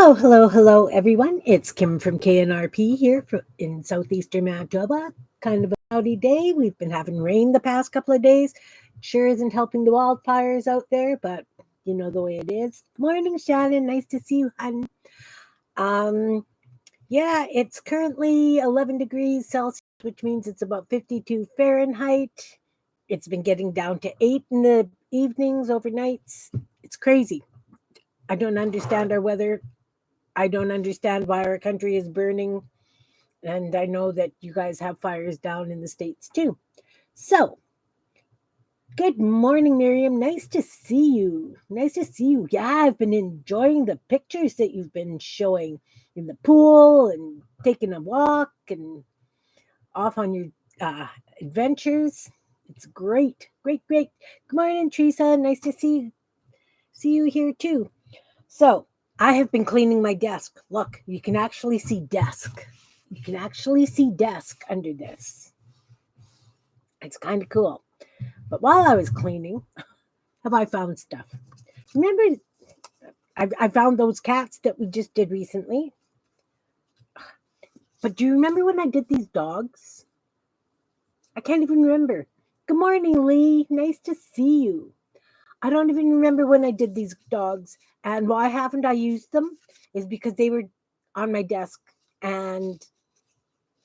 Hello, everyone. It's Kim from K&RP here in southeastern Manitoba. Kind of a cloudy day. We've been having rain the past couple of days. Sure isn't helping the wildfires out there, but you know the way it is. Morning, Shannon. Nice to see you, hon. Um, yeah, it's currently 11 degrees Celsius, which means it's about 52 Fahrenheit. It's been getting down to 8 in the evenings, overnights. It's crazy. I don't understand our weather. I don't understand why our country is burning. And I know that you guys have fires down in the States too. So, good morning, Miriam. Nice to see you. Nice to see you. Yeah, I've been enjoying the pictures that you've been showing in the pool and taking a walk and off on your uh, adventures. It's great. Great. Good morning, Teresa. Nice to see you here too. So, I have been cleaning my desk. Look, you can actually see desk. You can actually see desk under this. It's kind of cool. But while I was cleaning, have I found stuff? Remember, I found those cats that we just did recently. But do you remember when I did these dogs? I can't even remember. Good morning, Lee. Nice to see you. I don't even remember when I did these dogs. And why haven't I used them? Is because they were on my desk and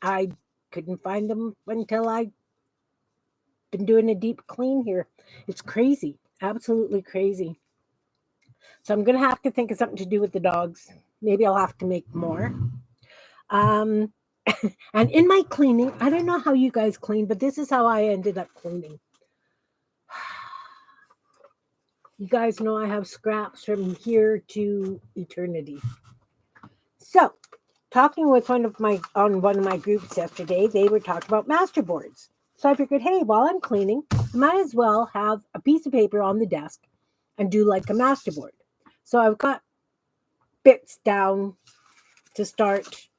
I couldn't find them until I been doing a deep clean here. It's crazy, absolutely crazy. So I'm gonna have to think of something to do with the dogs. Maybe I'll have to make more. Um, and in my cleaning, I don't know how you guys clean, but this is how I ended up cleaning. You guys know I have scraps from here to eternity. So, talking with one of my groups yesterday, they were talking about masterboards. So I figured, hey, while I'm cleaning, I might as well have a piece of paper on the desk and do like a masterboard. So I've got bits down to start,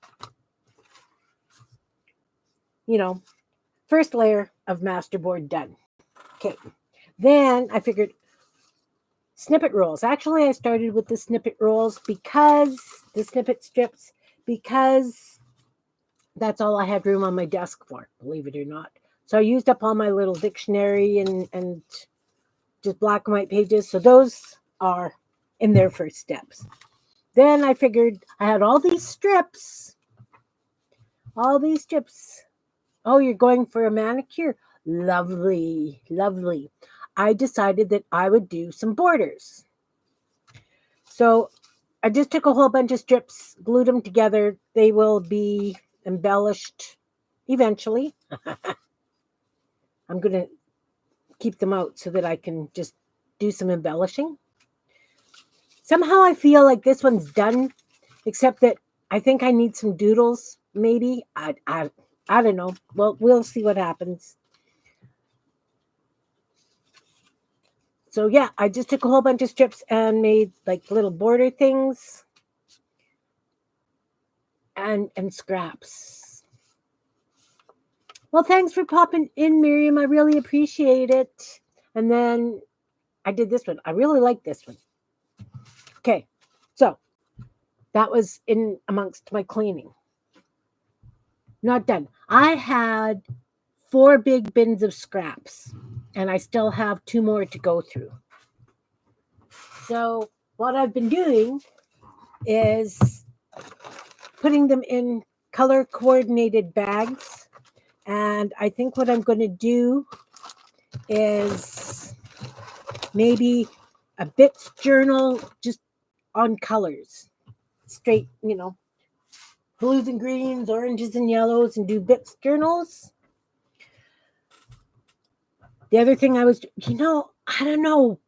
you know, first layer of masterboard done. Okay. Then I figured snippet rolls. Actually, I started with the snippet rolls because the snippet strips, because that's all I had room on my desk for, believe it or not. So I used up all my little dictionary and just black and white pages. So those are in their first steps. Then I figured I had all these strips. All these strips. Oh, you're going for a manicure? Lovely. I decided that I would do some borders. So I just took a whole bunch of strips, glued them together. They will be embellished eventually. I'm going to keep them out so that I can just do some embellishing. Somehow I feel like this one's done, except that I think I need some doodles, maybe. I don't know. Well, we'll see what happens. So yeah, I just took a whole bunch of strips and made like little border things and scraps. Well, thanks for popping in, Miriam. I really appreciate it. And then I did this one. I really like this one. Okay, so that was in amongst my cleaning. Not done. I had 4 big bins of scraps, and I still have 2 more to go through. So what I've been doing is putting them in color coordinated bags. And I think what I'm going to do is maybe a bits journal just on colors, straight, blues and greens, oranges and yellows, and do bits journals. The other thing I don't know.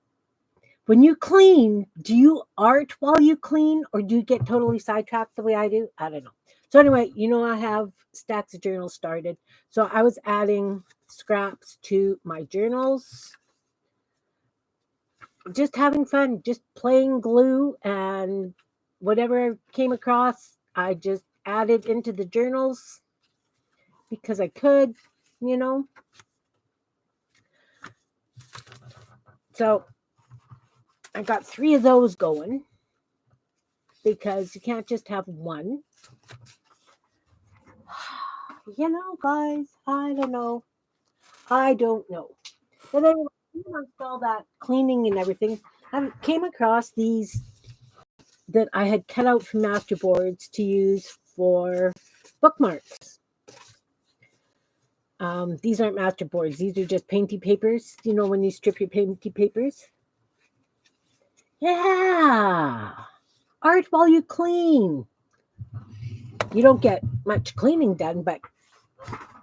When you clean, do you art while you clean, or do you get totally sidetracked the way I do? I don't know. So anyway, I have stacks of journals started. So I was adding scraps to my journals. Just having fun, just playing glue, and whatever I came across, I just added into the journals because I could, So I got 3 of those going. because you can't just have one. Guys, I don't know. But anyway, amongst all that cleaning and everything, I came across these that I had cut out from Masterboards to use for bookmarks. These aren't Masterboards. These are just painty papers. When you strip your painty papers? Yeah. Art while you clean. You don't get much cleaning done, but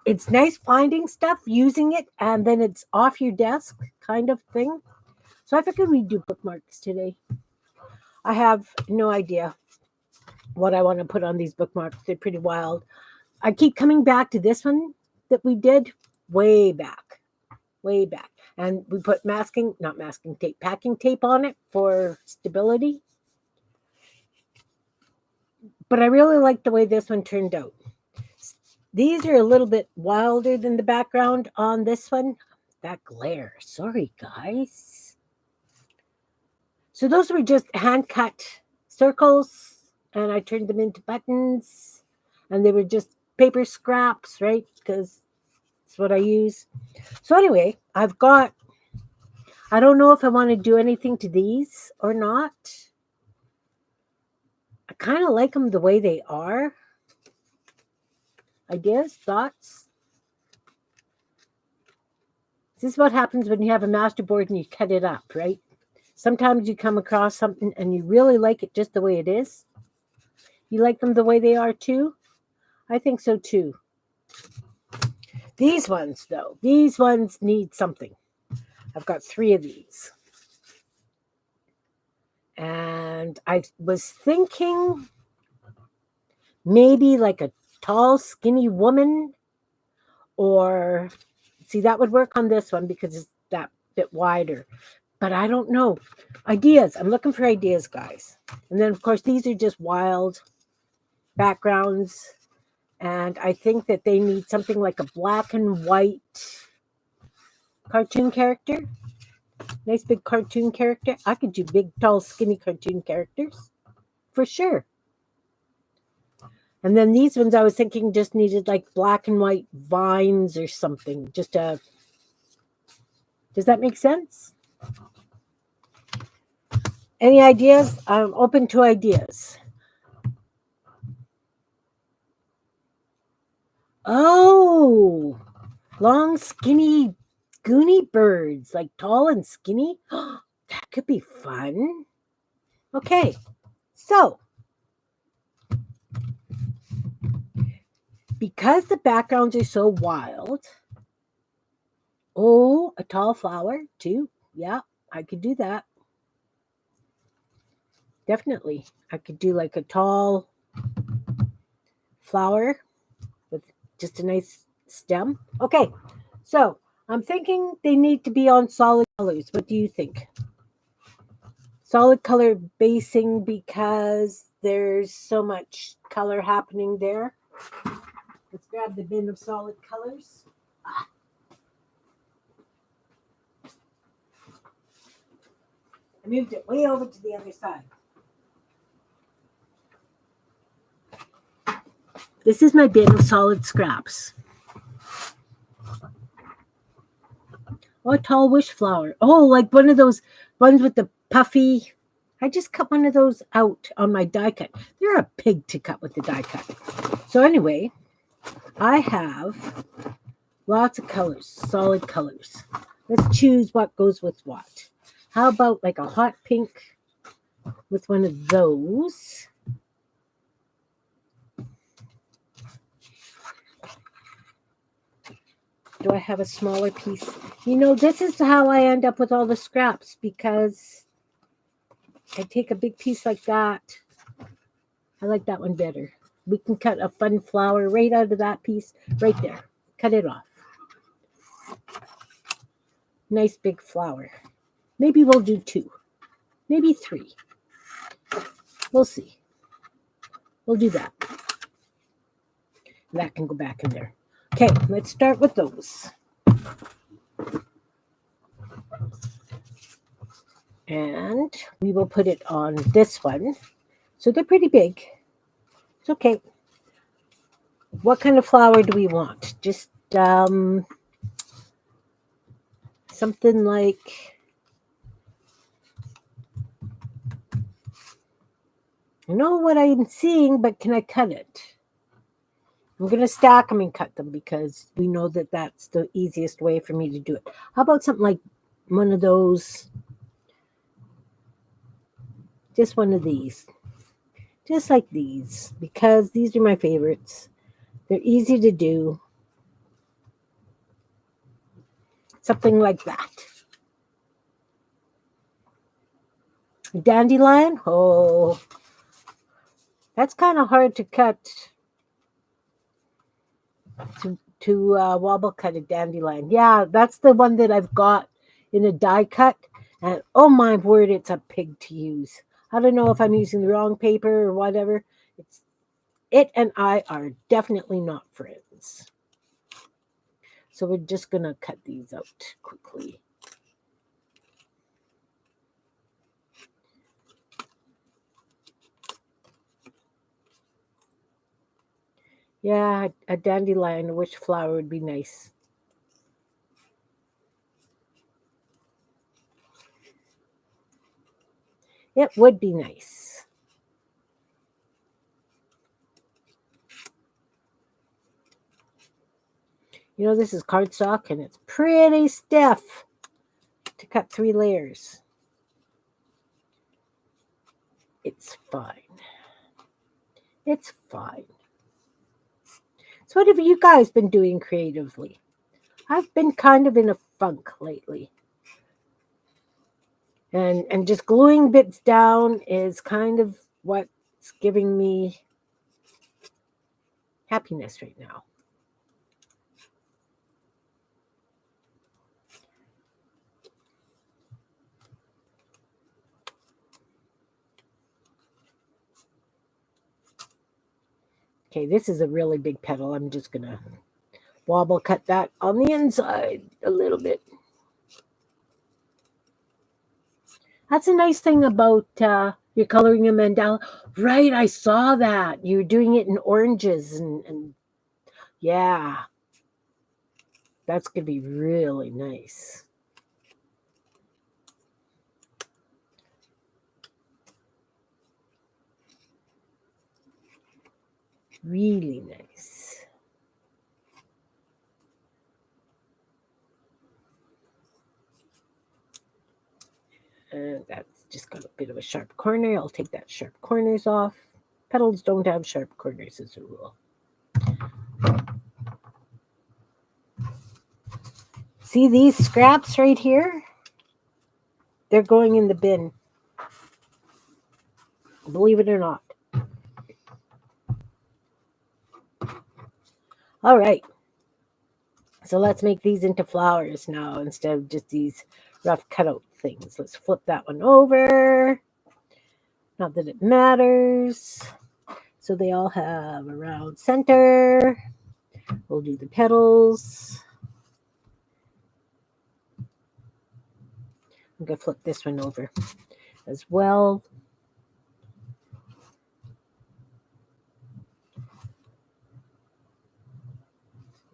it's nice finding stuff, using it, and then it's off your desk kind of thing. So I figured we'd do bookmarks today. I have no idea what I want to put on these bookmarks. They're pretty wild. I keep coming back to this one that we did way back. And we put packing tape on it for stability. But I really like the way this one turned out. These are a little bit wilder than the background on this one. That glare. Sorry, guys. So those were just hand-cut circles, and I turned them into buttons, and they were just paper scraps, right? Because it's what I use. So anyway, I don't know if I want to do anything to these or not. I kind of like them the way they are. Ideas? Thoughts? This is what happens when you have a masterboard and you cut it up, right? Sometimes you come across something and you really like it just the way it is. You like them the way they are too? I think so too. These ones, though, need something. I've got 3 of these. And I was thinking maybe like a tall, skinny woman, or see, that would work on this one because it's that bit wider. But I don't know. Ideas. I'm looking for ideas, guys. And then, of course, these are just wild backgrounds. And I think that they need something like a black and white cartoon character. Nice big cartoon character. I could do big, tall, skinny cartoon characters. For sure. And then these ones I was thinking just needed like black and white vines or something. Does that make sense? Any ideas? I'm open to ideas. Oh, long, skinny, goony birds, like tall and skinny. That could be fun. Okay, so because the backgrounds are so wild, a tall flower too. Yeah, I could do that. Definitely. I could do like a tall flower with just a nice stem. Okay, so I'm thinking they need to be on solid colors. What do you think? Solid color basing because there's so much color happening there. Let's grab the bin of solid colors. I moved it way over to the other side. This is my bin of solid scraps. Oh, a tall wish flower. Oh, like one of those ones with the puffy. I just cut one of those out on my die cut. You're a pig to cut with the die cut. So anyway, I have lots of colors, solid colors. Let's choose what goes with what. How about like a hot pink with one of those? Do I have a smaller piece? This is how I end up with all the scraps because I take a big piece like that. I like that one better. We can cut a fun flower right out of that piece right there. Cut it off. Nice big flower. Maybe we'll do 2. Maybe 3. We'll see. We'll do that. That can go back in there. Okay, let's start with those. And we will put it on this one. So they're pretty big. It's okay. What kind of flower do we want? Just something like, I know what I'm seeing, but can I cut it? I'm going to stack them and cut them because we know that that's the easiest way for me to do it. How about something like one of those, just one of these, just like these, because these are my favorites. They're easy to do. Something like that. Dandelion? Oh, that's kind of hard to cut, to wobble cut a dandelion. Yeah, that's the one that I've got in a die cut. And oh my word, it's a pig to use. I don't know if I'm using the wrong paper or whatever. It and I are definitely not friends. So we're just going to cut these out quickly. Yeah, a dandelion, which flower would be nice? It would be nice. You know, this is cardstock and it's pretty stiff to cut 3 layers. It's fine. It's fine. So what have you guys been doing creatively? I've been kind of in a funk lately. And just gluing bits down is kind of what's giving me happiness right now. Okay, this is a really big petal. I'm just going to wobble cut that on the inside a little bit. That's a nice thing about you're coloring a mandala. Right, I saw that. You're doing it in oranges and yeah, that's going to be really nice. Really nice. And that's just got a bit of a sharp corner. I'll take that sharp corners off. Petals don't have sharp corners as a rule. See these scraps right here? They're going in the bin. Believe it or not. All right. So let's make these into flowers now instead of just these rough cutout things. Let's flip that one over. Not that it matters. So they all have a round center. We'll do the petals. I'm going to flip this one over as well.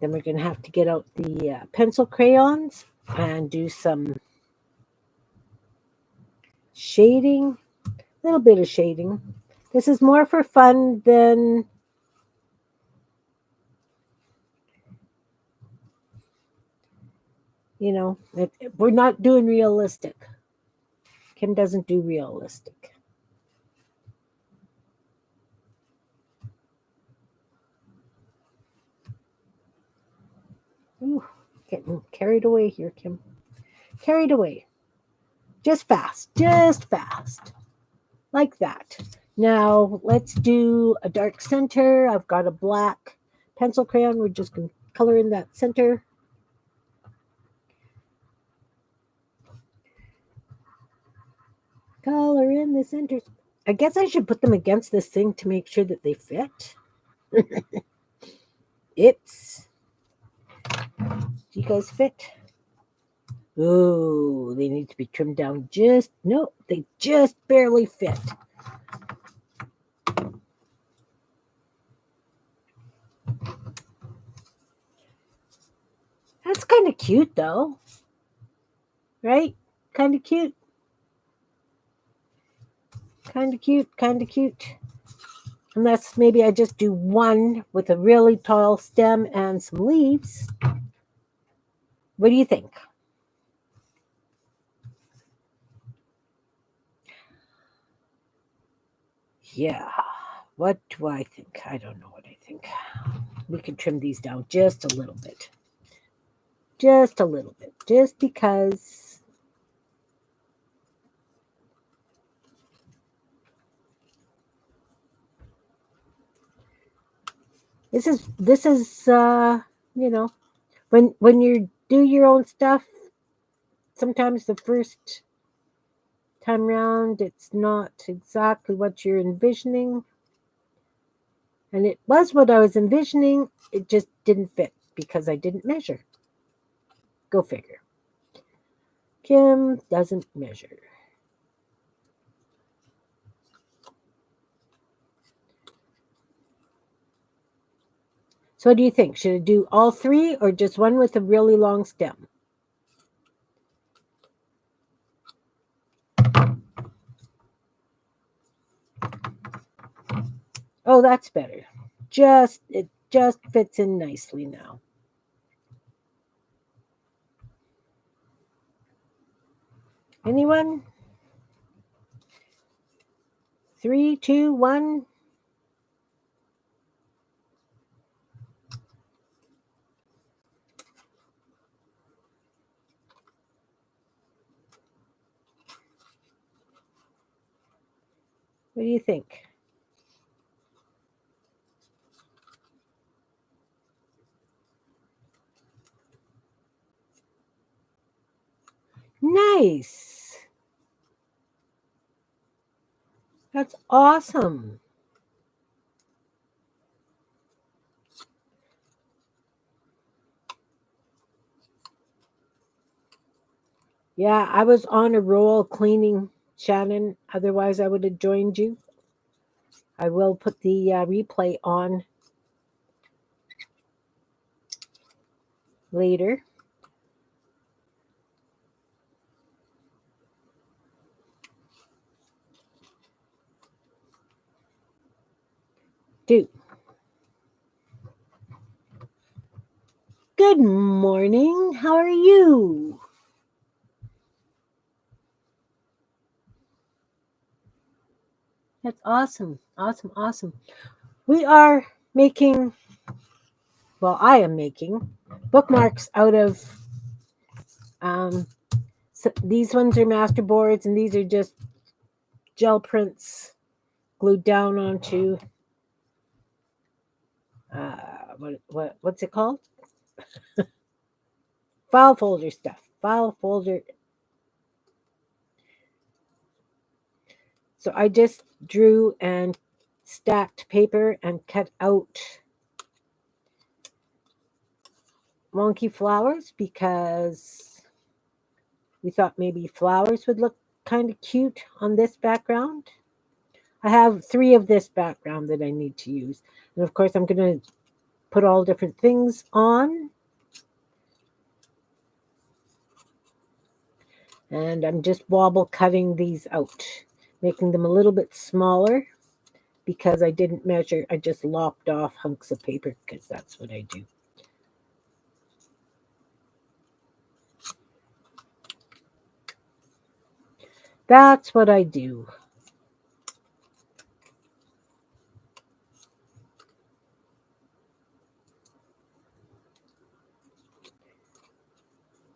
Then we're going to have to get out the pencil crayons and do some shading, a little bit of shading. This is more for fun than we're not doing realistic. Kim doesn't do realistic. Ooh, getting carried away here, Kim. Carried away. Just fast. Like that. Now, let's do a dark center. I've got a black pencil crayon. We're just going to color in that center. Color in the centers. I guess I should put them against this thing to make sure that they fit. Oops. Do you guys fit? Oh, they need to be trimmed down they just barely fit. That's kind of cute though, right? Kind of cute. Kind of cute, kind of cute. Unless maybe I just do one with a really tall stem and some leaves. What do you think? Yeah. What do I think? I don't know what I think. We can trim these down just a little bit. Just a little bit. Just because this is you know, when you do your own stuff, sometimes the first time round it's not exactly what you're envisioning. And it was what I was envisioning. It just didn't fit because I didn't measure. Go figure. Kim doesn't measure. So what do you think? Should I do all three or just one with a really long stem? Oh, that's better. It just fits in nicely now. Anyone? 3, 2, 1. What do you think? Nice. That's awesome. Yeah, I was on a roll cleaning, Shannon. Otherwise, I would have joined you. I will put the replay on later. Do. Good morning. How are you? That's awesome. Awesome. Awesome. We are making, well, I am making bookmarks out of, so these ones are masterboards and these are just gel prints glued down onto, what's it called? File folder stuff. File folder. So I just drew and stacked paper and cut out wonky flowers because we thought maybe flowers would look kind of cute on this background. I have 3 of this background that I need to use. And of course, I'm going to put all different things on. And I'm just wobble cutting these out, making them a little bit smaller because I didn't measure. I just lopped off hunks of paper because that's what I do. That's what I do.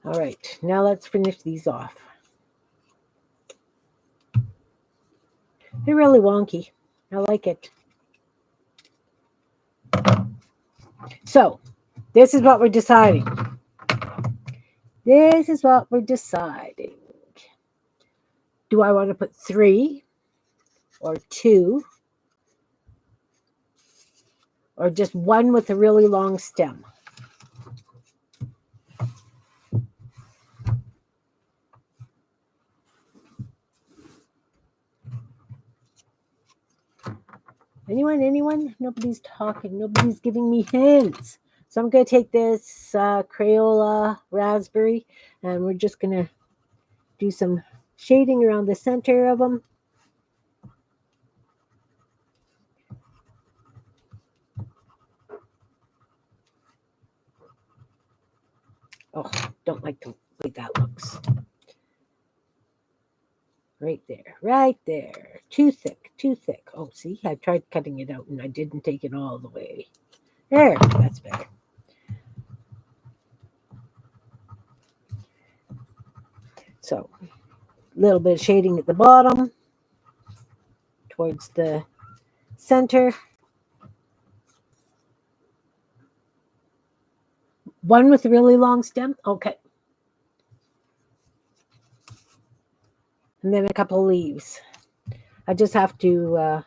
All right, now let's finish these off. They're really wonky. I like it. So, this is what we're deciding. This is what we're deciding. Do I want to put 3 or 2 or just one with a really long stem? Anyone? Nobody's talking. Nobody's giving me hints. So I'm going to take this Crayola Raspberry, and we're just going to do some shading around the center of them. Oh, don't like the way that looks. Right there, right there. Too thick, too thick. Oh, see, I tried cutting it out and I didn't take it all the way. There, that's better. So, a little bit of shading at the bottom towards the center. One with a really long stem. Okay. And then a couple leaves. I just have to,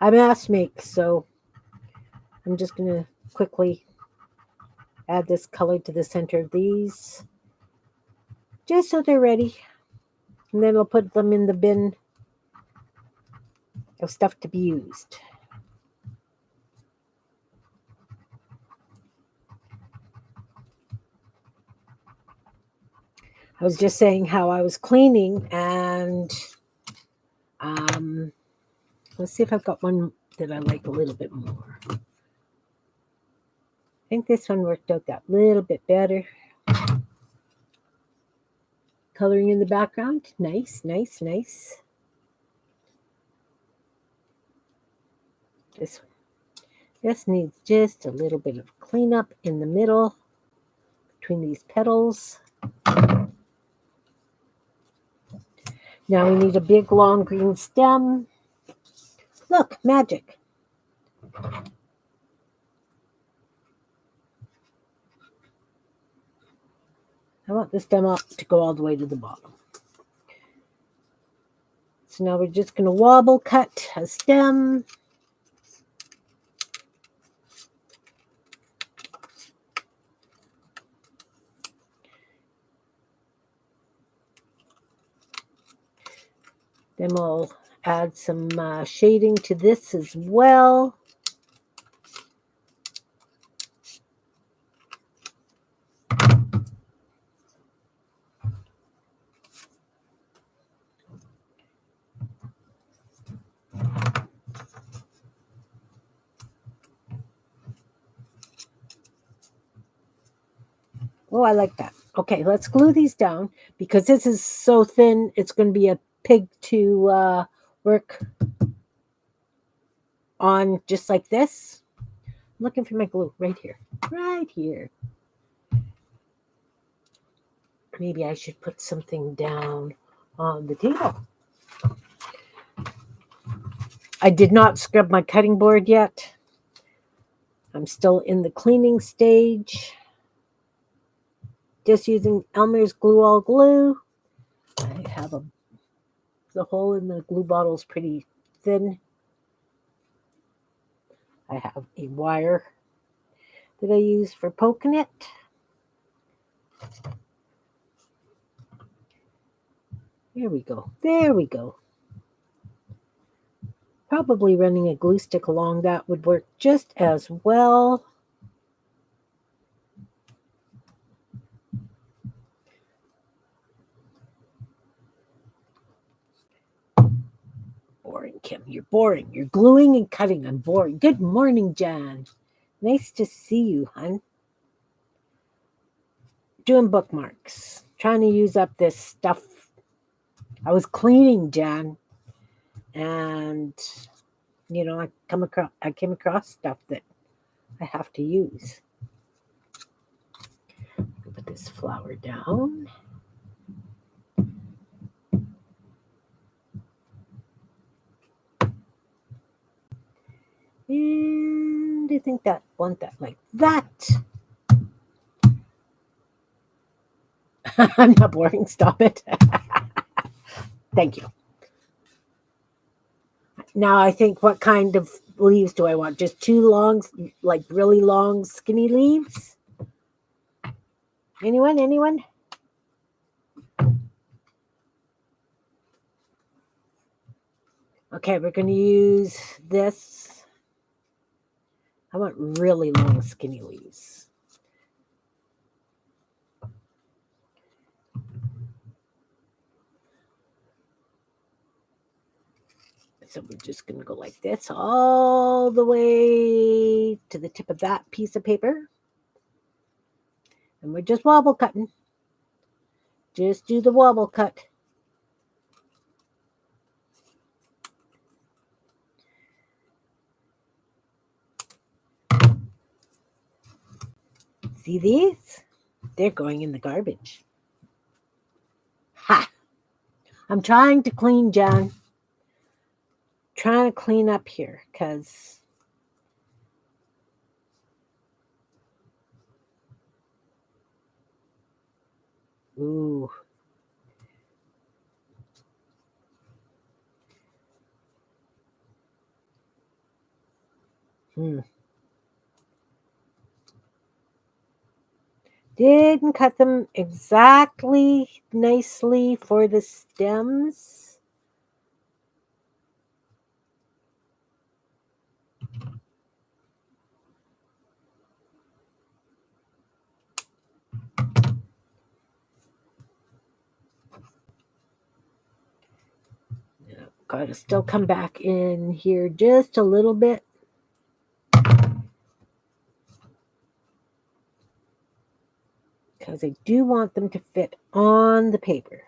I mass make, so I'm just going to quickly add this color to the center of these, just so they're ready. And then I'll put them in the bin of stuff to be used. I was just saying how I was cleaning, and let's see if I've got one that I like a little bit more. I think this one worked out that little bit better. Coloring in the background. Nice, nice, nice. This one. This needs just a little bit of cleanup in the middle between these petals. Now we need a big long green stem. Look, magic. I want the stem up to go all the way to the bottom. So now we're just going to wobble cut a stem. Then we'll add some shading to this as well. Oh, I like that. Okay, let's glue these down because this is so thin. It's going to be a pig to work on just like this. I'm looking for my glue right here. Right here. Maybe I should put something down on the table. I did not scrub my cutting board yet. I'm still in the cleaning stage. Just using Elmer's Glue All Glue. I have the hole in the glue bottle is pretty thin. I have a wire that I use for poking it. There we go. There we go. Probably running a glue stick along that would work just as well. Boring, Kim. You're boring. You're gluing and cutting. I'm boring. Good morning, Jan. Nice to see you, hon. Doing bookmarks. Trying to use up this stuff. I was cleaning, Jan. And, you know, I came across stuff that I have to use. Put this flower down. And I think that want that like that. I'm not boring. Stop it. Thank you. Now I think, what kind of leaves do I want? Just two long, like really long, skinny leaves? Anyone? Anyone? Okay, we're going to use this I want really long, skinny leaves. So we're just going to go like this all the way to the tip of that piece of paper. And we're just wobble cutting. Just do the wobble cut. See these? They're going in the garbage. Ha! I'm trying to clean, John. Trying to clean up here because ooh. Didn't cut them exactly nicely for the stems. Got to still come back in here just a little bit. Because I do want them to fit on the paper.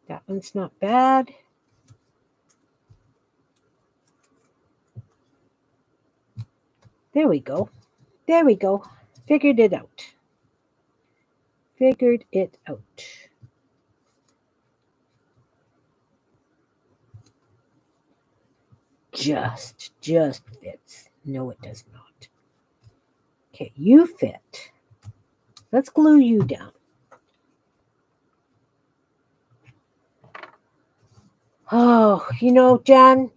That one's not bad. There we go. There we go. Figured it out. Figured it out. Just fits. No, it does not. Okay, you fit. Let's glue you down. Oh, John,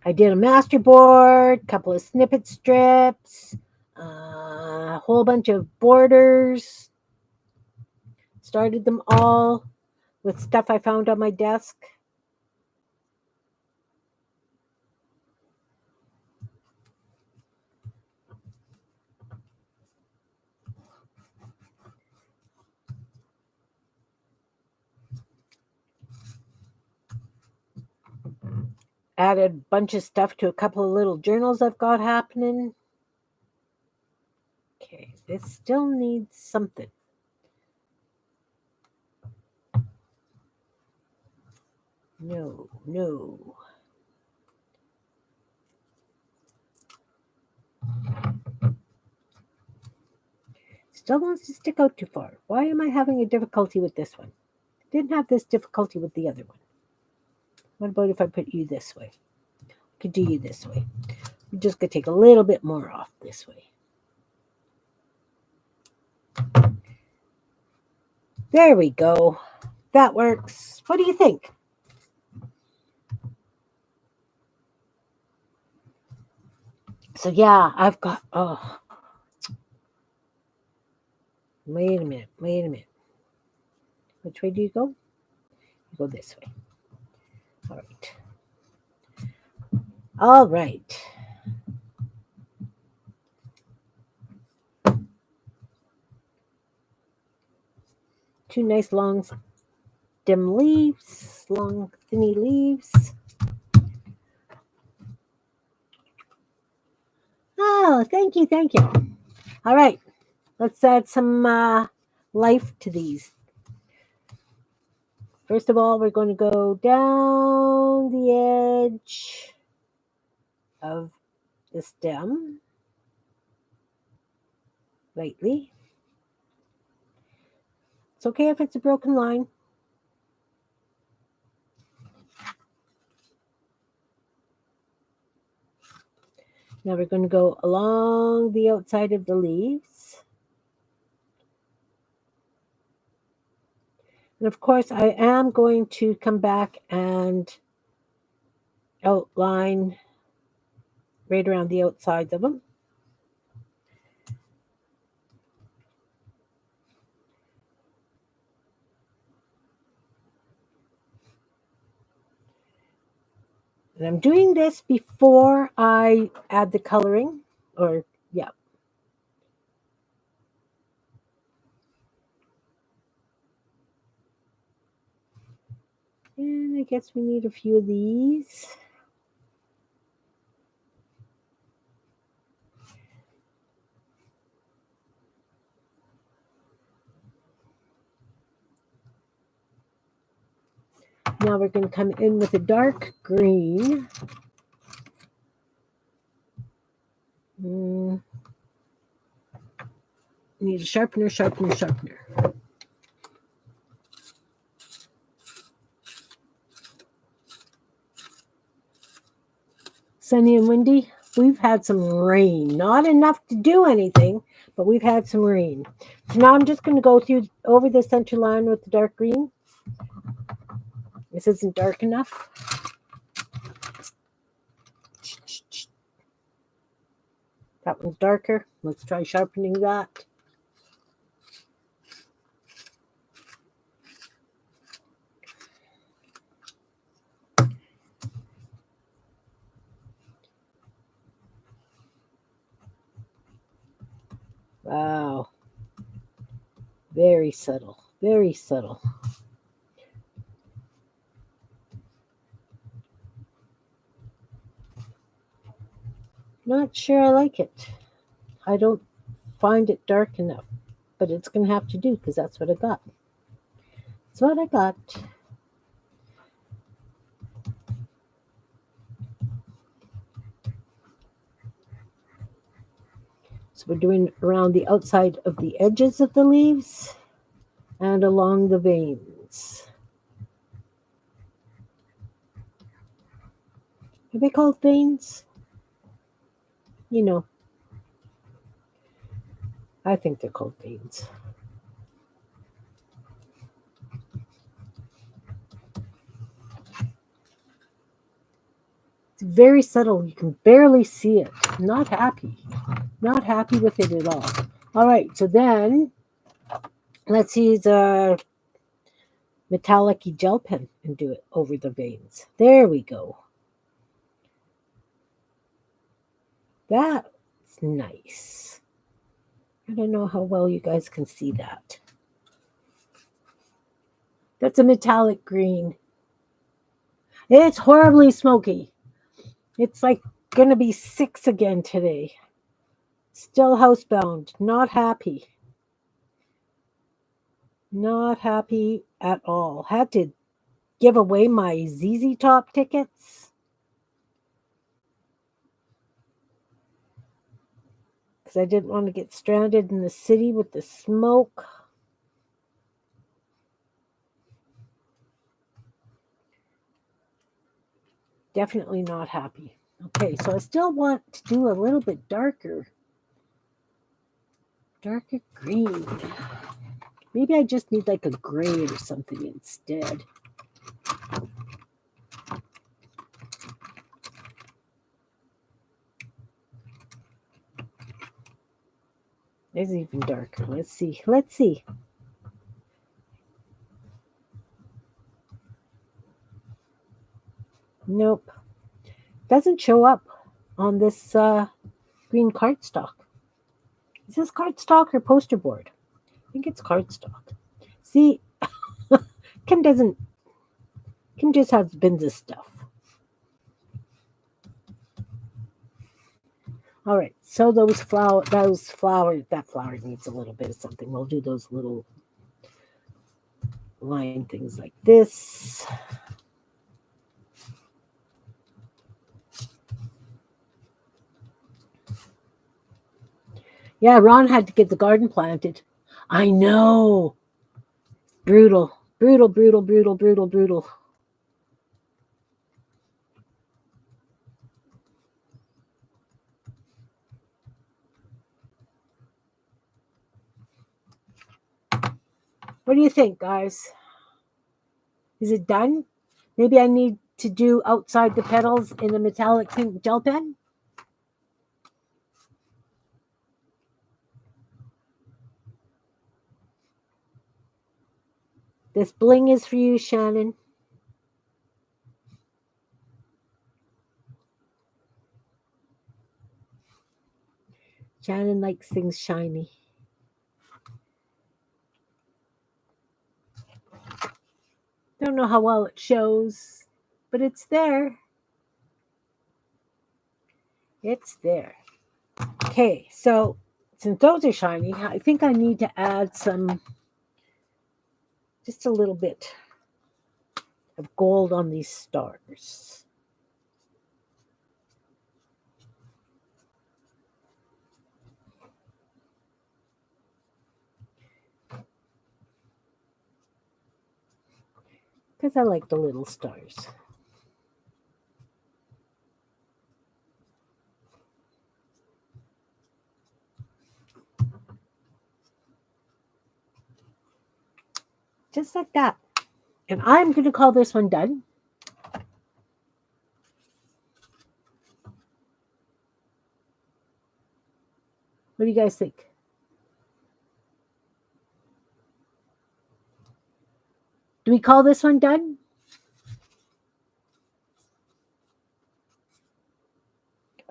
I did a masterboard, couple of snippet strips, a whole bunch of borders. Started them all with stuff I found on my desk. Added a bunch of stuff to a couple of little journals I've got happening. Okay, this still needs something. No. Still wants to stick out too far. Why am I having a difficulty with this one? Didn't have this difficulty with the other one. What about if I put you this way? Could do you this way. We're just going to take a little bit more off this way. There we go. That works. What do you think? So yeah, I've got, wait a minute. Which way do you go? You go this way. All right. Two nice long stem leaves, long thinny leaves. Oh, thank you. All right, let's add some life to these. First of all, we're going to go down the edge of the stem lightly. It's okay if it's a broken line. Now we're going to go along the outside of the leaves. And of course, I am going to come back and outline right around the outsides of them. And I'm doing this before I add the coloring, or yeah. And I guess we need a few of these. Now we're going to come in with a dark green. Need a sharpener, sharpener, sharpener. Sunny and windy. We've had some rain. Not enough to do anything, but we've had some rain. So now I'm just going to go through over the center line with the dark green. This isn't dark enough. That one's darker. Let's try sharpening that. Wow. Very subtle. Very subtle. Not sure I like it. I don't find it dark enough, but it's going to have to do because that's what I got. That's what I got. So we're doing around the outside of the edges of the leaves and along the veins. Are they called veins? You know, I think they're called veins. It's very subtle. You can barely see it. Not happy. Not happy with it at all. All right, so then let's use a metallic gel pen and do it over the veins. There we go. That's nice. I don't know how well you guys can see that. That's a metallic green. It's horribly smoky. It's like going to be 6 again today. Still housebound. Not happy. Not happy at all. Had to give away my ZZ Top tickets because I didn't want to get stranded in the city with the smoke. Definitely not happy. Okay, so I still want to do a little bit darker. Darker green. Maybe I just need like a gray or something instead. It's even darker. Let's see. Let's see. Nope. Doesn't show up on this green cardstock. Is this cardstock or poster board? I think it's cardstock. See, Kim just has bins of stuff. All right, so that flower needs a little bit of something. We'll do those little line things like this. Yeah, Ron had to get the garden planted. I know. Brutal, brutal, brutal, brutal, brutal, brutal. What do you think, guys? Is it done? Maybe I need to do outside the petals in a metallic pink gel pen? This bling is for you, Shannon. Shannon likes things shiny. Don't know how well it shows, but it's there. It's there. Okay, so since those are shiny, I think I need to add just a little bit of gold on these stars. Because I like the little stars. Just like that. And I'm going to call this one done. What do you guys think? Do we call this one done?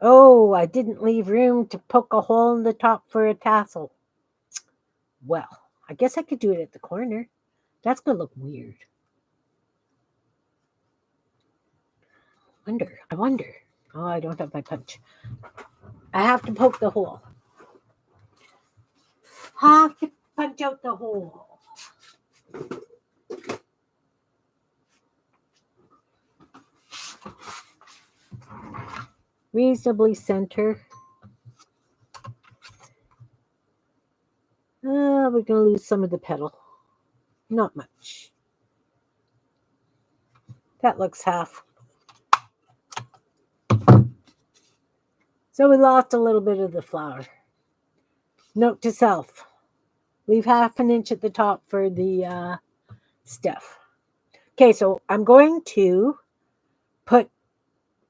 Oh, I didn't leave room to poke a hole in the top for a tassel. Well, I guess I could do it at the corner. That's going to look weird. I wonder. Oh, I don't have my punch. I have to poke the hole. Have to punch out the hole. Reasonably center. We're going to lose some of the petal. Not much. That looks half. So we lost a little bit of the flower. Note to self. Leave half an inch at the top for the stuff. Okay, so I'm going to put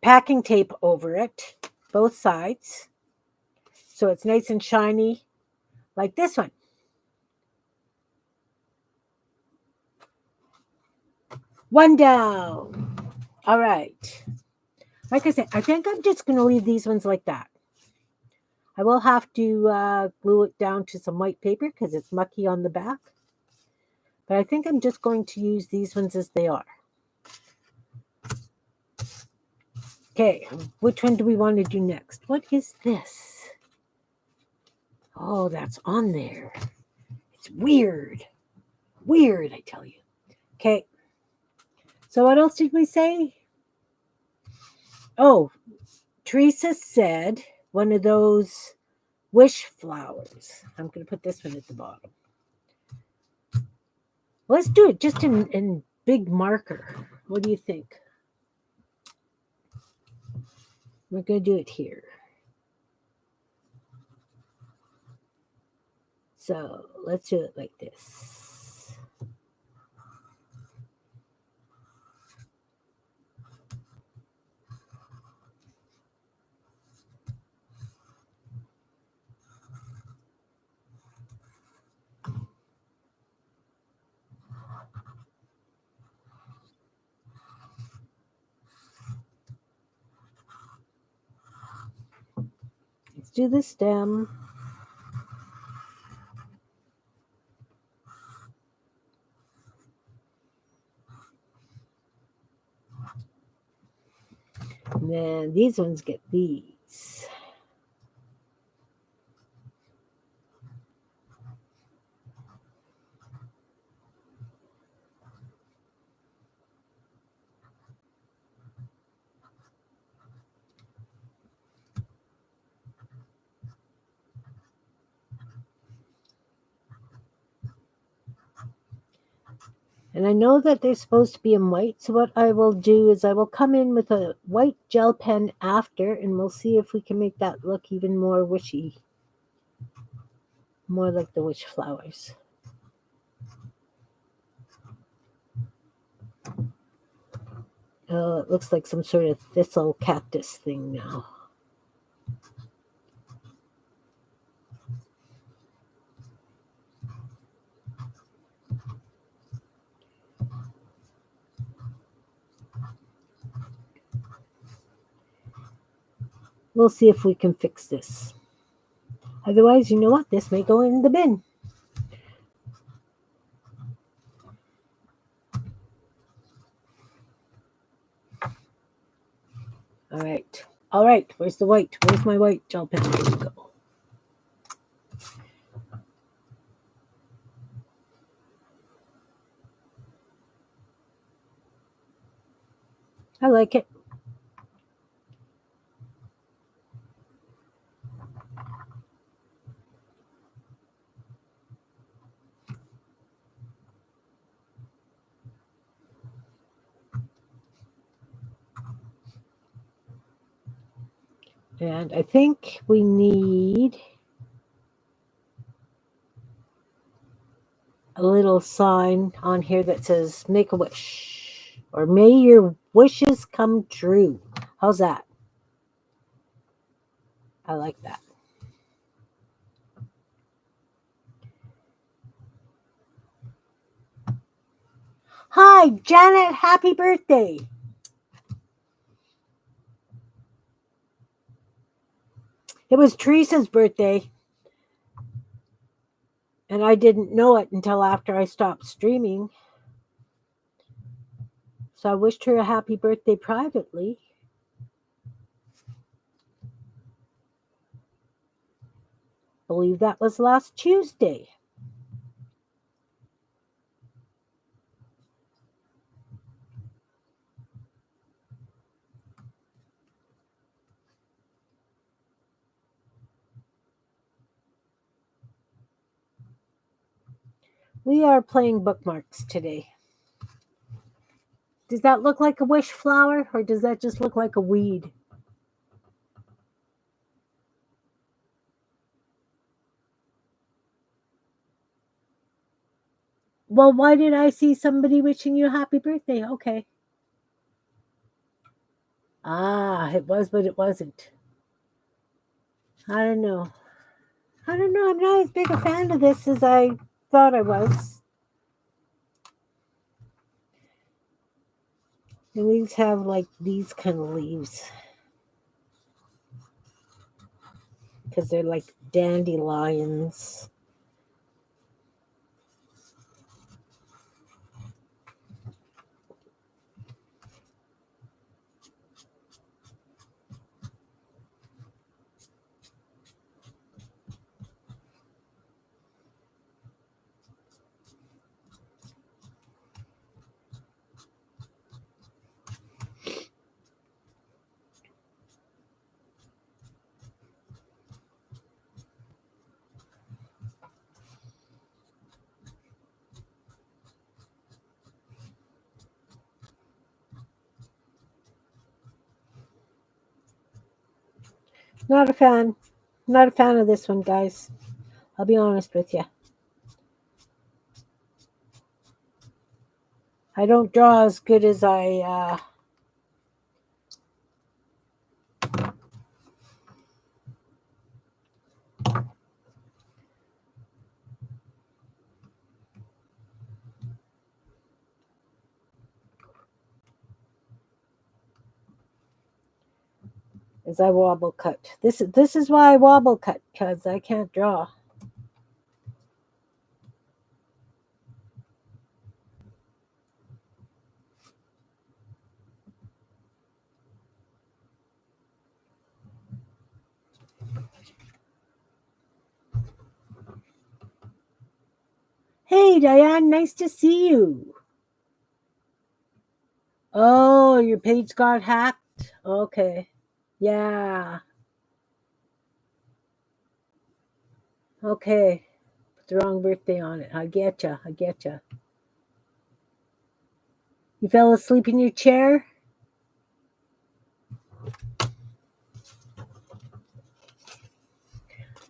packing tape over it, both sides, so it's nice and shiny, like this one. One down. All right. Like I said, I think I'm just going to leave these ones like that. I will have to glue it down to some white paper because it's mucky on the back. But I think I'm just going to use these ones as they are. Okay, which one do we want to do next? What is this? Oh, that's on there. It's weird. Weird, I tell you. Okay. So what else did we say? Oh, Teresa said one of those wish flowers. I'm going to put this one at the bottom. Let's do it just in big marker. What do you think? We're going to do it here. So let's do it like this. Let's do the stem. And then these ones get these. And I know that they're supposed to be in white, so what I will do is I will come in with a white gel pen after, and we'll see if we can make that look even more wishy. More like the wish flowers. Oh, it looks like some sort of thistle cactus thing now. We'll see if we can fix this. Otherwise, you know what? This may go in the bin. All right. All right. Where's the white? Where's my white gel pen? Here we go. I like it. And I think we need a little sign on here that says make a wish or may your wishes come true. How's that? I like that. Hi, Janet. Happy birthday. It was Teresa's birthday. And I didn't know it until after I stopped streaming. So I wished her a happy birthday privately. I believe that was last Tuesday. We are playing bookmarks today. Does that look like a wish flower or does that just look like a weed? Well, why did I see somebody wishing you a happy birthday? Okay. Ah, it was, but it wasn't. I don't know. I'm not as big a fan of this as I thought I was. And these have like these kind of leaves. Because they're like dandelions. Not a fan. Not a fan of this one, guys. I'll be honest with you. I don't draw as good as I wobble cut. This is why I wobble cut, because I can't draw. Hey, Diane, nice to see you. Oh, your page got hacked? Okay. Yeah. Okay. Put the wrong birthday on it. I get ya. You fell asleep in your chair?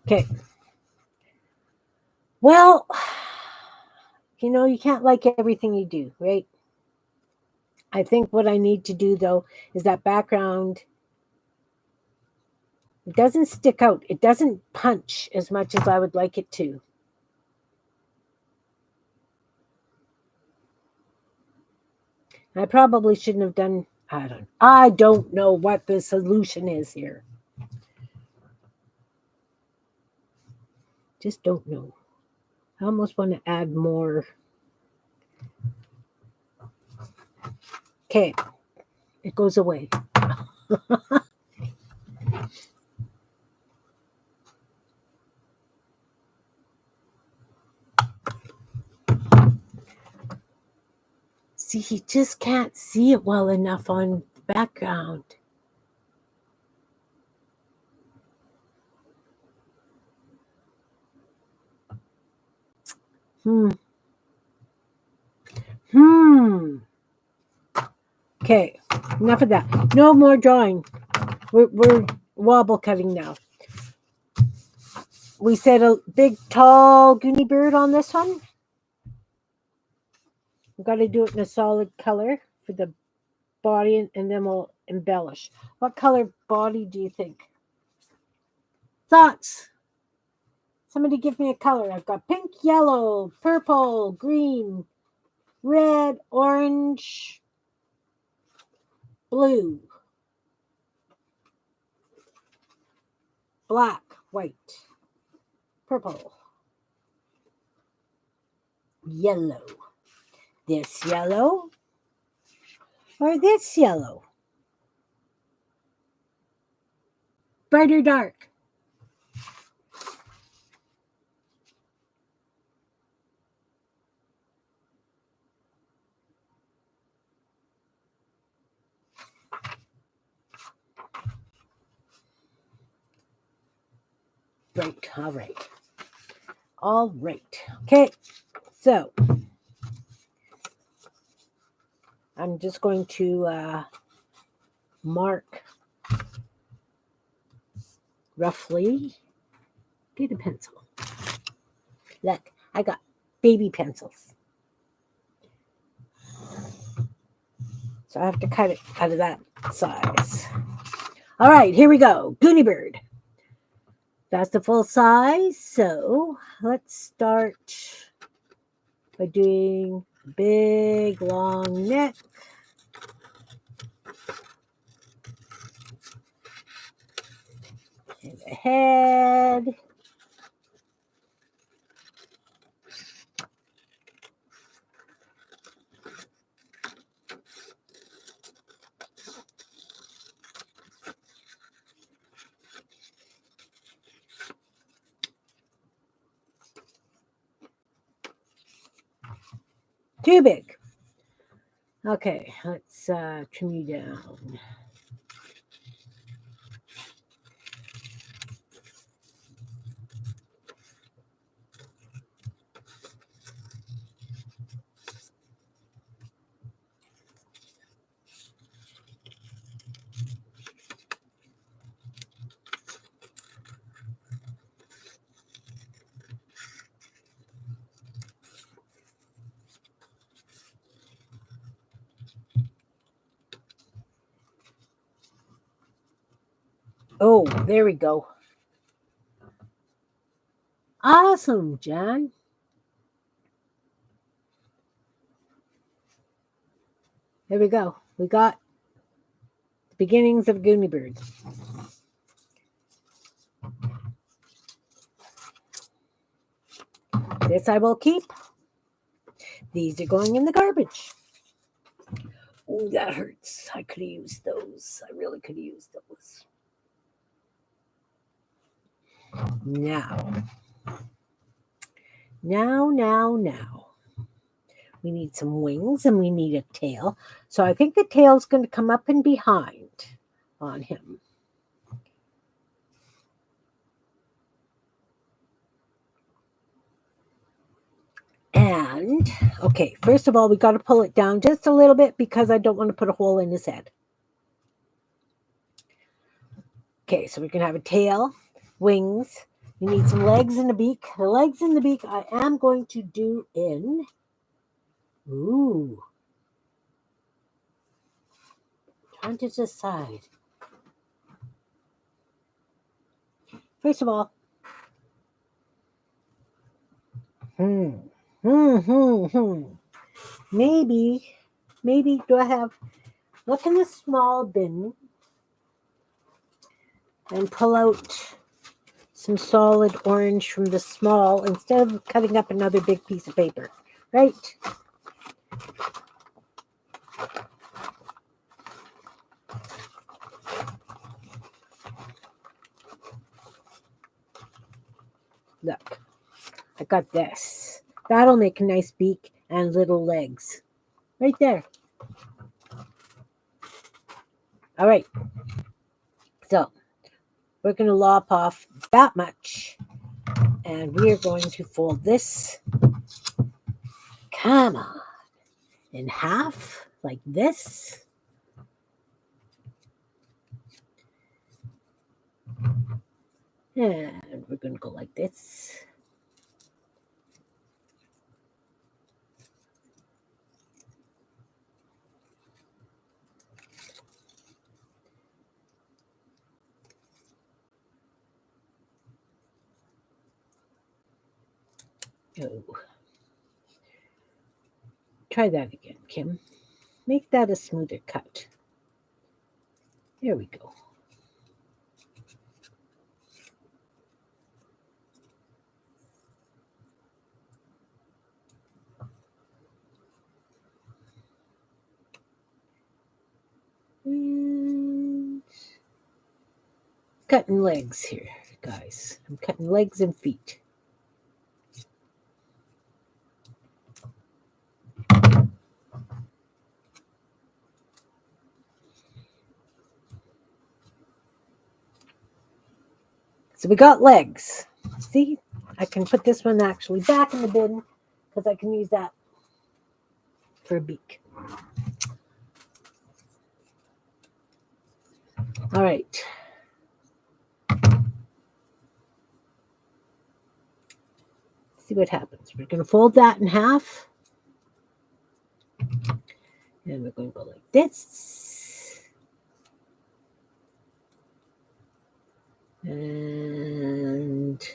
Okay. Well, you can't like everything you do, right? I think what I need to do, though, is that background, it doesn't stick out. It doesn't punch as much as I would like it to. I probably shouldn't have done, I don't know what the solution is here. Just don't know. I almost want to add more. Okay, it goes away. See, you just can't see it well enough on the background. Okay, enough of that. No more drawing. We're wobble cutting now. We said a big, tall, goonie bird on this one. We've got to do it in a solid color for the body, and then we'll embellish. What color body do you think? Thoughts? Somebody give me a color. I've got pink, yellow, purple, green, red, orange, blue, black, white, purple, yellow. This yellow or this yellow? Bright or dark? Bright. All right. All right. Okay. So I'm just going to mark roughly. Get a pencil. Look, I got baby pencils. So I have to cut it out of that size. All right, here we go. Goonie bird. That's the full size. So let's start by doing big, long neck. And the head. Too big. Okay, let's trim you down. Oh, there we go. Awesome, John. There we go. We got the beginnings of Goonie Bird. This I will keep. These are going in the garbage. Oh, that hurts. I could have used those. I really could have used those. Now. We need some wings and we need a tail. So I think the tail's going to come up and behind on him. And, okay, first of all, we got to pull it down just a little bit because I don't want to put a hole in his head. Okay, so we can have a tail, wings. We need some legs and a beak. The legs and the beak I am going to do in, trying to decide. First of all, maybe do I have, look in the small bin and pull out some solid orange from the small instead of cutting up another big piece of paper, right? Look, I got this. That'll make a nice beak and little legs. Right there. All right. So we're going to lop off that much. And we are going to fold this, come on, in half like this. And we're going to go like this. Oh. Try that again, Kim. Make that a smoother cut. There we go. And cutting legs here, guys. I'm cutting legs and feet. So we got legs. See, I can put this one actually back in the bin because I can use that for a beak. All right. See what happens. We're going to fold that in half. And we're going to go like this. And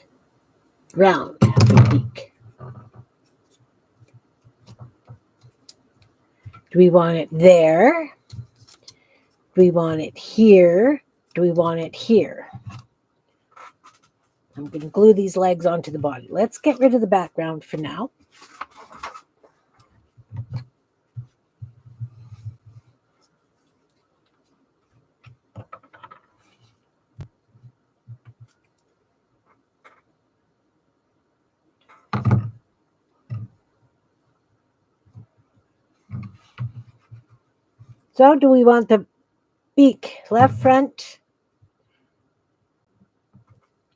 round the beak. Do we want it there? Do we want it here? Do we want it here? I'm going to glue these legs onto the body. Let's get rid of the background for now. So do we want the beak left front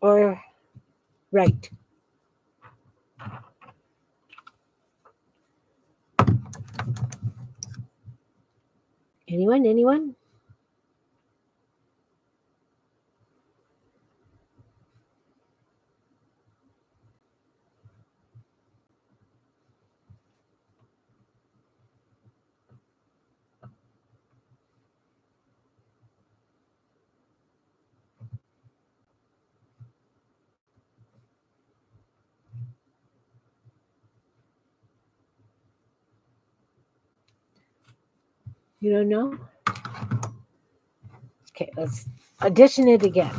or right? Anyone? You don't know? Okay, let's addition it again.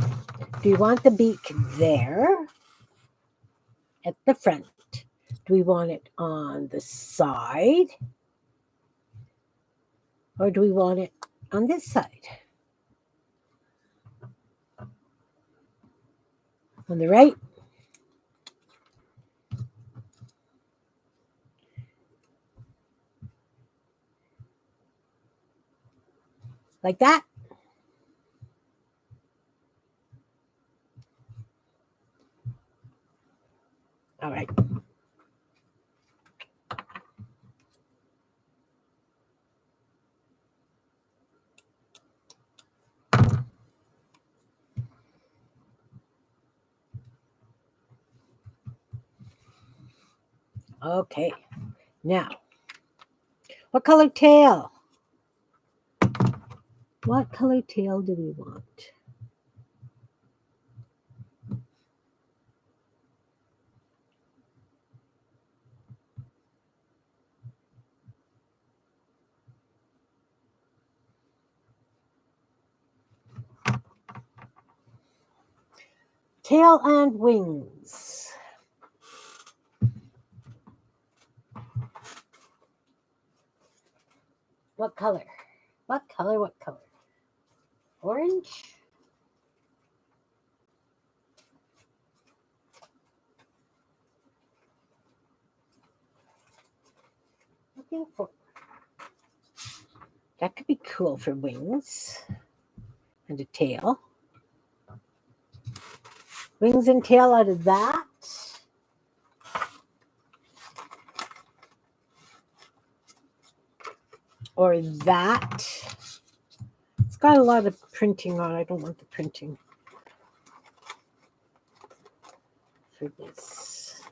Do we want the beak there at the front? Do we want it on the side? Or do we want it on this side? On the right? Like that? All right. Okay. Now, what color tail? What color tail do we want? Tail and wings. What color? What color? What color? Orange? Looking for. That could be cool for wings and a tail. Wings and tail out of that. Or that. It's got a lot of printing on it. I don't want the printing for this.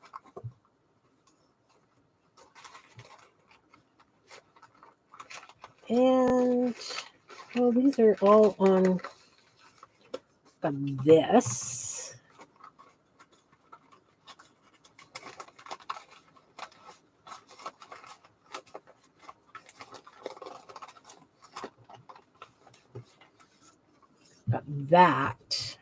And, well, these are all on this. Got that.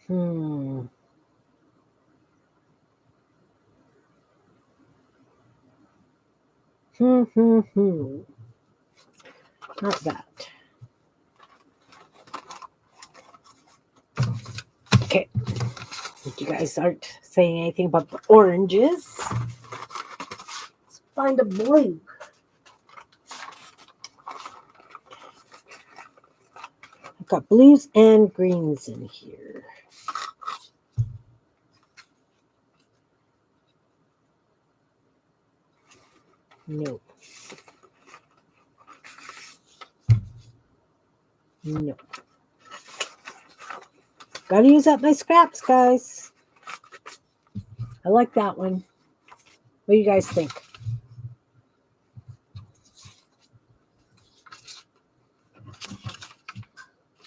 Hmm. Not that. Okay. You guys aren't saying anything about the oranges. Let's find a blue. I've got blues and greens in here. No. No. Gotta use up my scraps, guys. I like that one. What do you guys think?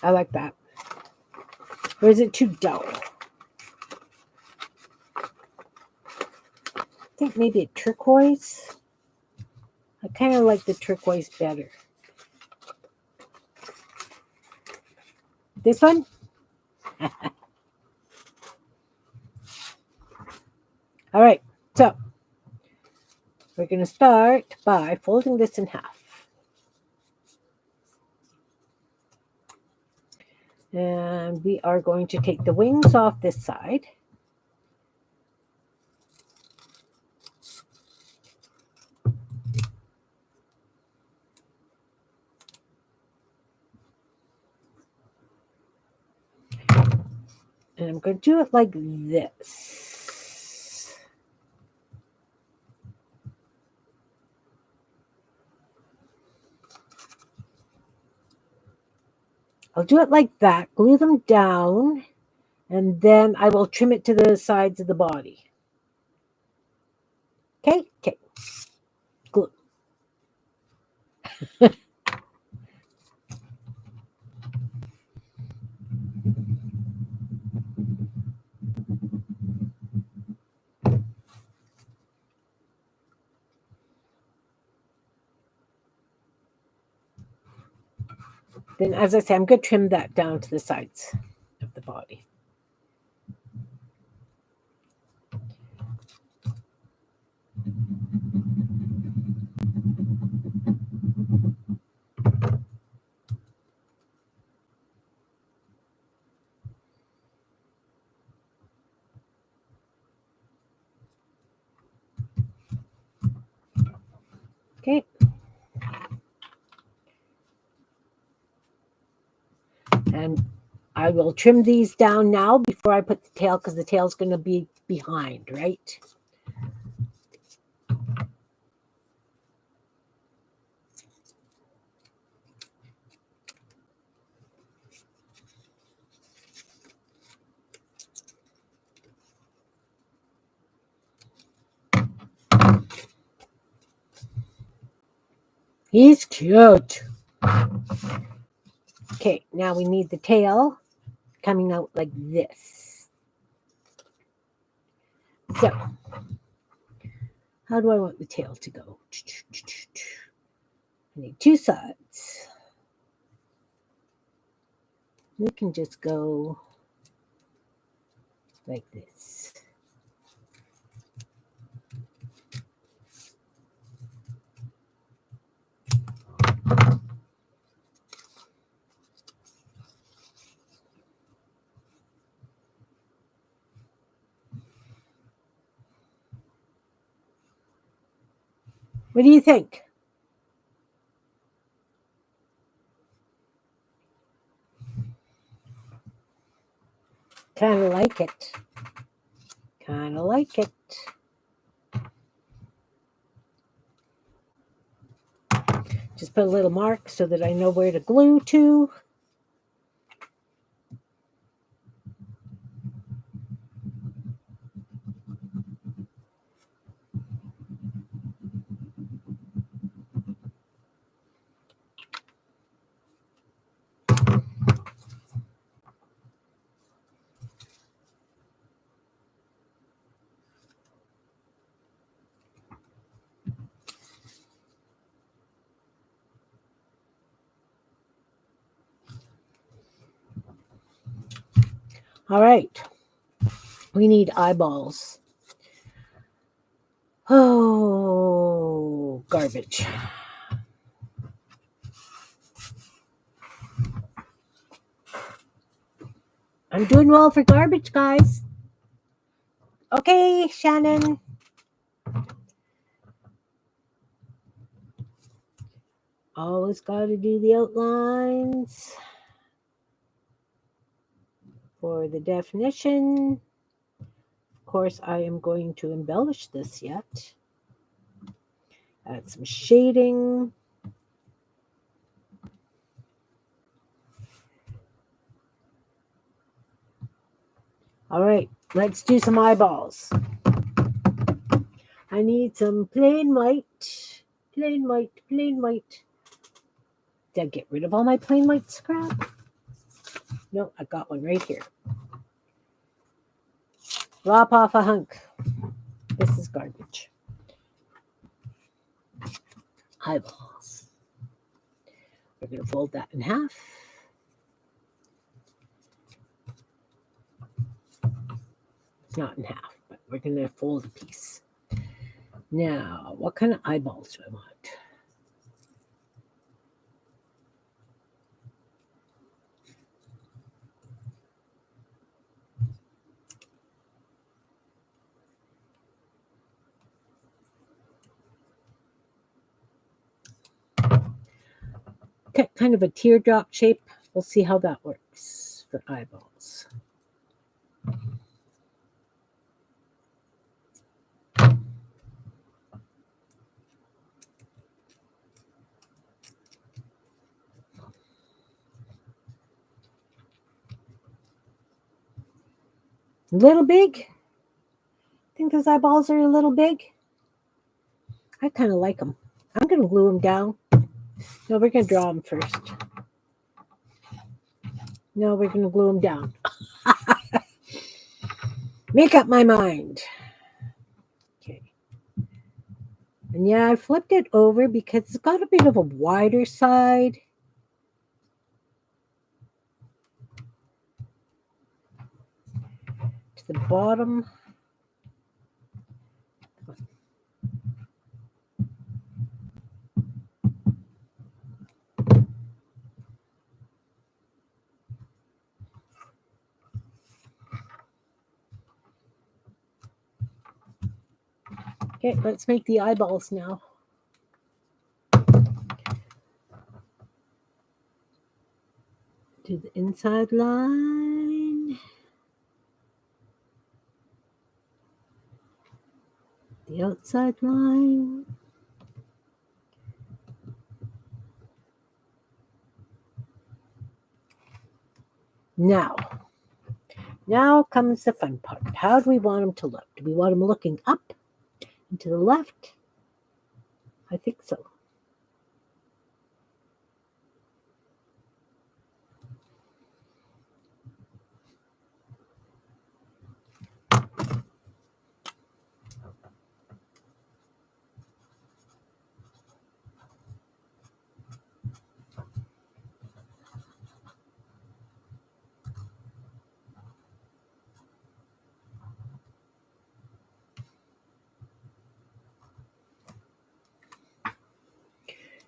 I like that. Or is it too dull? I think maybe a turquoise. I kind of like the turquoise better. This one? All right, so we're going to start by folding this in half. And we are going to take the wings off this side. And I'm going to do it like this. I'll do it like that, glue them down, and then I will trim it to the sides of the body. Okay? Okay. Glue. Then, as I say, I'm going to trim that down to the sides of the body. Okay. And I will trim these down now before I put the tail, because the tail is going to be behind, right? He's cute. Okay, now we need the tail coming out like this. So, how do I want the tail to go? I need two sides. We can just go like this. What do you think? Kind of like it. Kind of like it. Just put a little mark so that I know where to glue to. All right. We need eyeballs. Oh, garbage. I'm doing well for garbage, guys. Okay, Shannon. Always got to do the outlines for the definition. Of course, I am going to embellish this yet. Add some shading. All right, let's do some eyeballs. I need some plain white. Plain white, plain white. Did I get rid of all my plain white scrap? No, I got one right here. Lop off a hunk. This is garbage. Eyeballs. We're going to fold that in half. It's not in half, but we're going to fold a piece. Now, what kind of eyeballs do I want? Okay, kind of a teardrop shape. We'll see how that works for eyeballs. A little big? Think those eyeballs are a little big? I kind of like them. I'm going to glue them down. No, we're going to draw them first. No, we're going to glue them down. Make up my mind. Okay. And yeah, I flipped it over because it's got a bit of a wider side. To the bottom. Okay, let's make the eyeballs now. Do the inside line. The outside line. Now comes the fun part. How do we want them to look? Do we want them looking up and to the left? I think so.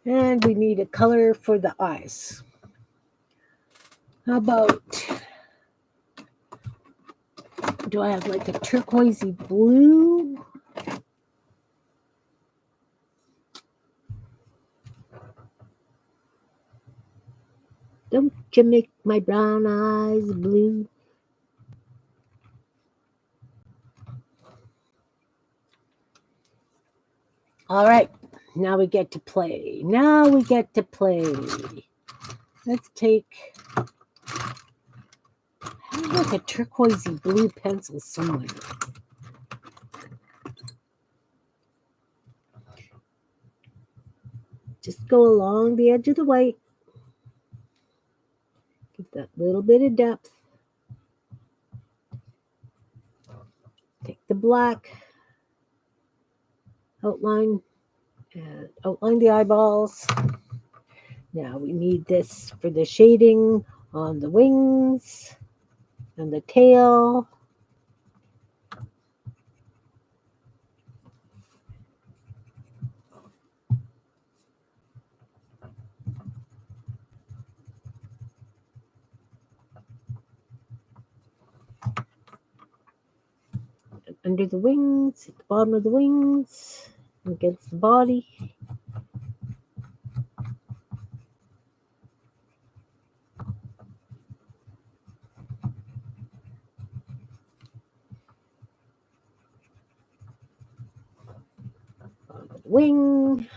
And we need a color for the eyes. How about, do I have like a turquoisey blue? Don't you make my brown eyes blue? All right, now we get to play. Let's take, I have like a turquoisey blue pencil somewhere. Just go along the edge of the white. Give that little bit of depth. Take the black, outline the eyeballs. Now we need this for the shading on the wings and the tail. Under the wings, at the bottom of the wings, against the body. Bottom of the wing.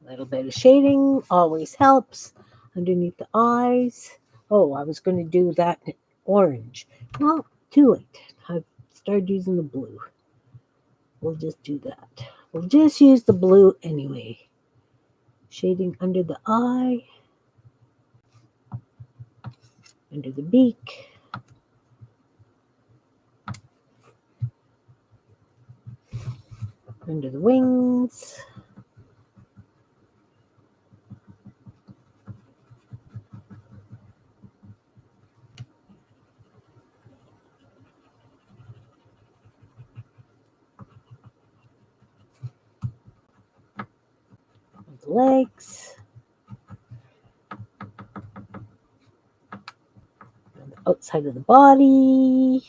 A little bit of shading always helps. Underneath the eyes. Oh, I was going to do that in orange. Well, too late. I've started using the blue. We'll just do that. We'll just use the blue anyway. Shading under the eye. Under the beak. Under the wings. The legs. And the outside of the body.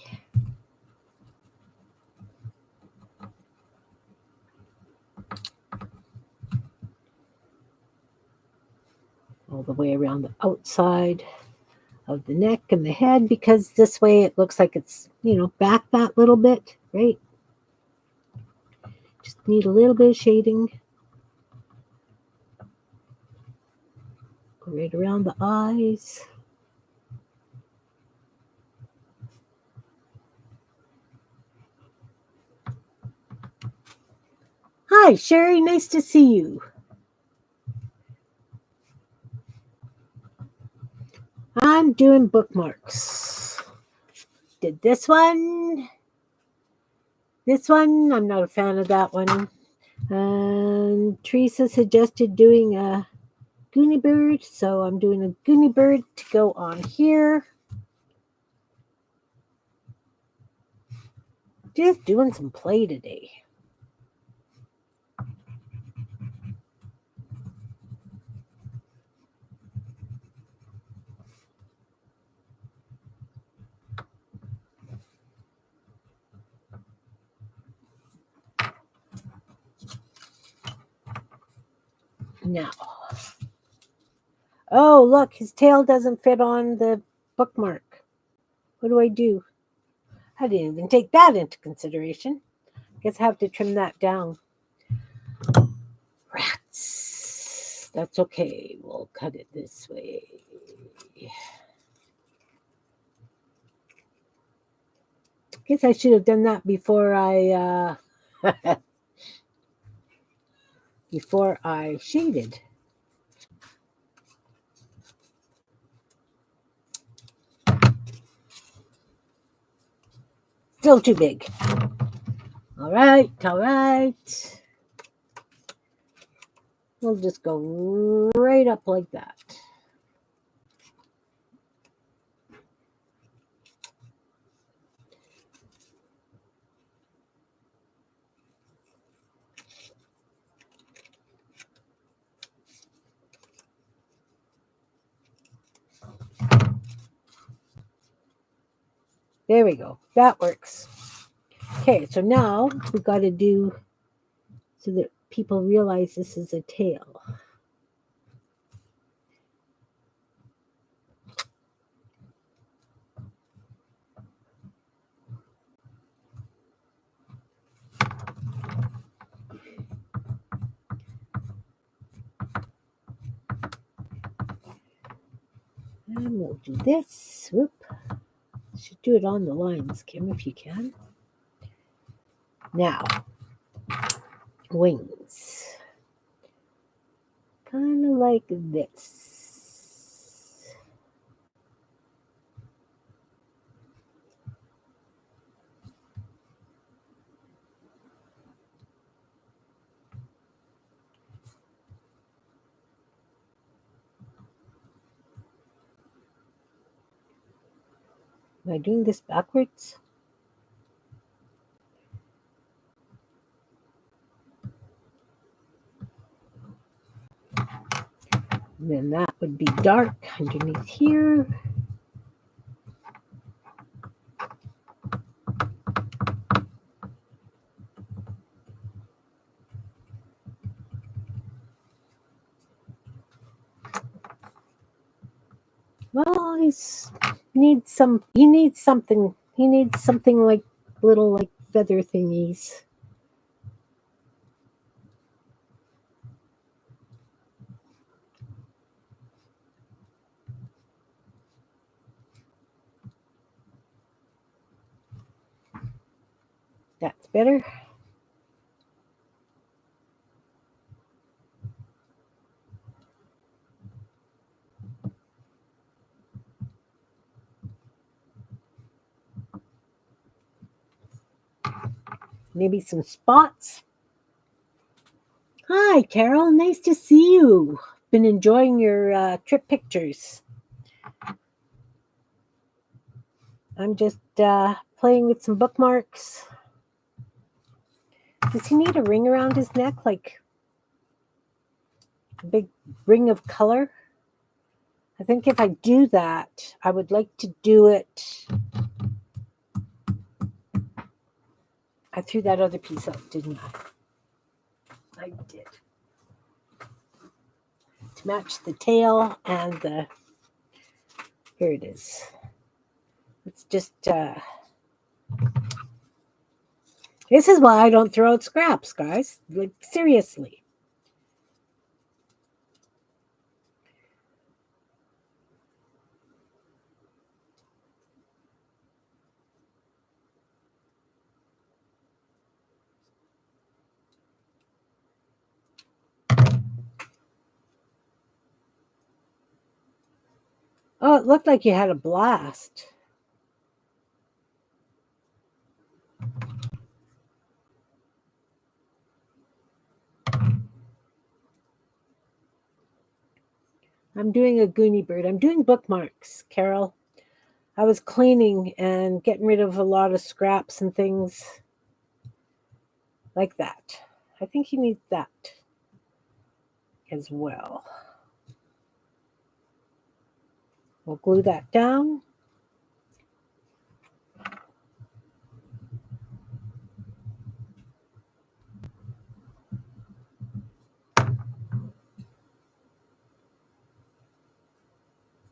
All the way around the outside of the neck and the head, because this way it looks like it's, back that little bit, right? Just need a little bit of shading. Go right around the eyes. Hi, Sherry, nice to see you. I'm doing bookmarks. Did this one. This one, I'm not a fan of that one. And Teresa suggested doing a Goonie Bird, so I'm doing a Goonie Bird to go on here. Just doing some play today. Now. Oh, look, his tail doesn't fit on the bookmark. What do I do? I didn't even take that into consideration. Guess I have to trim that down. Rats. That's okay. We'll cut it this way. Guess I should have done that before I shaded. Still too big. All right. We'll just go right up like that. There we go. That works. Okay, so now we've got to do so that people realize this is a tail. And we'll do this. Whoop. Should do it on the lines, Kim, if you can. Now, wings. Kind of like this. Am I doing this backwards? And then that would be dark underneath here. Well, he needs something like little like feather thingies. That's better. Maybe some spots. Hi, Carol. Nice to see you. Been enjoying your trip pictures. I'm just playing with some bookmarks. Does he need a ring around his neck, like a big ring of color? I think if I do that, I would like to do it. I threw that other piece out, didn't I? I did. To match the tail and the... Here it is. It's just... This is why I don't throw out scraps, guys. Like, seriously. Oh, it looked like you had a blast. I'm doing a Goonie bird. I'm doing bookmarks, Carol. I was cleaning and getting rid of a lot of scraps and things like that. I think you need that as well. We'll glue that down.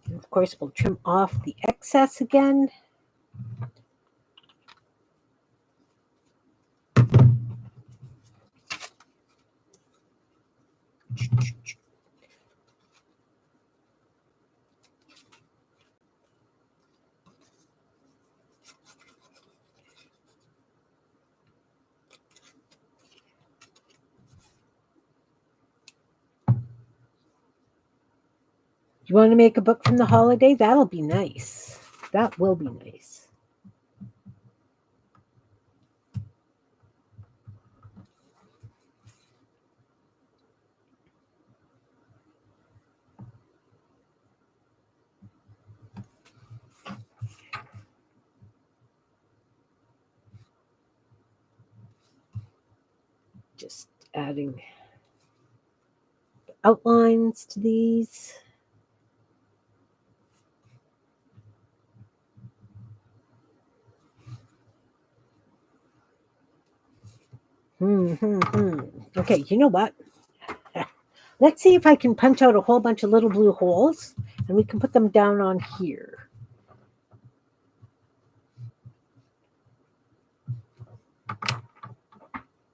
And of course, we'll trim off the excess again. You want to make a book from the holiday? That'll be nice. That will be nice. Just adding outlines to these. Okay, you know what? Let's see if I can punch out a whole bunch of little blue holes, and we can put them down on here.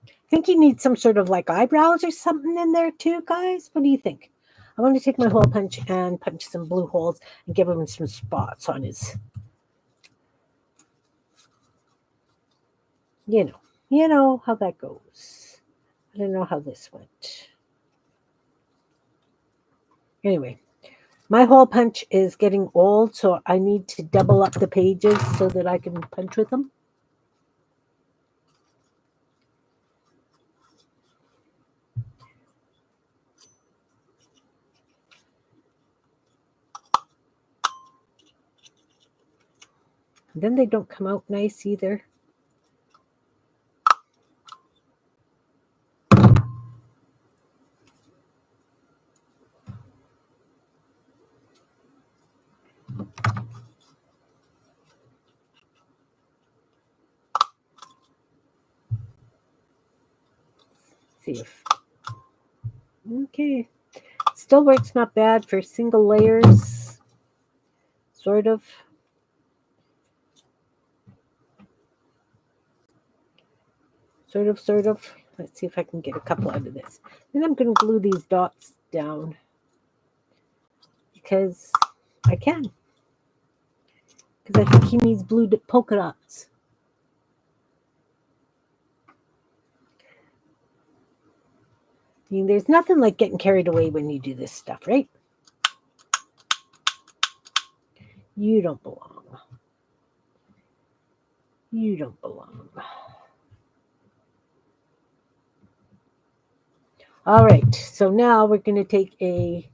I think you need some sort of like eyebrows or something in there too, guys. What do you think? I want to take my hole punch and punch some blue holes and give him some spots on his, you know how that goes. I don't know how this went. Anyway, my hole punch is getting old, so I need to double up the pages so that I can punch with them. Then they don't come out nice either. See if okay, still works not bad for single layers, sort of. Sort of. Let's see if I can get a couple out of this. Then I'm going to glue these dots down because I can. Because I think he needs blue polka dots. I mean, there's nothing like getting carried away when you do this stuff, right? You don't belong. You don't belong. All right, so now we're going to take a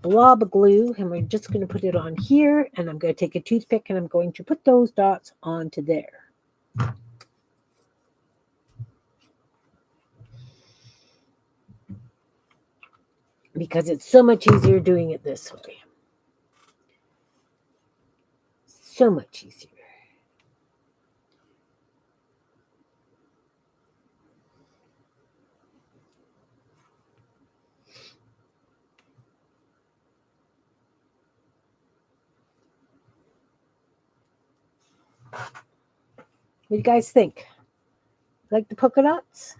blob of glue and we're just going to put it on here, and I'm going to take a toothpick and I'm going to put those dots onto there. Because it's so much easier doing it this way. So much easier. What do you guys think? Like the polka dots?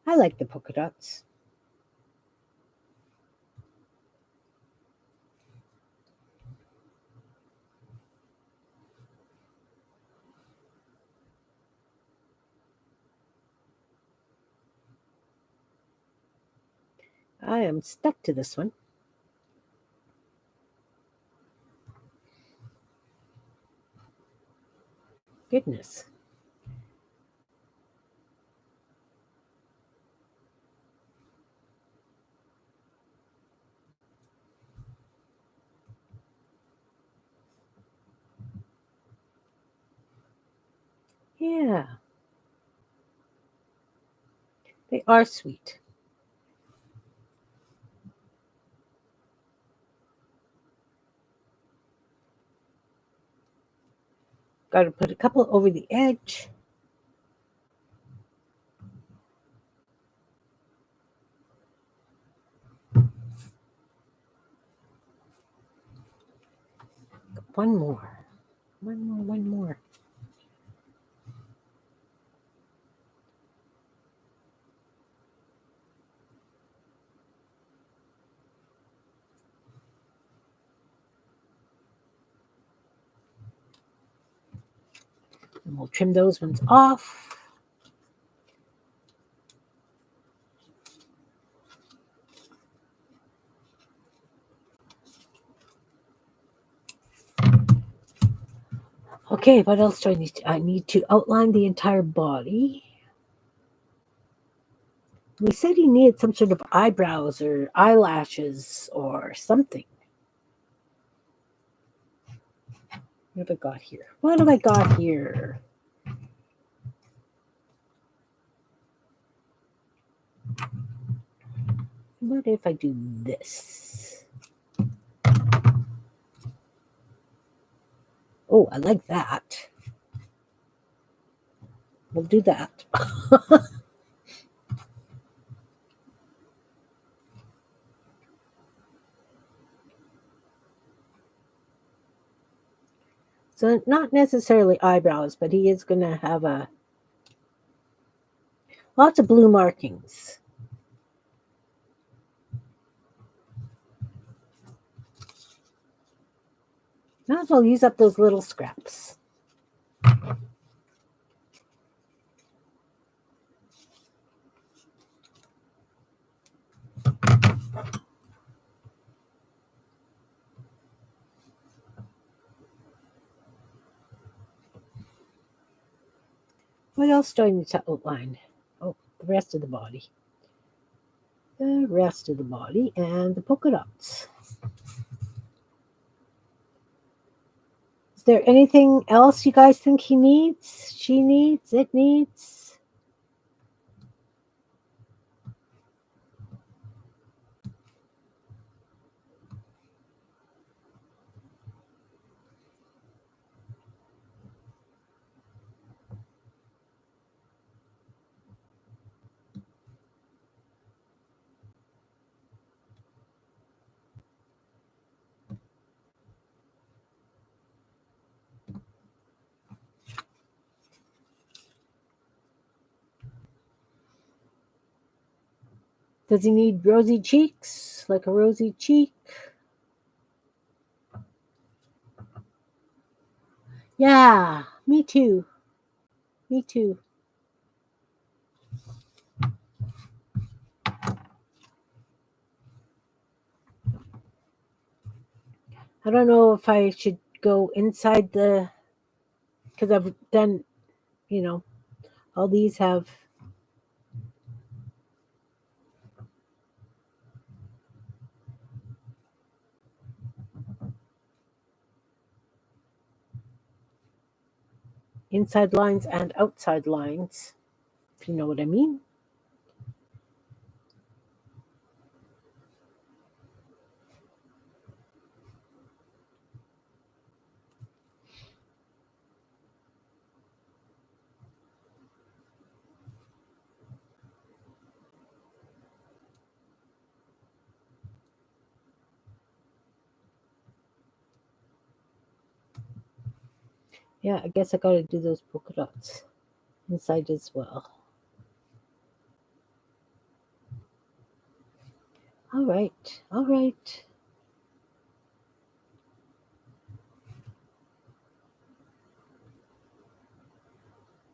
I like the polka dots. I am stuck to this one. Goodness. Yeah. They are sweet. Got to put a couple over the edge. One more. One more. And we'll trim those ones off. Okay, what else do I need? I need to outline the entire body. We said he needed some sort of eyebrows or eyelashes or something. What have I got here? What have I got here? What if I do this? Oh, I like that. We'll do that. So not necessarily eyebrows, but he is going to have lots of blue markings. Might as well use up those little scraps. What else do I need to outline? Oh, the rest of the body. The rest of the body and the polka dots. Is there anything else you guys think he needs? She needs? It needs? Does he need rosy cheeks? Like a rosy cheek? Yeah, me too. Me too. I don't know if I should go inside because I've done, all these have inside lines and outside lines, if you know what I mean. Yeah, I guess I gotta do those polka dots inside as well. All right, all right.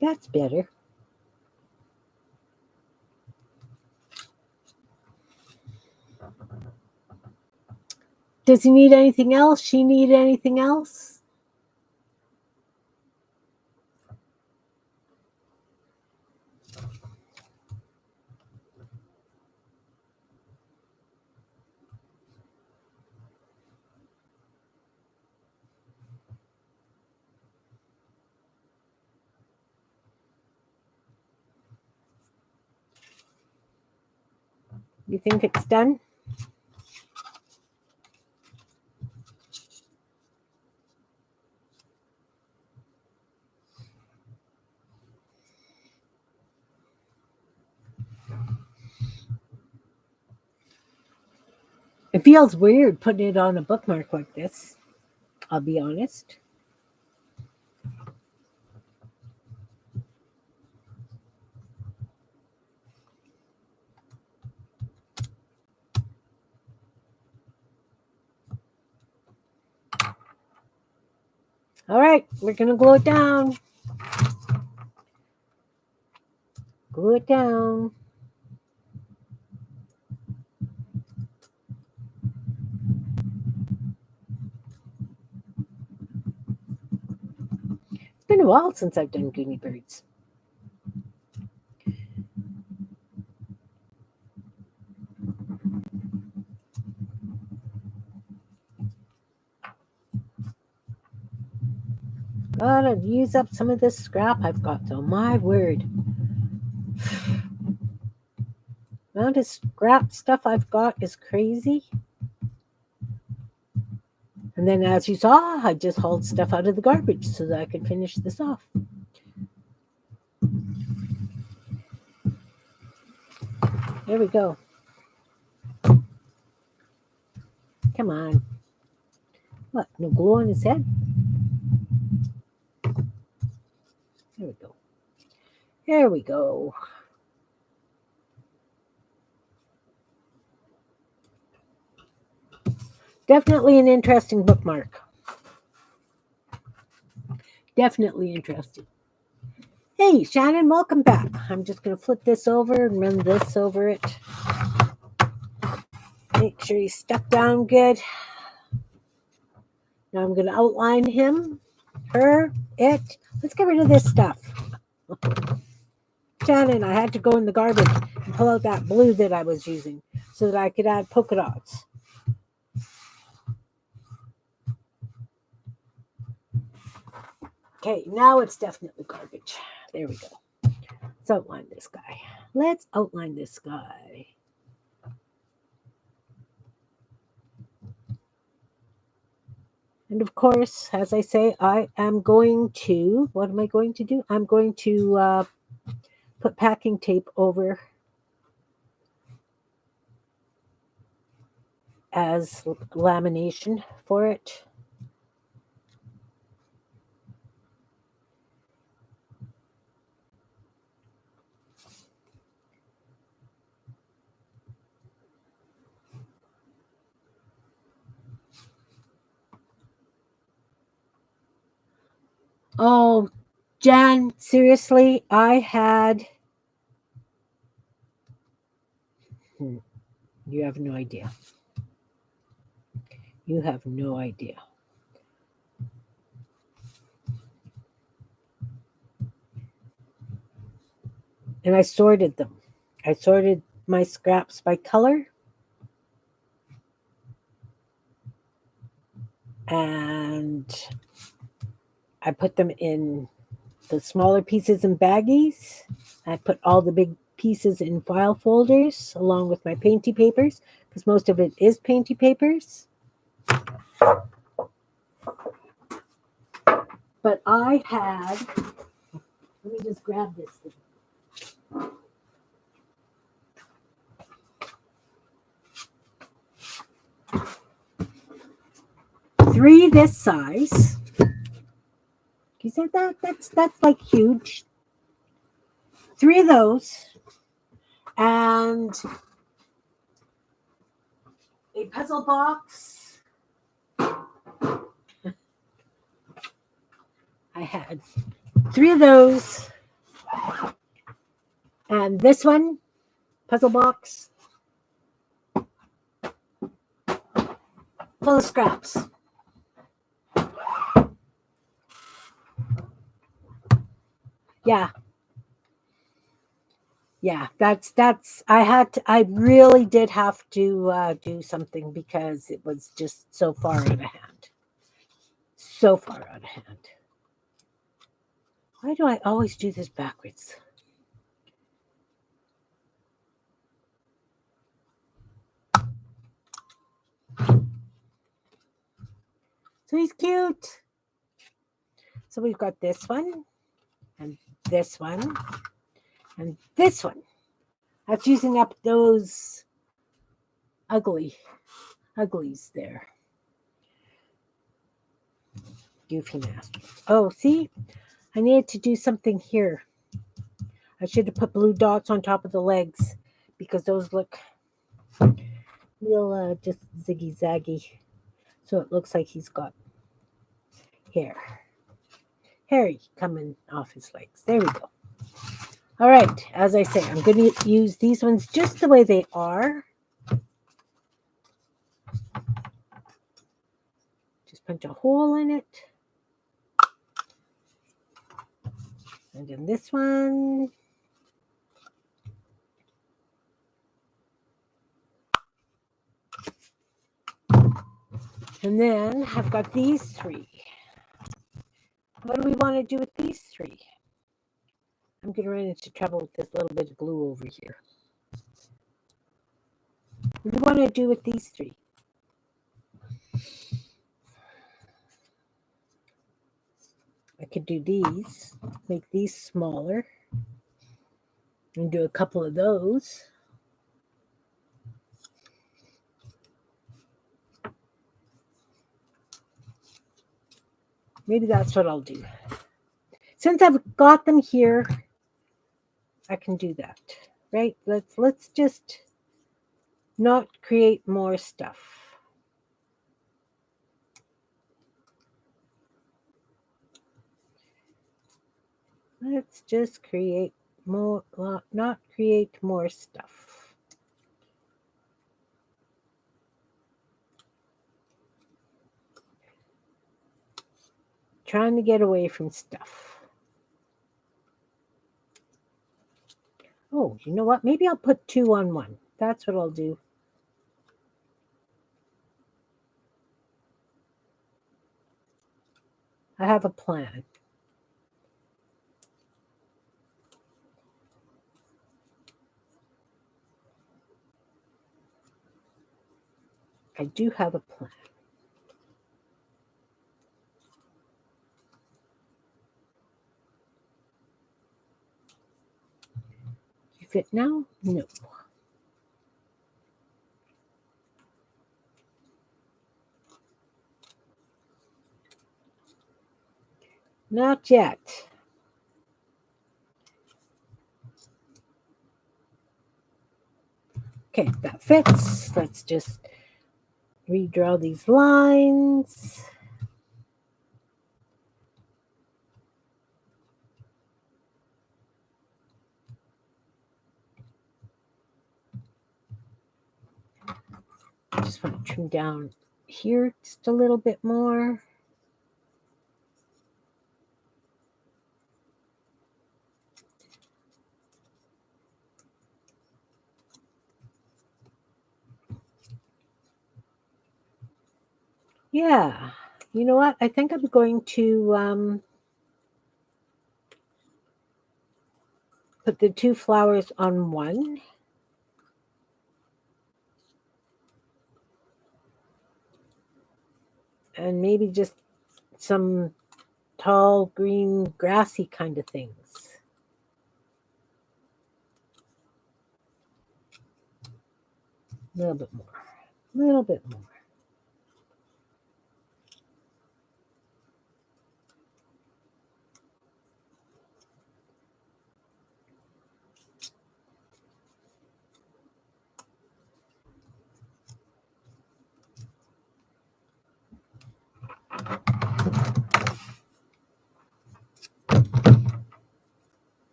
That's better. Does he need anything else? She need anything else? You think it's done? It feels weird putting it on a bookmark like this. I'll be honest. All right, we're gonna glue it down. Glue it down. been a while since I've done Goonie Birds. Gotta use up some of this scrap I've got, though. My word. The amount of scrap stuff I've got is crazy. And then, as you saw, I just hauled stuff out of the garbage so that I could finish this off. There we go. Come on. What? No glue on his head? There we go. There we go. Definitely an interesting bookmark. Definitely interesting. Hey, Shannon, welcome back. I'm just going to flip this over and run this over it. Make sure he's stuck down good. Now I'm going to outline him, her, it. Let's get rid of this stuff. Shannon, I had to go in the garbage and pull out that blue that I was using so that I could add polka dots. Okay, now it's definitely garbage. There we go. Let's outline this guy. Let's outline this guy. And of course, as I say, I am going to, what am I going to do? I'm going to put packing tape over as lamination for it. Oh, Jan, seriously, I had... You have no idea. You have no idea. And I sorted them. I sorted my scraps by color. And I put them in the smaller pieces in baggies. I put all the big pieces in file folders along with my painty papers, because most of it is painty papers. But I had, let me just grab this thing. Three this size. You said that? That's like huge. Three of those. And a puzzle box. I had three of those. And this one, puzzle box, full of scraps. Yeah, that's I really did have to do something because it was just so far out of hand. So far out of hand. Why do I always do this backwards? So he's cute. So we've got this one, and this one, and this one. That's using up those uglies there. Goofy master. Oh, see? I needed to do something here. I should have put blue dots on top of the legs because those look real just ziggy-zaggy. So it looks like he's got hair coming off his legs. There we go. All right, as I say, I'm going to use these ones just the way they are. Just punch a hole in it. And then this one. And then I've got these three. What do we want to do with these three? I'm going to run into trouble with this little bit of glue over here. What do we want to do with these three? I could do these, make these smaller, and do a couple of those. Maybe that's what I'll do. Since I've got them here, I can do that, right? Let's just not create more stuff. Let's just create more, not create more stuff. Trying to get away from stuff. Oh, you know what? Maybe I'll put 2 on 1. That's what I'll do. I have a plan. I do have a plan. You fit now? No. Not yet. Okay, that fits. Let's just redraw these lines. I just want to trim down here just a little bit more. Yeah, you know what? I think I'm going to put the 2 flowers on one. And maybe just some tall, green, grassy kind of things. A little bit more. A little bit more.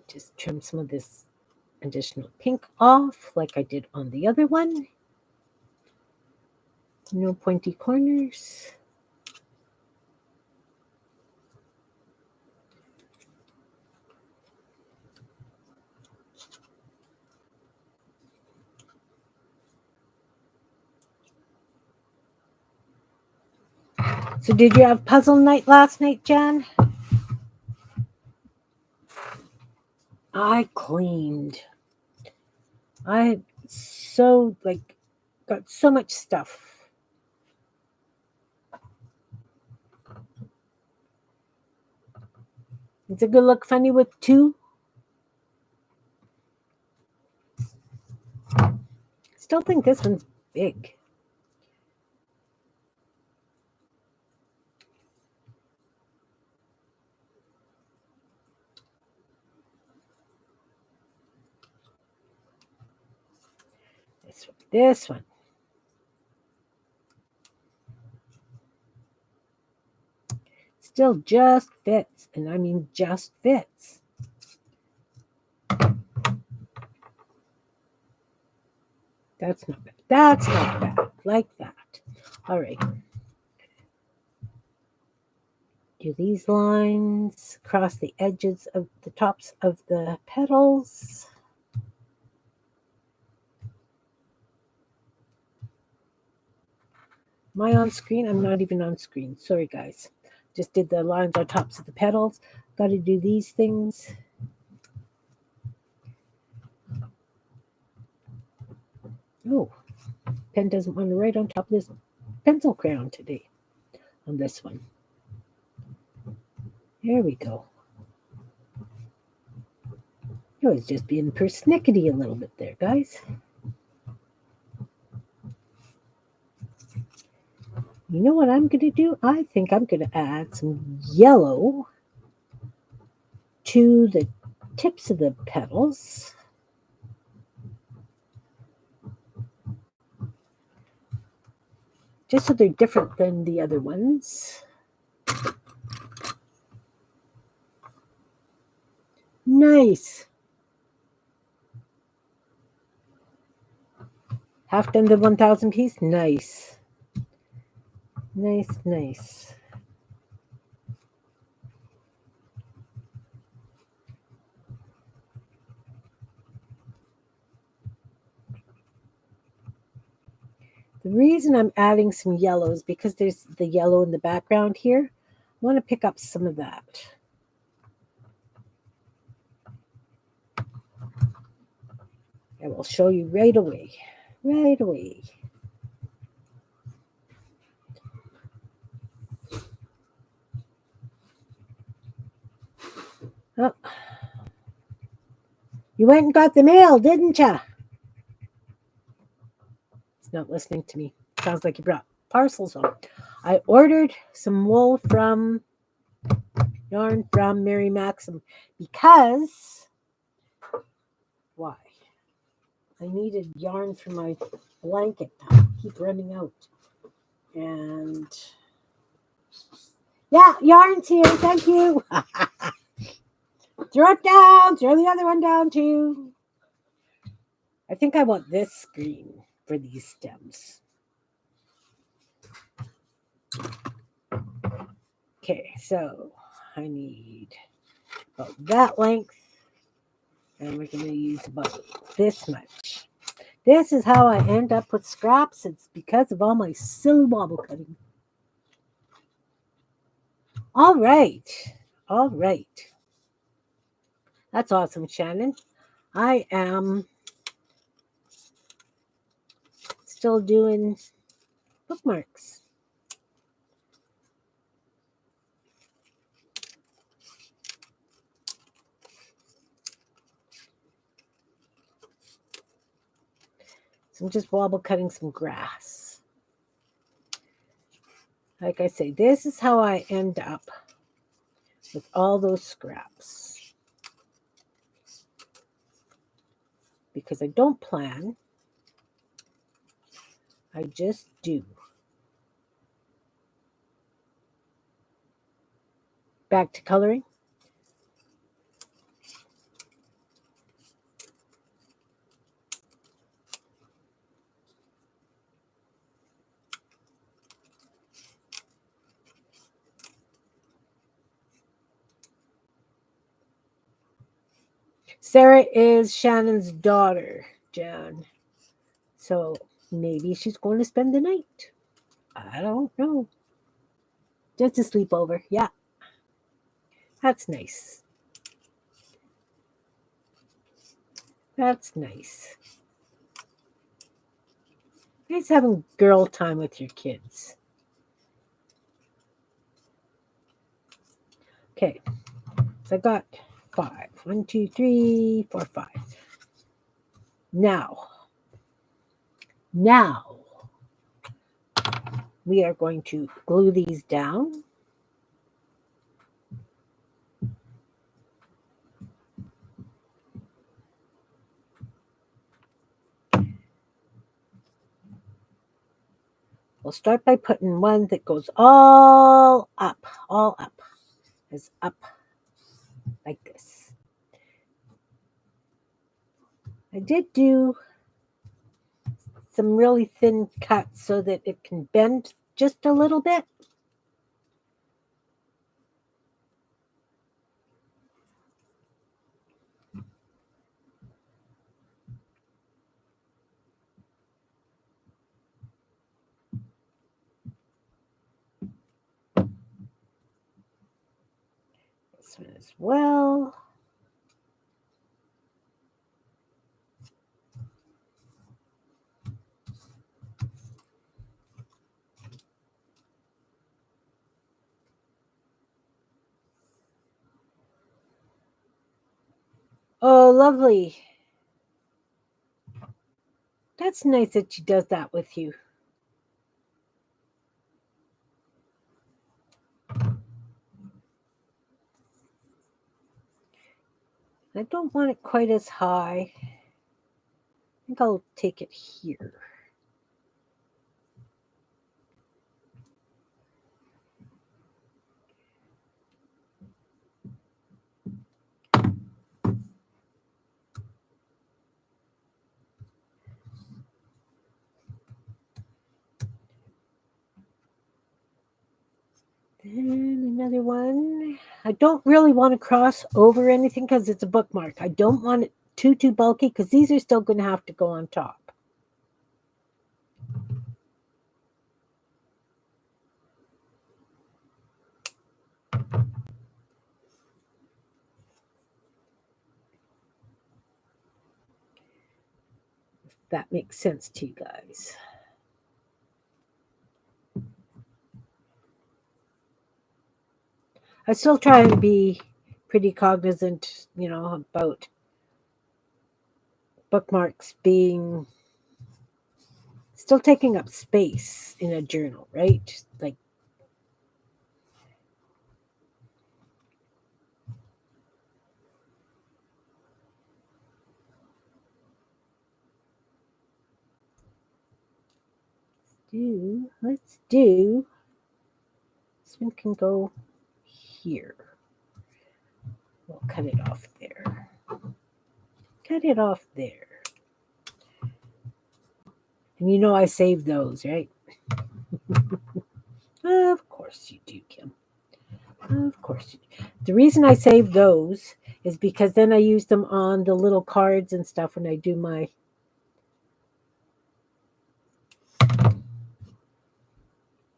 Just trim some of this additional pink off like I did on the other one. No pointy corners. So did you have puzzle night last night, Jan? I cleaned. I got so much stuff. It's a good look funny with 2. Still think this one's big. This one. Still just fits, and I mean just fits. That's not bad. That's not bad. Like that. All right. Do these lines across the edges of the tops of the petals. Am I on screen? I'm not even on screen. Sorry, guys. Just did the lines on tops of the petals. Got to do these things. Oh, pen doesn't want to write on top of this pencil crayon today on this one. There we go. I was just being persnickety a little bit there, guys. You know what I'm going to do? I think I'm going to add some yellow to the tips of the petals. Just so they're different than the other ones. Nice. Half done the 1,000 piece? Nice. Nice, nice. The reason I'm adding some yellow is because there's the yellow in the background here. I want to pick up some of that. I will show you right away. Right away. Oh. You went and got the mail, didn't you? He's not listening to me. Sounds like he brought parcels home. I ordered some wool from yarn from Mary Maxim because why? I needed yarn for my blanket. I keep running out. And yeah, yarn's here. Thank you. Throw it down. Throw the other one down too. I think I want this green for these stems. Okay, so I need about that length. And we're going to use about this much. This is how I end up with scraps. It's because of all my silly wobble cutting. All right. All right. That's awesome, Shannon. I am still doing bookmarks. So I'm just wobble cutting some grass. Like I say, this is how I end up with all those scraps. Because I don't plan, I just do. Back to coloring. Sarah is Shannon's daughter, Jan. So maybe she's going to spend the night. I don't know. Just a sleepover. Yeah. That's nice. That's nice. Nice having girl time with your kids. Okay. So I got 5. 1, 2, 3, 4, 5. Now, we are going to glue these down. We'll start by putting one that goes all up, as up like this. I did do some really thin cuts so that it can bend just a little bit. one as well. Oh, lovely. That's nice that she does that with you. I don't want it quite as high. I think I'll take it here. Then another one. I don't really want to cross over anything because it's a bookmark. I don't want it too bulky because these are still going to have to go on top. If that makes sense to you guys. I still try and be pretty cognizant, about bookmarks being still taking up space in a journal, right? Like, let's do, this one can go here. We'll cut it off there. Cut it off there. And I saved those, right? Of course you do, Kim. Of course you do. The reason I saved those is because then I use them on the little cards and stuff when I do my...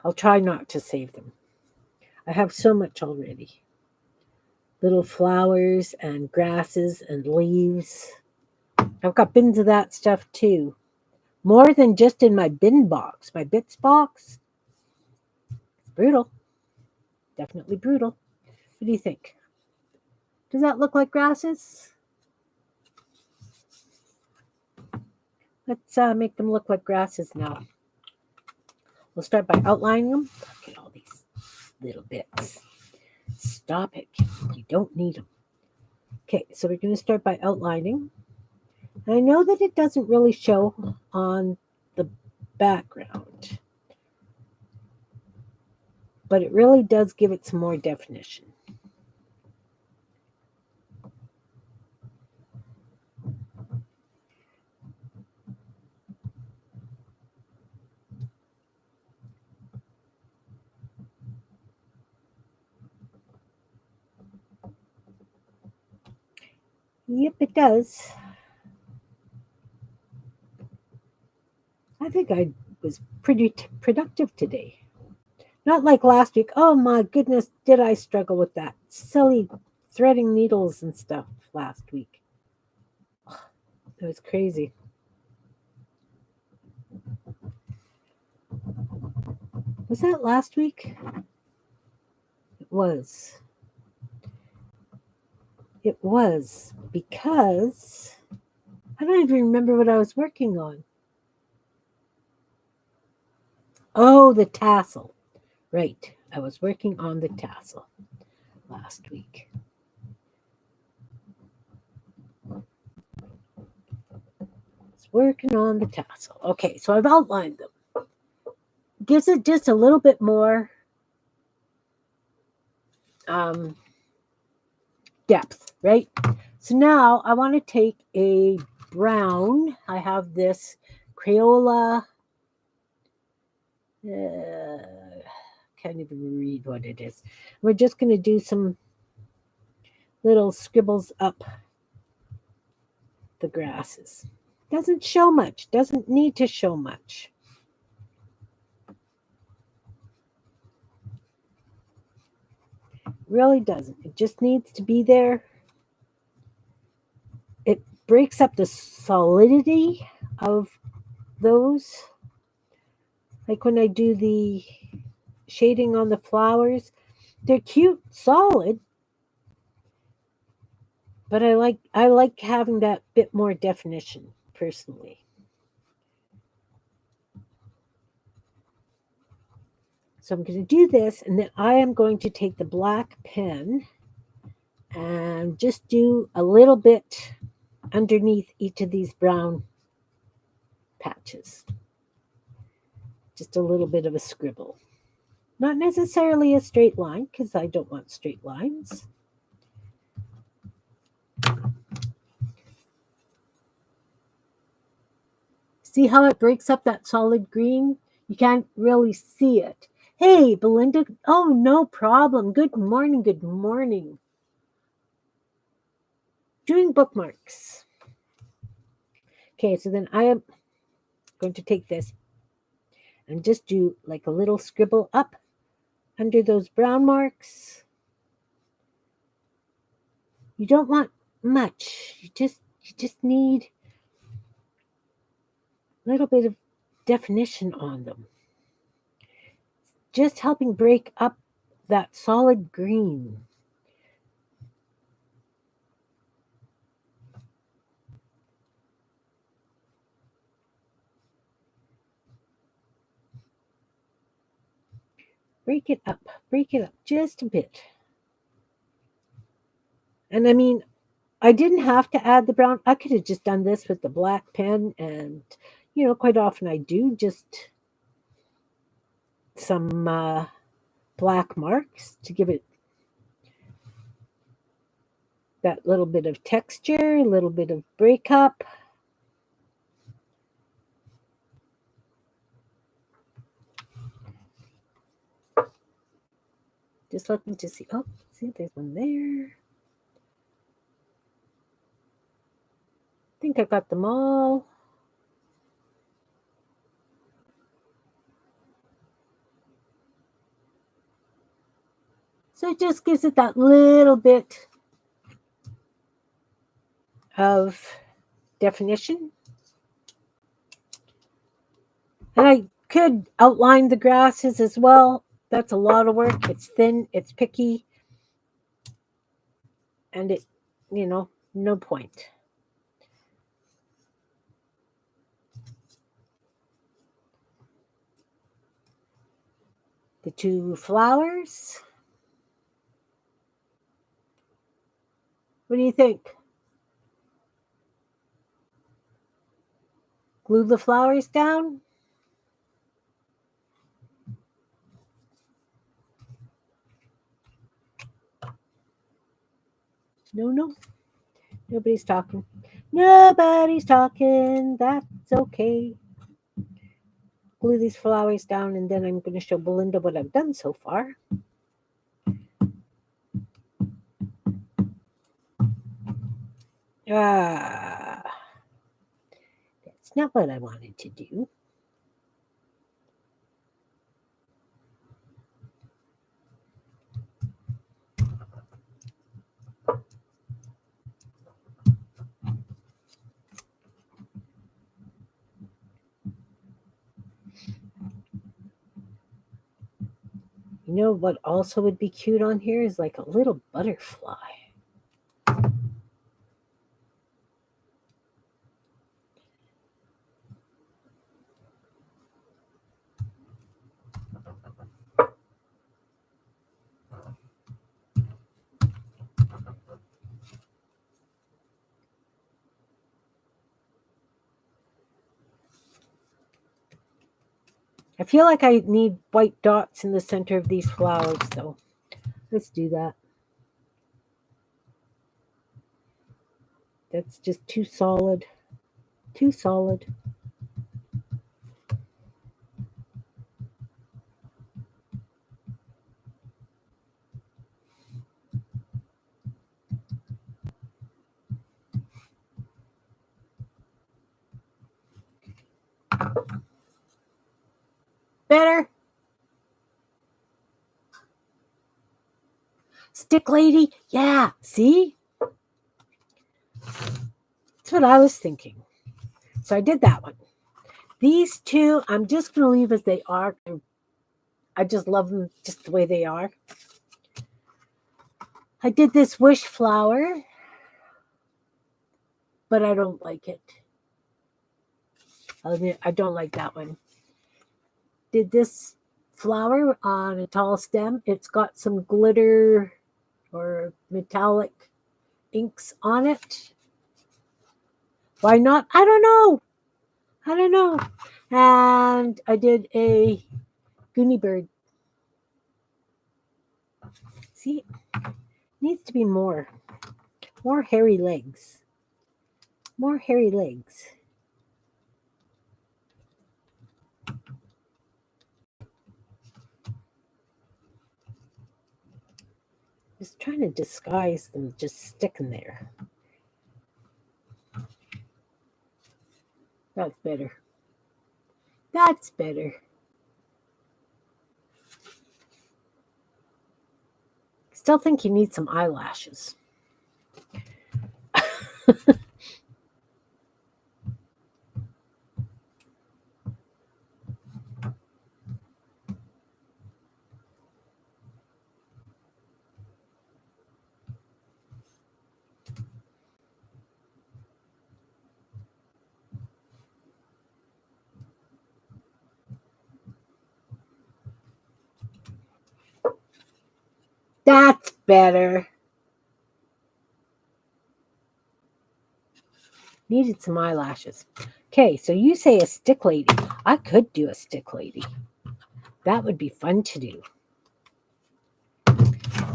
I'll try not to save them. I have so much already. Little flowers and grasses and leaves. I've got bins of that stuff too. More than just in my bin box, my bits box. It's brutal. Definitely brutal. What do you think? Does that look like grasses? Let's make them look like grasses now. We'll start by outlining them. Look at all these little bits. Stop it. You don't need them. Okay, so we're going to start by outlining. I know that it doesn't really show on the background, but it really does give it some more definition. Yep, it does. I think I was pretty productive today. Not like last week. Oh my goodness, did I struggle with that silly threading needles and stuff last week. It was crazy. Was that last week? It was. It was because I don't even remember what I was working on. Oh, the tassel. Right. I was working on the tassel last week. Working on the tassel. Okay, so I've outlined them. Gives it just a little bit more depth, right? So now I want to take a brown. I have this Crayola. Can't even read what it is. We're just going to do some little scribbles up the grasses. Doesn't show much. Doesn't need to show much. Really doesn't. It just needs to be there. It breaks up the solidity of those. Like when I do the shading on the flowers, they're cute, solid, but I like having that bit more definition personally. So I'm going to do this, and then I am going to take the black pen and just do a little bit underneath each of these brown patches. Just a little bit of a scribble. Not necessarily a straight line, because I don't want straight lines. See how it breaks up that solid green? You can't really see it. Hey, Belinda. Oh, no problem. Good morning. Good morning. Doing bookmarks. Okay, so then I am going to take this and just do like a little scribble up under those brown marks. You don't want much. You just need a little bit of definition on them. Just helping break up that solid green. Break it up just a bit. And I mean, I didn't have to add the brown. I could have just done this with the black pen, and quite often I do just some black marks to give it that little bit of texture, a little bit of breakup. Just looking to see. Oh, see, there's one there. I think I got them all. So it just gives it that little bit of definition. And I could outline the grasses as well. That's a lot of work. It's thin, it's picky, and no point. The two flowers. What do you think? Glue the flowers down? No. Nobody's talking. Nobody's talking. That's okay. Glue these flowers down, and then I'm going to show Belinda what I've done so far. That's not what I wanted to do. You know what also would be cute on here is like a little butterfly. I feel like I need white dots in the center of these flowers, though. Let's do that. That's just too solid. Too solid. Better. stick lady? Yeah, see? That's what I was thinking. So I did that one. These two, I'm just going to leave as they are. I just love them just the way they are. I did this wish flower, but I don't like it. I don't like that one. Did this flower on a tall stem. It's got some glitter or metallic inks on it. Why not? I don't know. And I did a Goonie bird. See, needs to be more hairy legs. More hairy legs. Just trying to disguise them, just sticking there. That's better. That's better. Still think you need some eyelashes. That's better. Needed some eyelashes. Okay, so you say a stick lady. I could do a stick lady. That would be fun to do.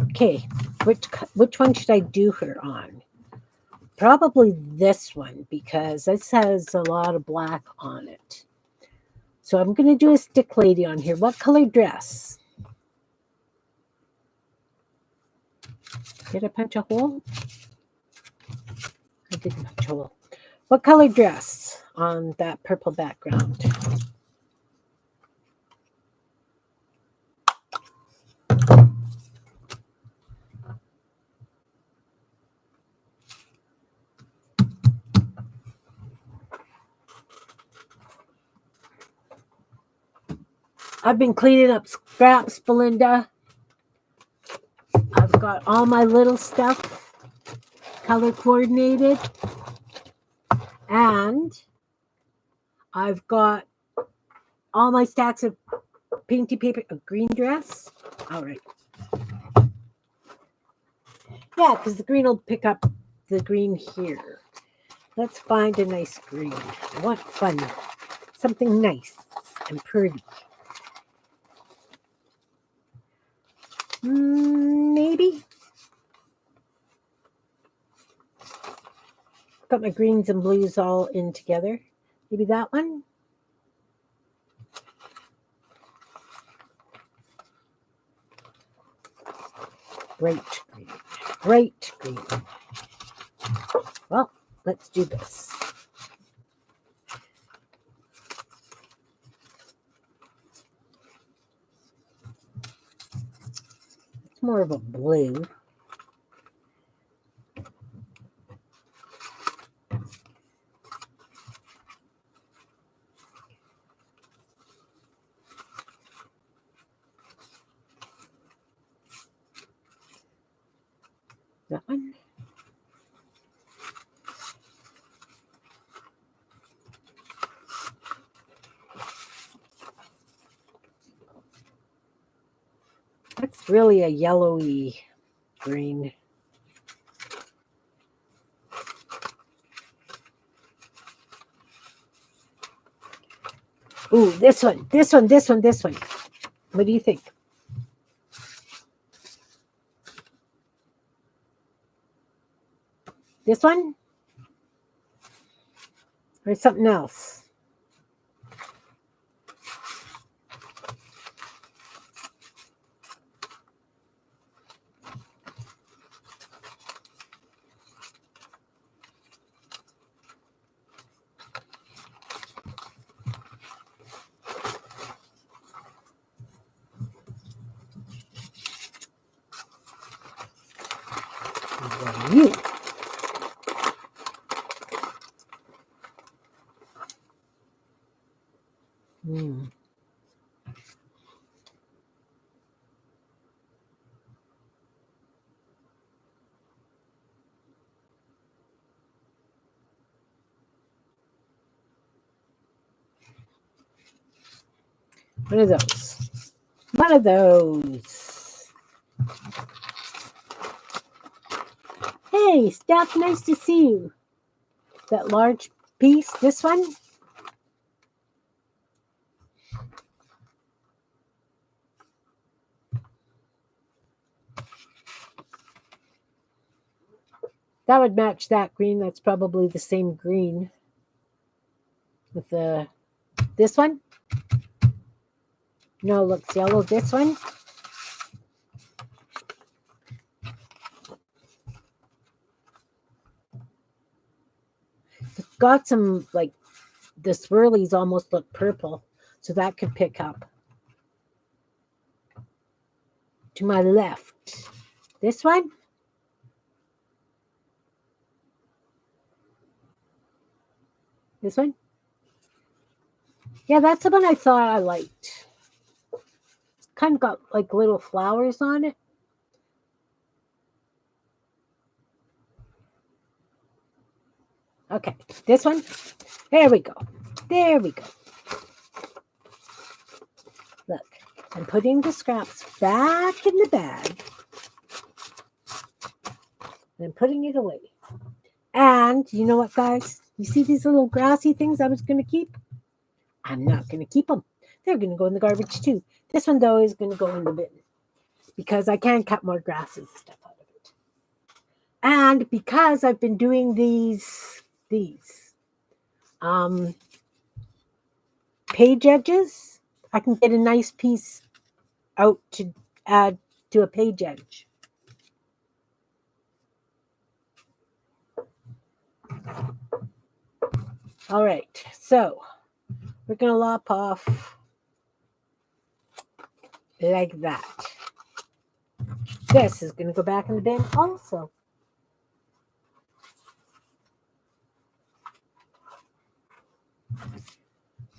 Okay, which one should I do her on? Probably this one because this has a lot of black on it. So I'm going to do a stick lady on here. What color dress? Did I punch a hole? I didn't punch a hole. What color dress on that purple background? I've been cleaning up scraps, Belinda. I've got all my little stuff color coordinated. And I've got all my stacks of painty paper, a green dress. All right. Yeah, because the green will pick up the green here. Let's find a nice green. I want fun. Something nice and pretty. Maybe. Got my greens and blues all in together. Maybe that one. Bright green. Bright green. Well, let's do this. It's more of a blue. That one. That's really a yellowy green. Ooh, this one. What do you think? This one? Or something else? you. One of those. One of those. Hey, Steph, nice to see you. That large piece, this one. That would match that green. That's probably the same green with this one. No, looks yellow. This one. It's got some, like, the swirlies almost look purple, so that could pick up. To my left. This one. This one. Yeah, that's the one I thought I liked. It's kind of got like little flowers on it. Okay, this one. There we go. There we go. Look, I'm putting the scraps back in the bag. And I'm putting it away. And you know what, guys? You see these little grassy things I was going to keep? I'm not going to keep them. They're going to go in the garbage too. This one, though, is going to go in the bin because I can't cut more grass and stuff out of it. And because I've been doing these page edges, I can get a nice piece out to add to a page edge. All right, so we're going to lop off like that. This is going to go back in the bin also.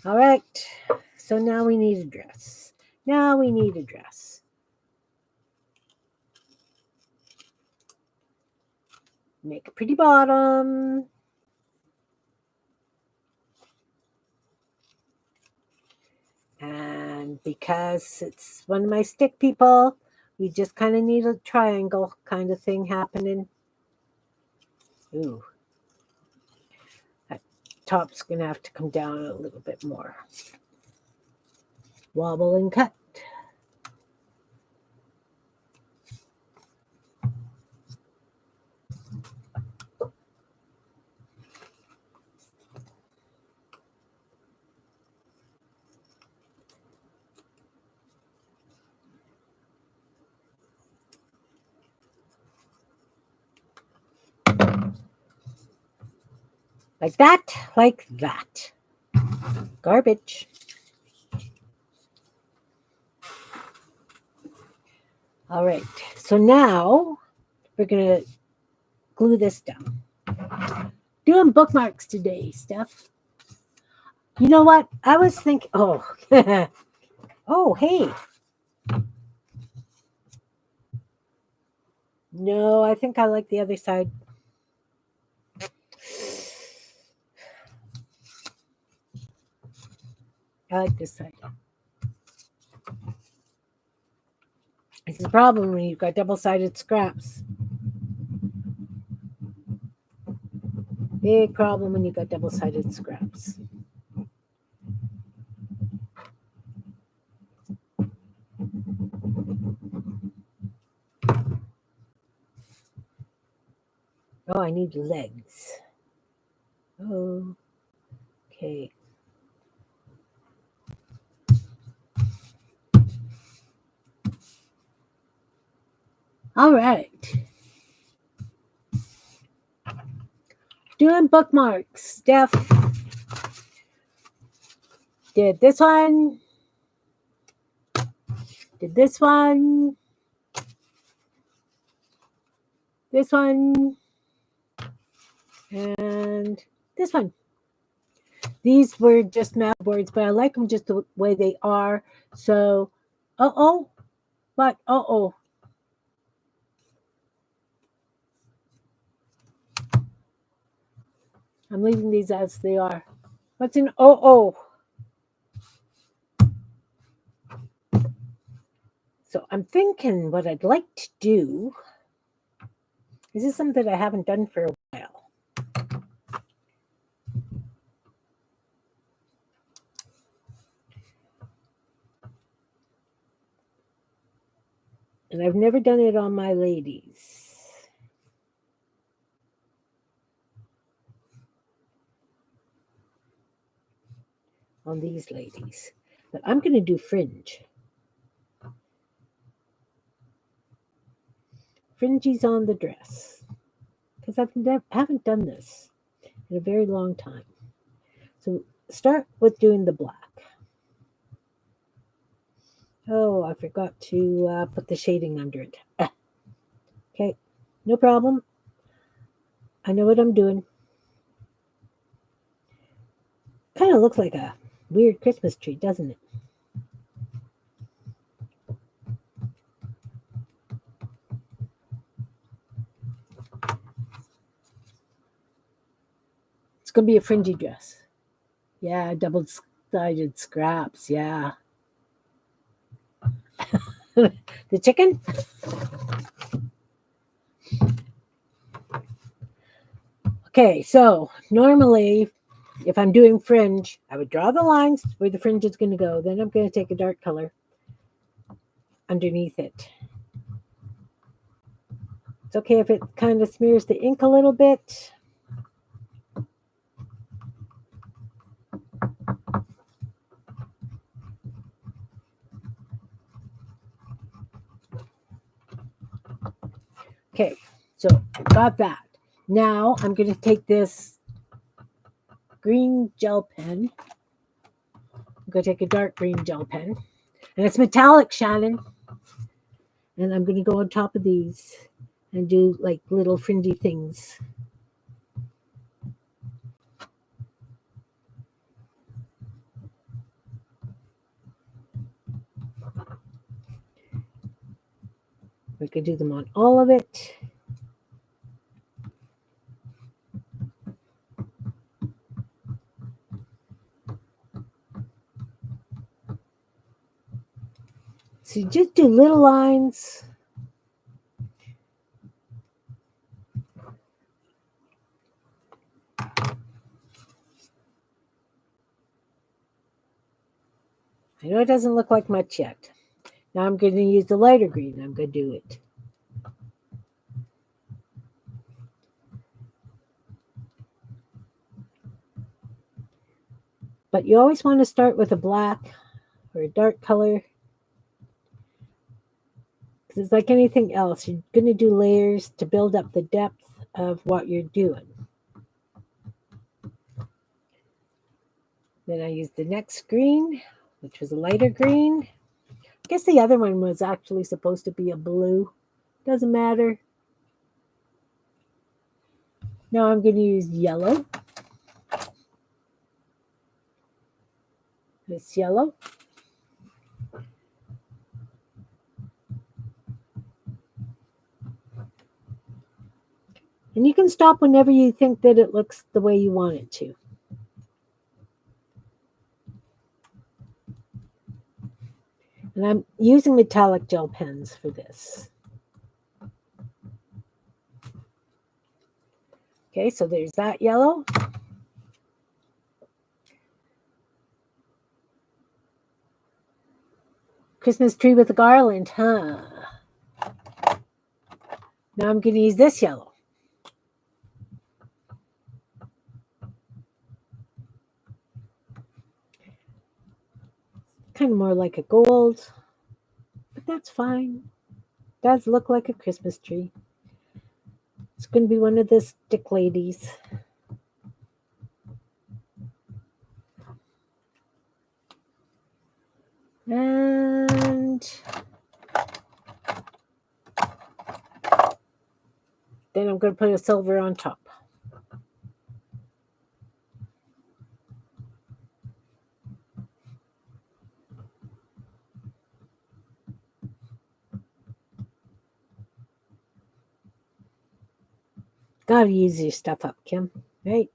All right, so now we need a dress. Now we need a dress. Make a pretty bottom. And because it's one of my stick people, we just kind of need a triangle kind of thing happening. Ooh. That top's going to have to come down a little bit more. Wobble and cut. Like that, like that. Garbage. All right, so now we're going to glue this down. Doing bookmarks today, Steph. You know what? I was thinking, oh, oh, hey. No, I think I like the other side. I like this side. It's the problem when you've got double-sided scraps. Big problem when you've got double-sided scraps. Oh, I need legs. Oh, okay. All right. Doing bookmarks. Steph did this one. Did this one. This one. And this one. These were just masterboards, but I like them just the way they are. So, but I'm leaving these as they are. What's an So I'm thinking what I'd like to do. This is something that I haven't done for a while. And I've never done it on my ladies. On these ladies. But I'm going to do fringe. Fringes on the dress. Because I haven't done this in a very long time. So start with doing the black. Oh, I forgot to put the shading under it. Okay, no problem. I know what I'm doing. Kind of looks like a weird Christmas tree, doesn't it? It's going to be a fringy dress. Yeah, double-sided scraps. Yeah. The chicken? Okay, so normally if I'm doing fringe, I would draw the lines where the fringe is going to go. Then I'm going to take a dark color underneath it. It's okay if it kind of smears the ink a little bit. Okay, so got that. Now I'm going to take this green gel pen. I'm going to take a dark green gel pen. And it's metallic, Shannon. And I'm going to go on top of these and do like little fringy things. We could do them on all of it. So you just do little lines. I know it doesn't look like much yet. Now I'm going to use the lighter green. I'm going to do it. But you always want to start with a black or a dark color. Because it's like anything else. You're going to do layers to build up the depth of what you're doing. Then I used the next green, which was a lighter green. I guess the other one was actually supposed to be a blue. Doesn't matter. Now I'm going to use yellow. This yellow. And you can stop whenever you think that it looks the way you want it to. And I'm using metallic gel pens for this. Okay, so there's that yellow. Christmas tree with a garland, huh? Now I'm going to use this yellow. Kind of more like a gold, but that's fine. It does look like a Christmas tree. It's going to be one of the stick ladies. And then I'm going to put a silver on top. Gotta use your stuff up, Kim, right?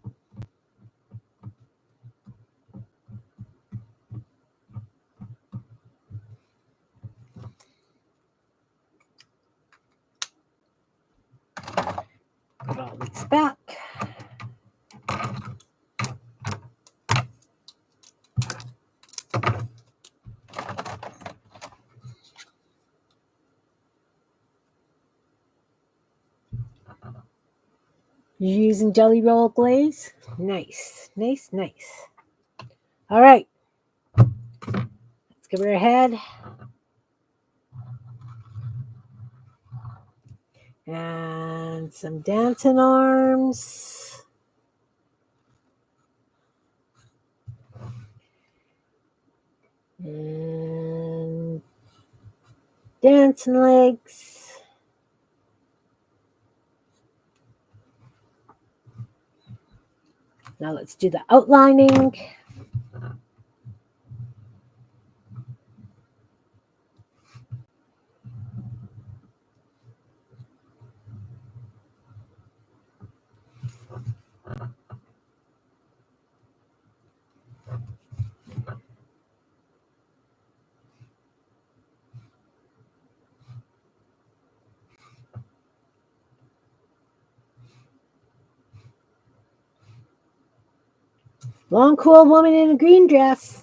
Put all these back. You're using Jelly Roll glaze? Nice, nice, nice. All right. Let's give her a head. And some dancing arms. And dancing legs. Now let's do the outlining. Long, cool woman in a green dress.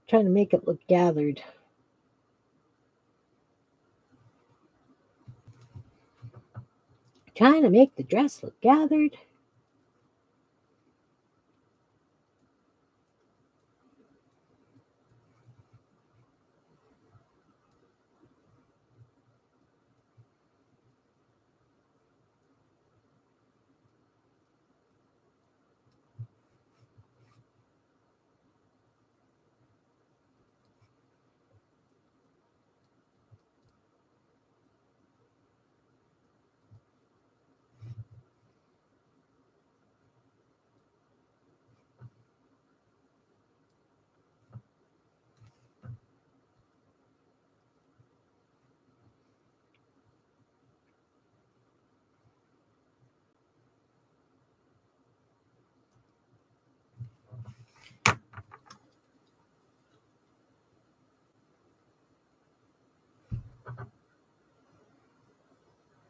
Trying to make it look gathered. Trying to make the dress look gathered.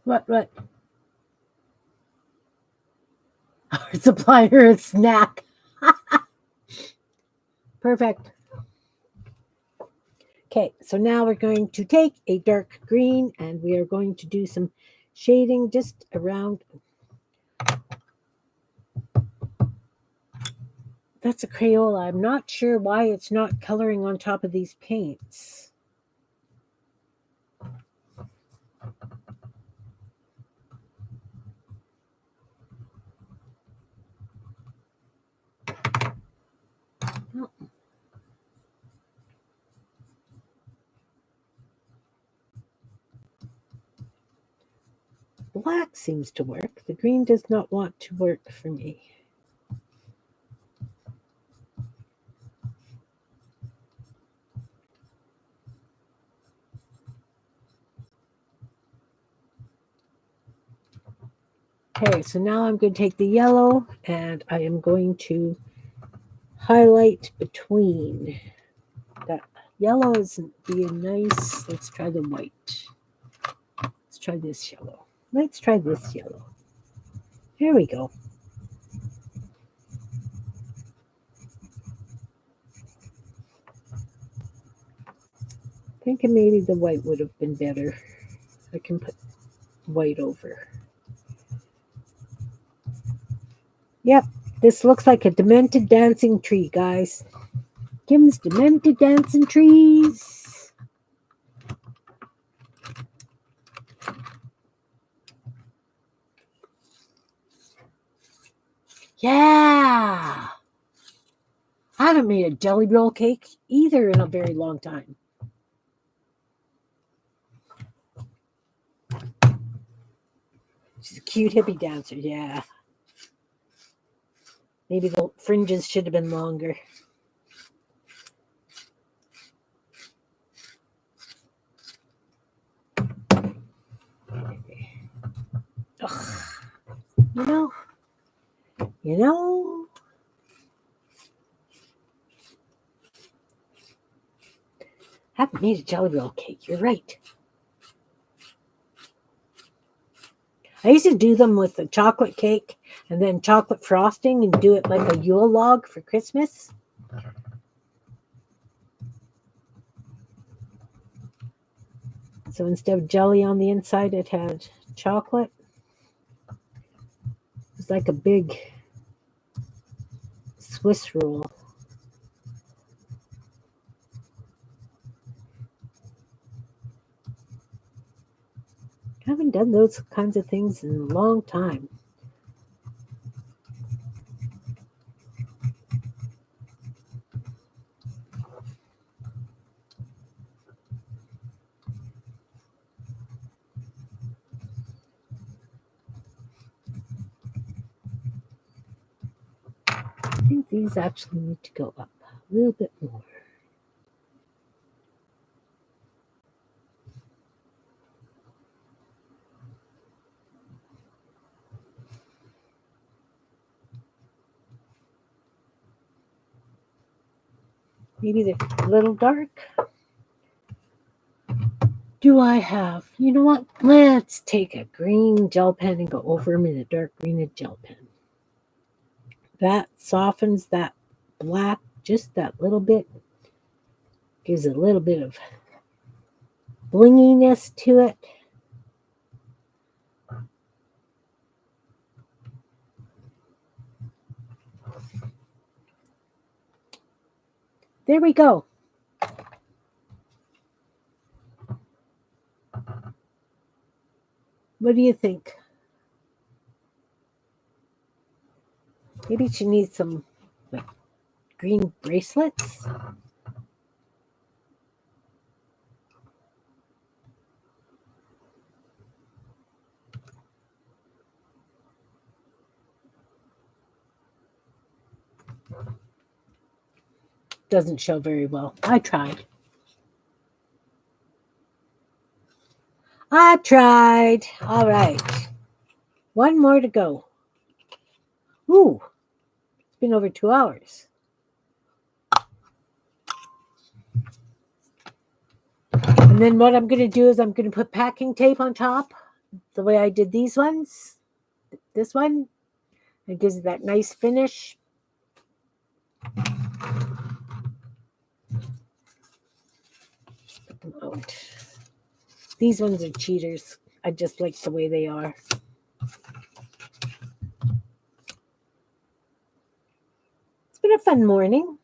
What? Supply her a snack. Perfect. Okay, so now we're going to take a dark green and we are going to do some shading just around. That's a Crayola. I'm not sure why it's not coloring on top of these paints. Black seems to work. The green does not want to work for me. Okay, so now I'm going to take the yellow and I am going to highlight between. That yellow isn't being nice. Let's try the white. Let's try this yellow. Let's try this yellow. There we go. Thinking maybe the white would have been better. I can put white over. Yep, this looks like a demented dancing tree, guys. Kim's demented dancing trees. Yeah. I haven't made a jelly roll cake either in a very long time. She's a cute hippie dancer, yeah. Maybe the fringes should have been longer. Ugh. You know, haven't made a jelly roll cake. You're right. I used to do them with the chocolate cake and then chocolate frosting and do it like a Yule log for Christmas. So instead of jelly on the inside, it had chocolate. It's like a big Swiss roll. I haven't done those kinds of things in a long time. I think these actually need to go up a little bit more. Maybe they're a little dark. Do I have, you know what? Let's take a green gel pen and go over them in a dark green gel pen. That softens that black just that little bit. Gives a little bit of blinginess to it. There we go. What do you think? Maybe she needs some like green bracelets. Doesn't show very well. I tried. All right. One more to go. Ooh, it's been over 2 hours. And then what I'm going to do is I'm going to put packing tape on top the way I did these ones. This one, it gives it that nice finish. Put them out. These ones are cheaters. I just like the way they are. It's been a fun morning.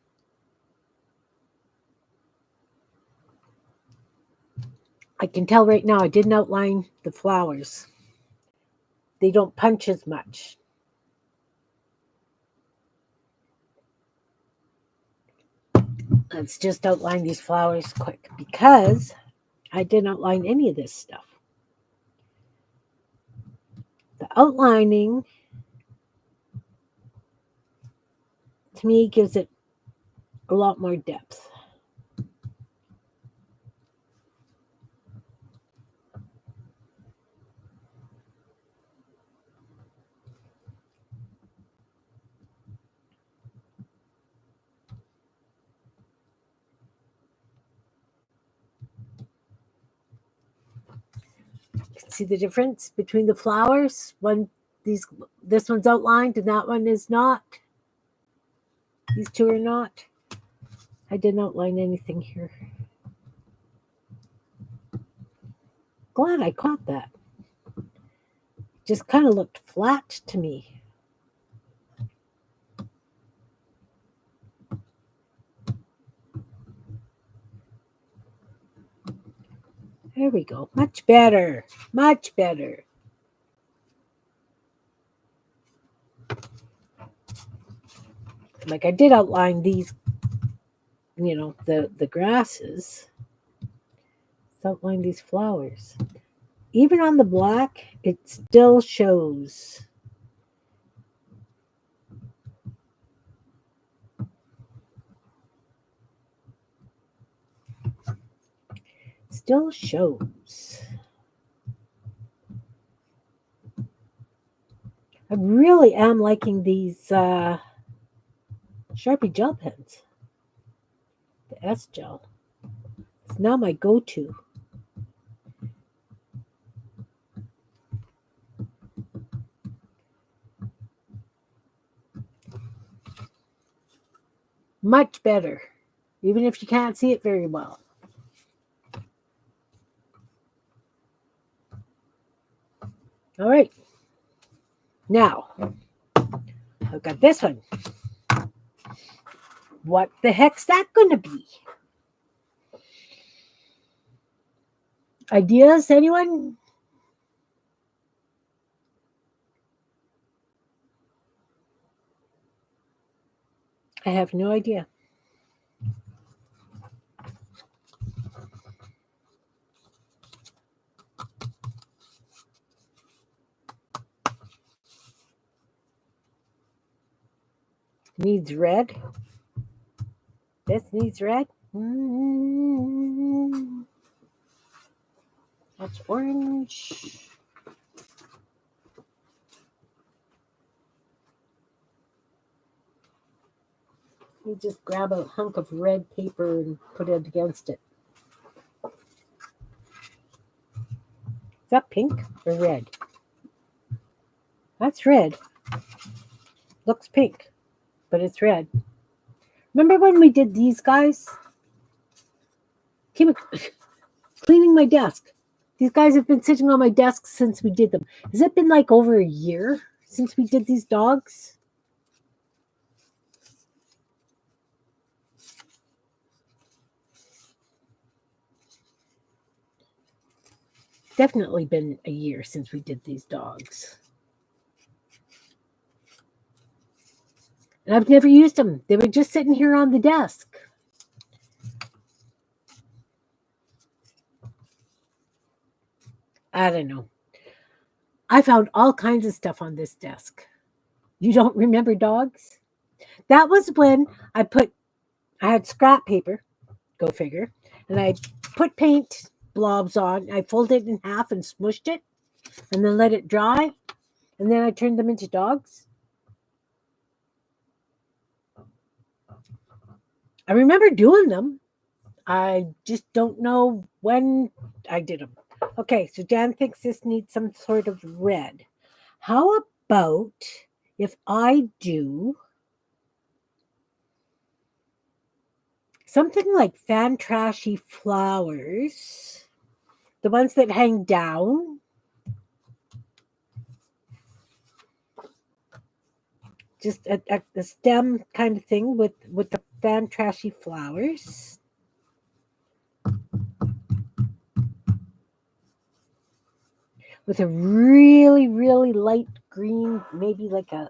I can tell right now I didn't outline the flowers. They don't punch as much. Let's just outline these flowers quick because I didn't outline any of this stuff. The outlining, to me, gives it a lot more depth. See the difference between the flowers? This one's outlined and that one is not. These two are not. I didn't outline anything here. Glad I caught that. Just kind of looked flat to me. There we go. Much better. Much better. Like I did outline these, the grasses. Let's outline these flowers. Even on the black, it still shows. Still shows. I really am liking these Sharpie gel pens. The S gel. It's now my go-to. Much better, even if you can't see it very well. All right. Now, I've got this one. What the heck's that going to be? Ideas, anyone? I have no idea. Needs red. This needs red. That's orange. You just grab a hunk of red paper and put it against it. Is that pink or red? That's red. Looks pink, but it's red. Remember when we did these guys? Cleaning my desk. These guys have been sitting on my desk since we did them. Has it been like over a year since we did these dogs? Definitely been a year since we did these dogs. And I've never used them. They were just sitting here on the desk. I don't know. I found all kinds of stuff on this desk. You don't remember dogs? That was when I had scrap paper, go figure, and I put paint blobs on. I folded it in half and smushed it and then let it dry. And then I turned them into dogs. I remember doing them. I just don't know when I did them. Okay, so Jan thinks this needs some sort of red. How about if I do something like fan trashy flowers, the ones that hang down? Just a stem kind of thing with the fan trashy flowers. With a really, really light green, maybe like I'd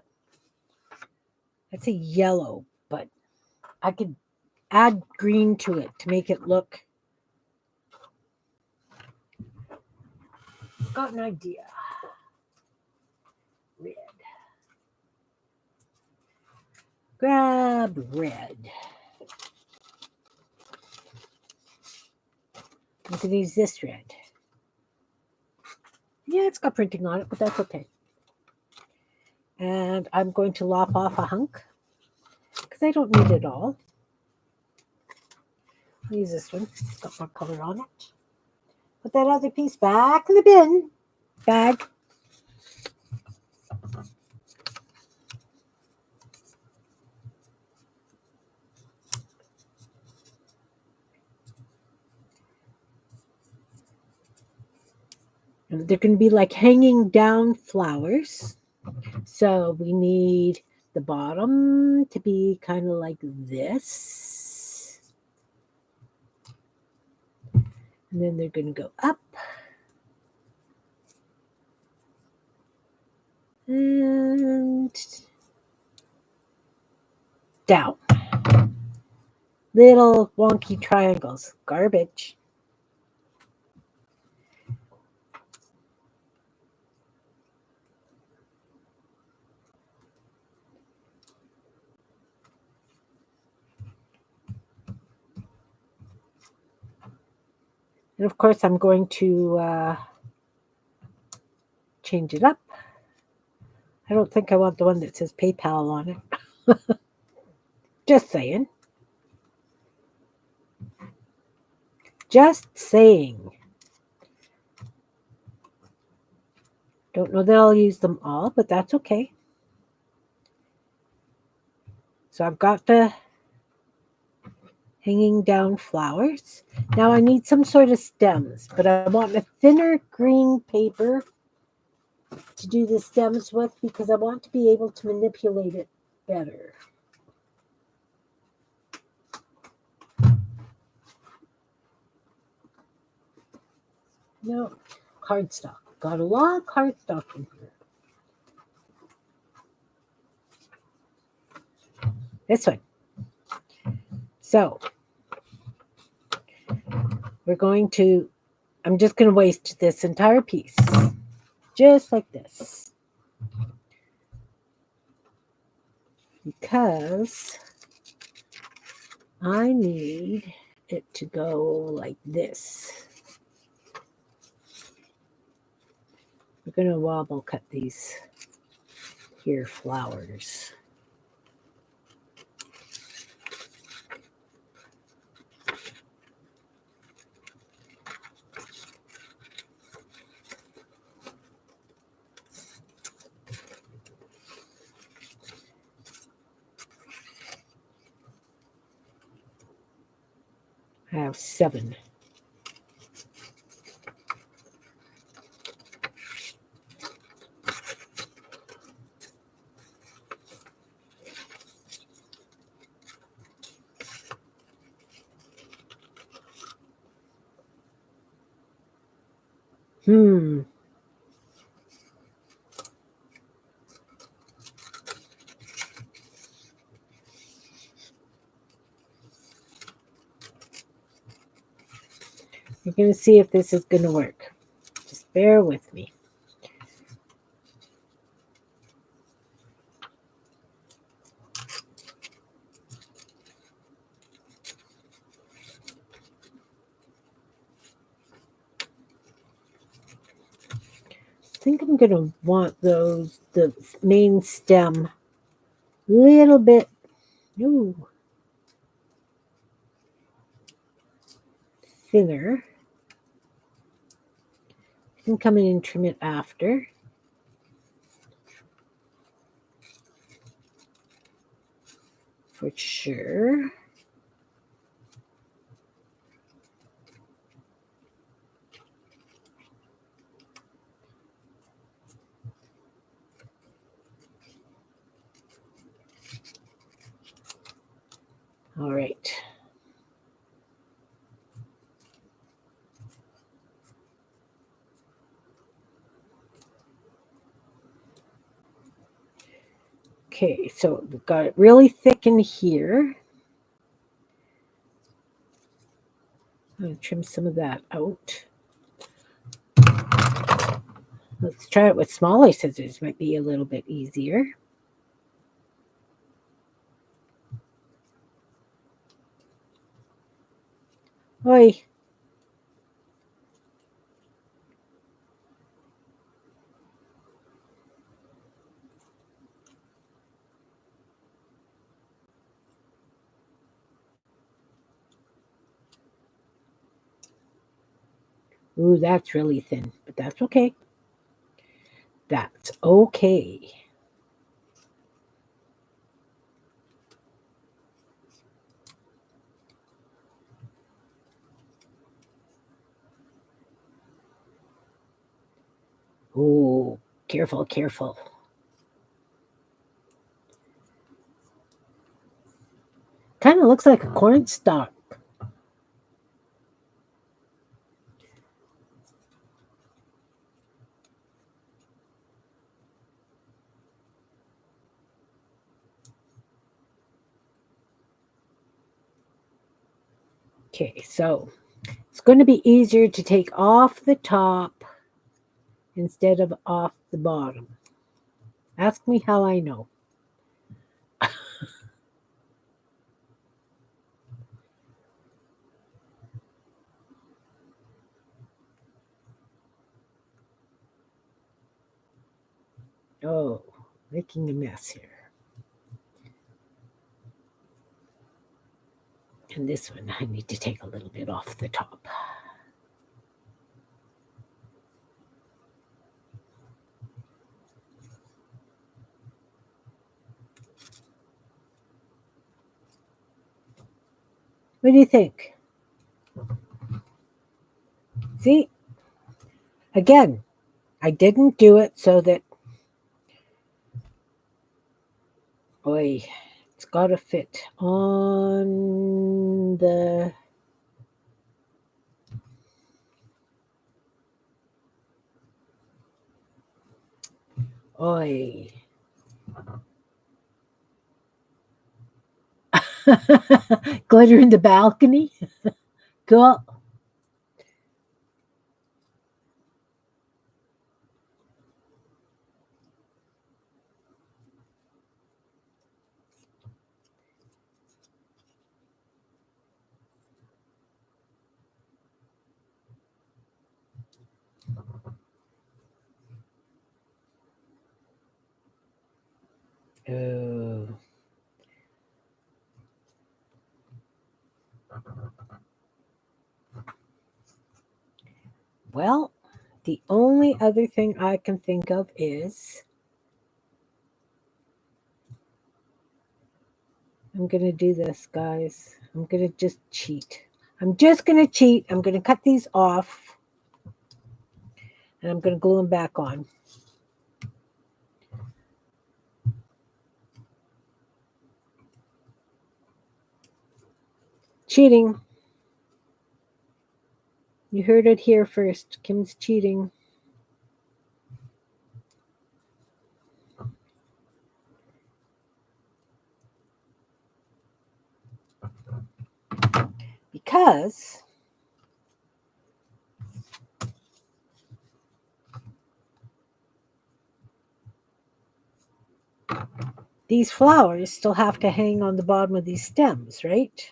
say yellow, but I could add green to it to make it look. Got an idea. Red. Grab red. I'm going to use this red. Yeah, it's got printing on it, but that's okay. And I'm going to lop off a hunk because I don't need it all. I'll use this one. It's got more color on it. Put that other piece back in the bin bag. And they're going to be like hanging down flowers. So we need the bottom to be kind of like this. And then they're going to go up. And down. Little wonky triangles. Garbage. And of course, I'm going to change it up. I don't think I want the one that says PayPal on it. Just saying. Just saying. Don't know that I'll use them all, but that's okay. So I've got the hanging down flowers. Now I need some sort of stems, but I want a thinner green paper to do the stems with because I want to be able to manipulate it better. No, cardstock. Got a lot of cardstock in here. This one. So I'm just going to waste this entire piece. Just like this. Because I need it to go like this. We're going to wobble cut these here flowers. I have 7. We're going to see if this is going to work. Just bear with me. I think I'm going to want the main stem a little bit thinner. I can come in and trim it after. For sure. All right. Okay, so we've got it really thick in here. I'm going to trim some of that out. Let's try it with smaller scissors. Might be a little bit easier. Oi. Ooh, that's really thin, but that's okay. That's okay. Ooh, careful, careful. Kind of looks like a cornstalk. Okay, so it's going to be easier to take off the top instead of off the bottom. Ask me how I know. Oh, making a mess here. And this one, I need to take a little bit off the top. What do you think? See? Again, I didn't do it so that, boy, it's got to fit on the, oi. Glitter in the balcony? Cool. Oh. Well, the only other thing I can think of is I'm going to do this, guys. I'm going to just cheat. I'm just going to cheat. I'm going to cut these off. And I'm going to glue them back on. Cheating. You heard it here first. Kim's cheating. Because these flowers still have to hang on the bottom of these stems, right?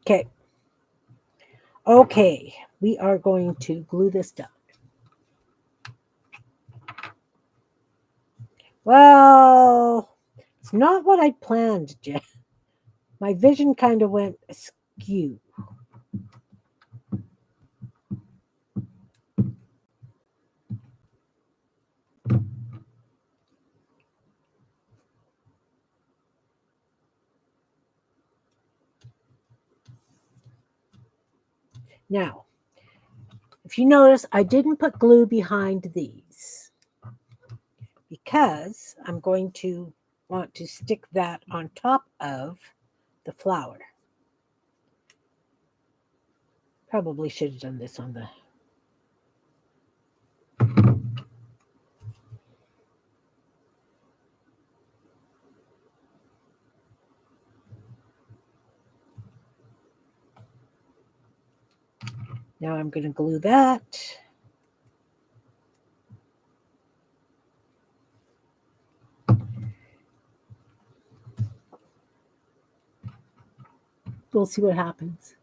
Okay. Okay, we are going to glue this down. Well, it's not what I planned, Jeff. My vision kind of went askew. Now, if you notice, I didn't put glue behind these because I'm going to want to stick that on top of the flower. Probably should have done this on the... Now I'm going to glue that. We'll see what happens.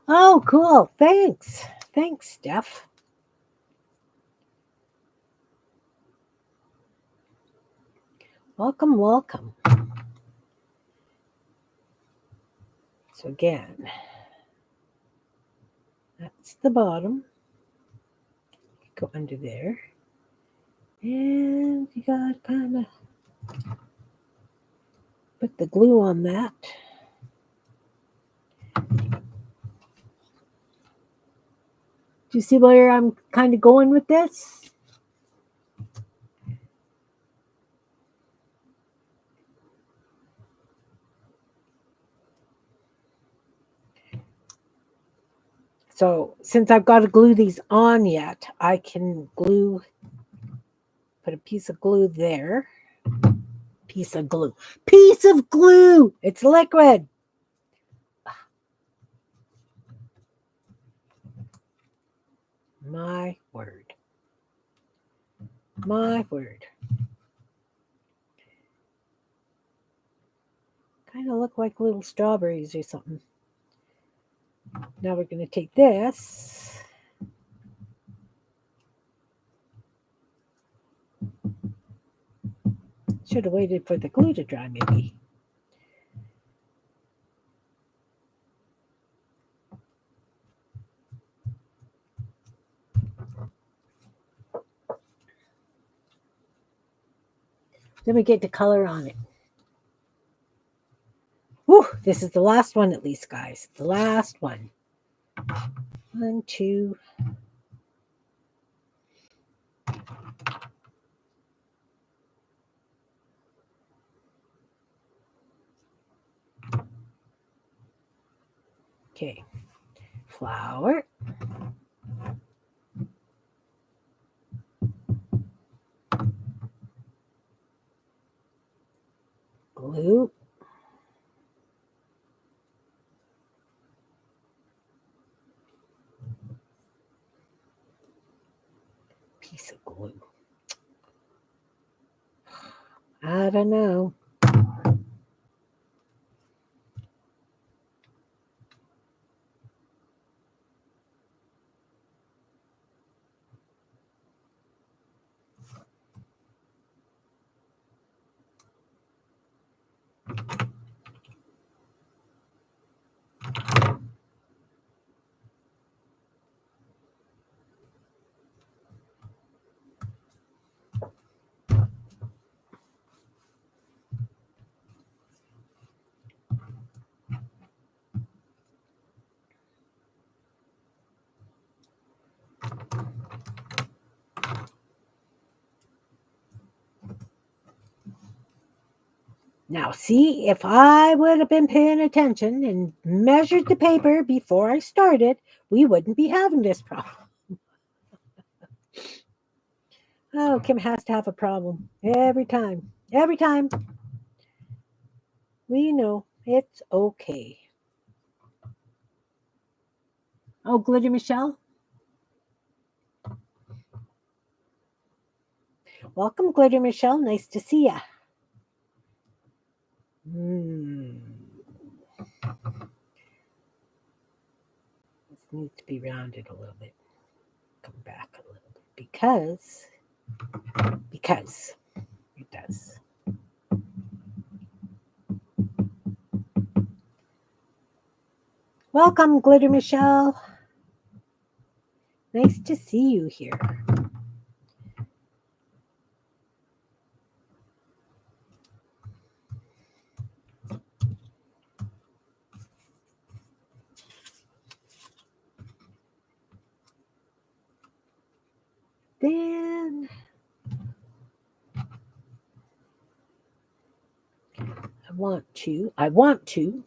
Oh, cool. Thanks. Thanks, Steph. Welcome, welcome. So again, that's the bottom. Go under there. And you got kind of put the glue on that. Do you see where I'm kind of going with this? So since I've got to glue these on yet, I can glue piece of glue there. Piece of glue. Piece of glue! It's liquid! My word. My word. Kind of look like little strawberries or something. Now we're going to take this. Should have waited for the glue to dry, maybe. Then we get the color on it. Whew, this is the last one at least, guys. The last one. 1, 2. Okay. Flour. Glue. Piece of glue. I don't know. Now, see, if I would have been paying attention and measured the paper before I started, we wouldn't be having this problem. Oh, Kim has to have a problem every time. Every time. We know it's okay. Oh, Glitter Michelle. Welcome, Glitter Michelle. Nice to see ya. This needs to be rounded a little bit. Come back a little bit because it does. Welcome, Glitter Michelle. Nice to see you here. Then I want to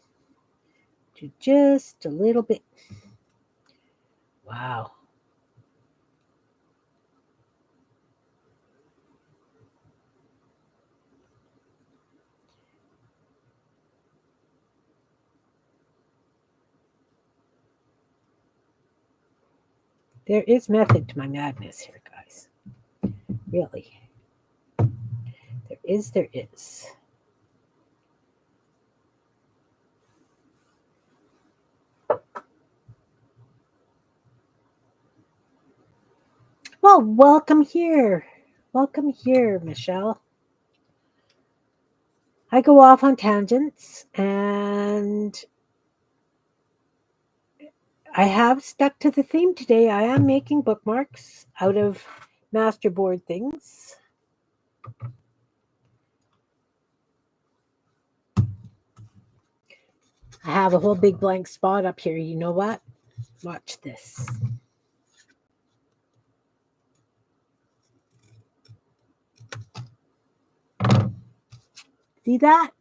do just a little bit. Wow. There is method to my madness here, guys. Really. There is. Well, welcome here. Welcome here, Michelle. I go off on tangents, and I have stuck to the theme today. I am making bookmarks out of Masterboard things. I have a whole big blank spot up here. You know what? Watch this. See that?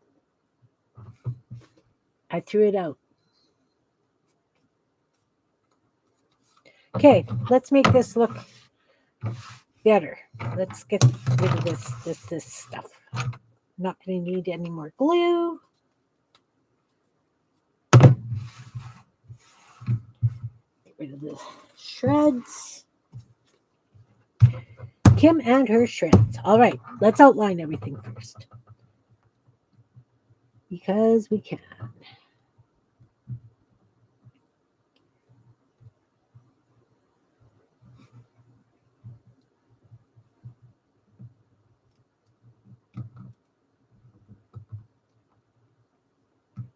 I threw it out. Okay, let's make this look Better. Let's get rid of this stuff. Not going to need any more glue. Get rid of the shreds. Kim and her shreds. All right, let's outline everything first. Because we can.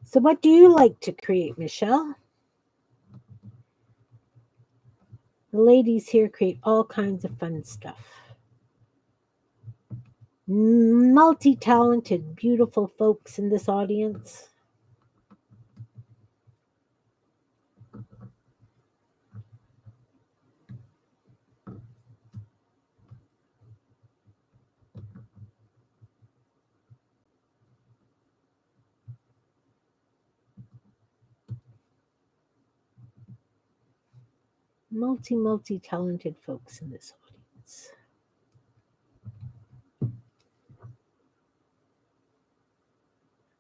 So what do you like to create, Michelle? The ladies here create all kinds of fun stuff. Multi-talented, beautiful folks in this audience. Multi-talented folks in this audience.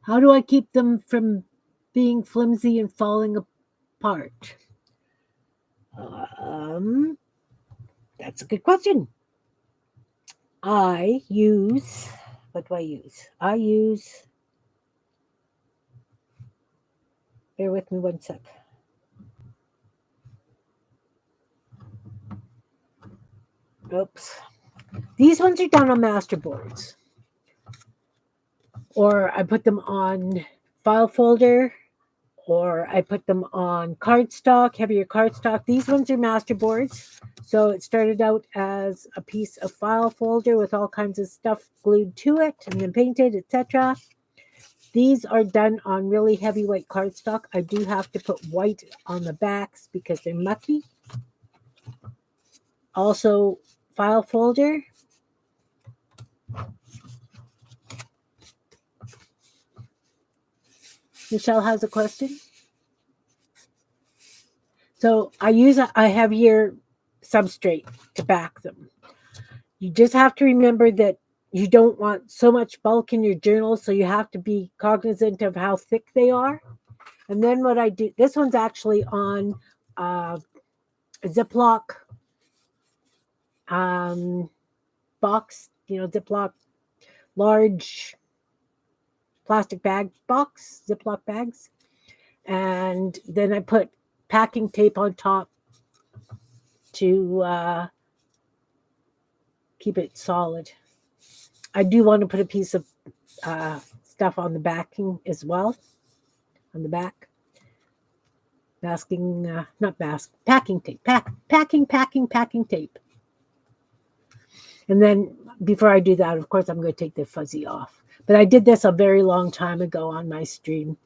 How do I keep them from being flimsy and falling apart? That's a good question. I use, what do I use? Bear with me one sec. Oops. These ones are done on masterboards. Or I put them on file folder, or I put them on cardstock, heavier cardstock. These ones are masterboards. So it started out as a piece of file folder with all kinds of stuff glued to it and then painted, etc. These are done on really heavy white cardstock. I do have to put white on the backs because they're mucky. Also, file folder. Michelle has a question. So I use a heavier substrate to back them. You just have to remember that you don't want so much bulk in your journal, so you have to be cognizant of how thick they are. And then what I do, this one's actually on a Ziploc box, Ziploc large plastic bag box, Ziploc bags. And then I put packing tape on top to keep it solid. I do want to put a piece of stuff on the backing as well, on the back. Packing tape. Packing tape. And then before I do that, of course, I'm going to take the fuzzy off. But I did this a very long time ago on my stream.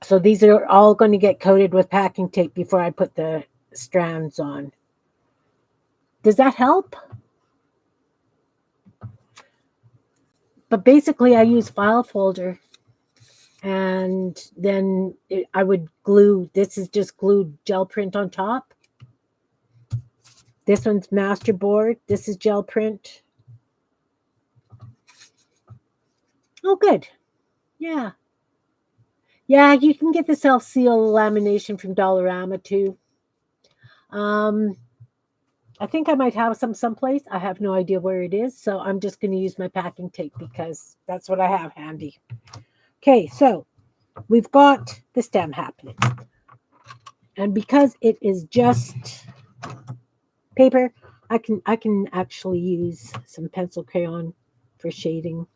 So these are all going to get coated with packing tape before I put the strands on. Does that help? But basically, I use file folder. And then I would glue, this is just glued gel print on top. This one's Masterboard. This is gel print. Oh, good. Yeah. Yeah, you can get the self-seal lamination from Dollarama too. I think I might have some someplace. I have no idea where it is. So I'm just going to use my packing tape because that's what I have handy. Okay, so we've got the stem happening. And because it is just paper, I can actually use some pencil crayon for shading.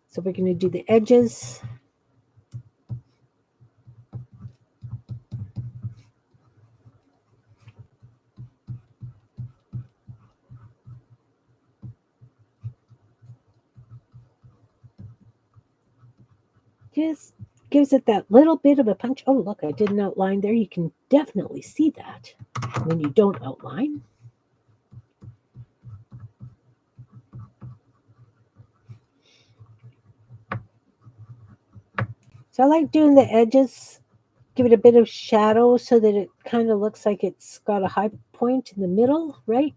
So we're going to do the edges. Just gives it that little bit of a punch. Oh, look, I did an outline there. You can definitely see that when you don't outline. So I like doing the edges give it a bit of shadow so that it kind of looks like it's got a high point in the middle, right?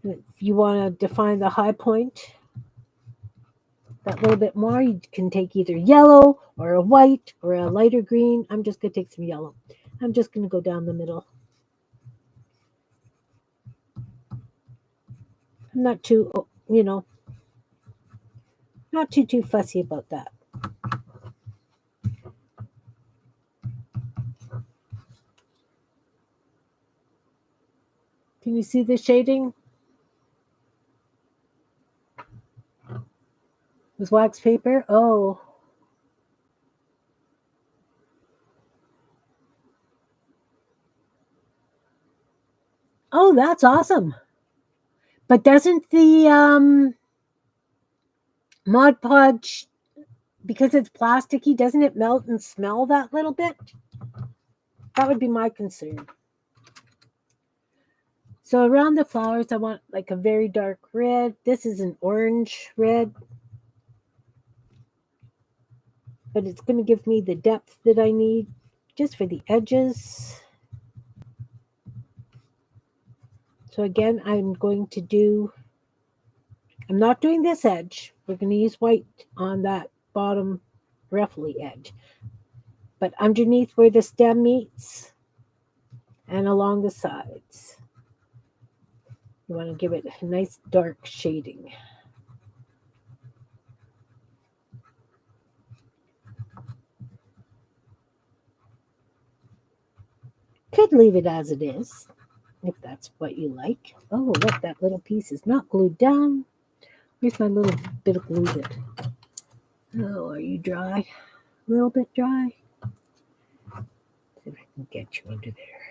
If you want to define the high point that little bit more, you can take either yellow or a white or a lighter green. I'm just going to take some yellow. I'm just going to go down the middle. I'm not too, not too fussy about that. Can you see the shading? With wax paper? Oh. Oh, that's awesome. But doesn't the Mod Podge, because it's plasticky, doesn't it melt and smell that little bit? That would be my concern. So around the flowers, I want like a very dark red. This is an orange red. But it's going to give me the depth that I need just for the edges. So again, I'm not doing this edge. We're going to use white on that bottom ruffly edge. But underneath where the stem meets and along the sides, you want to give it a nice dark shading. Could leave it as it is, if that's what you like. Oh, look, that little piece is not glued down. Where's my little bit of glue that? Oh, are you dry? A little bit dry? See if I can get you under there.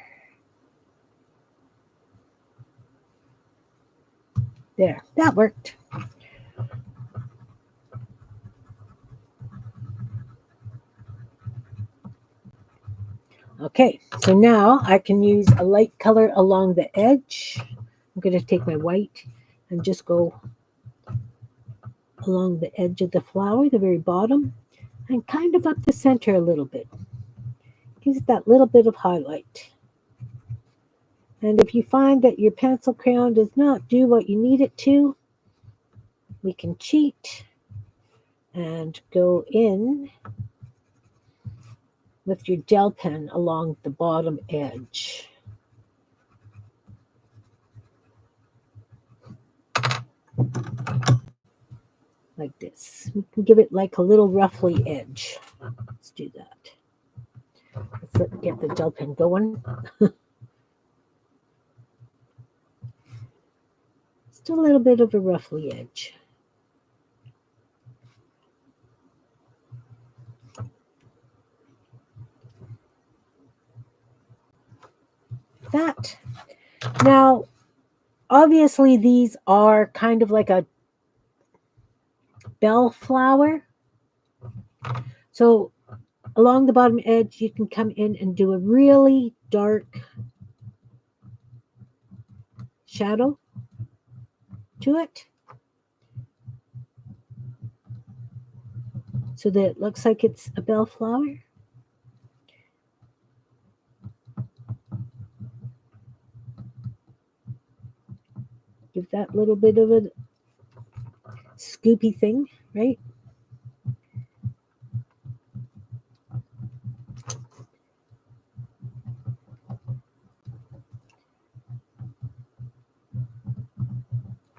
There, that worked. Okay, so now I can use a light color along the edge. I'm going to take my white and just go along the edge of the flower, the very bottom, and kind of up the center a little bit. Gives it that little bit of highlight. And if you find that your pencil crayon does not do what you need it to, we can cheat and go in with your gel pen along the bottom edge. Like this. We can give it like a little ruffly edge. Let's do that. Let's get the gel pen going. Just a little bit of a ruffly edge. That. Now, obviously these are kind of like a bellflower. So along the bottom edge, you can come in and do a really dark shadow to it, so that it looks like it's a bellflower. Give that little bit of a scoopy thing, right?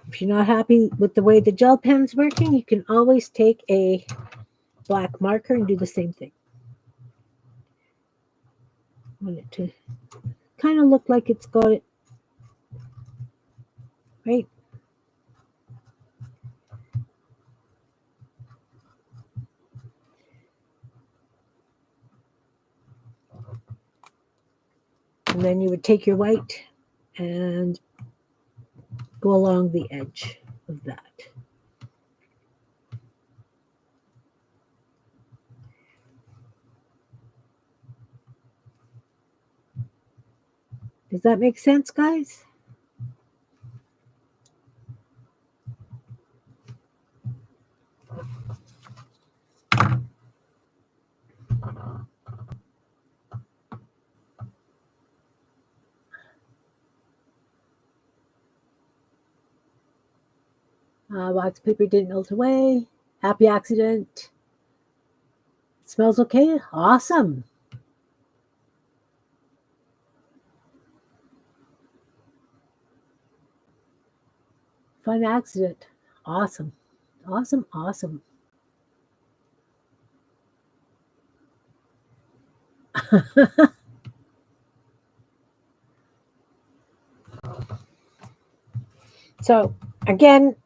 If you're not happy with the way the gel pen's working, you can always take a black marker and do the same thing. I want it to kind of look like it's got it, right? And then you would take your white and go along the edge of that. Does that make sense, guys? Wax paper didn't melt away. Happy accident. It smells okay. Awesome. Fun accident. Awesome. Awesome. Awesome. So again,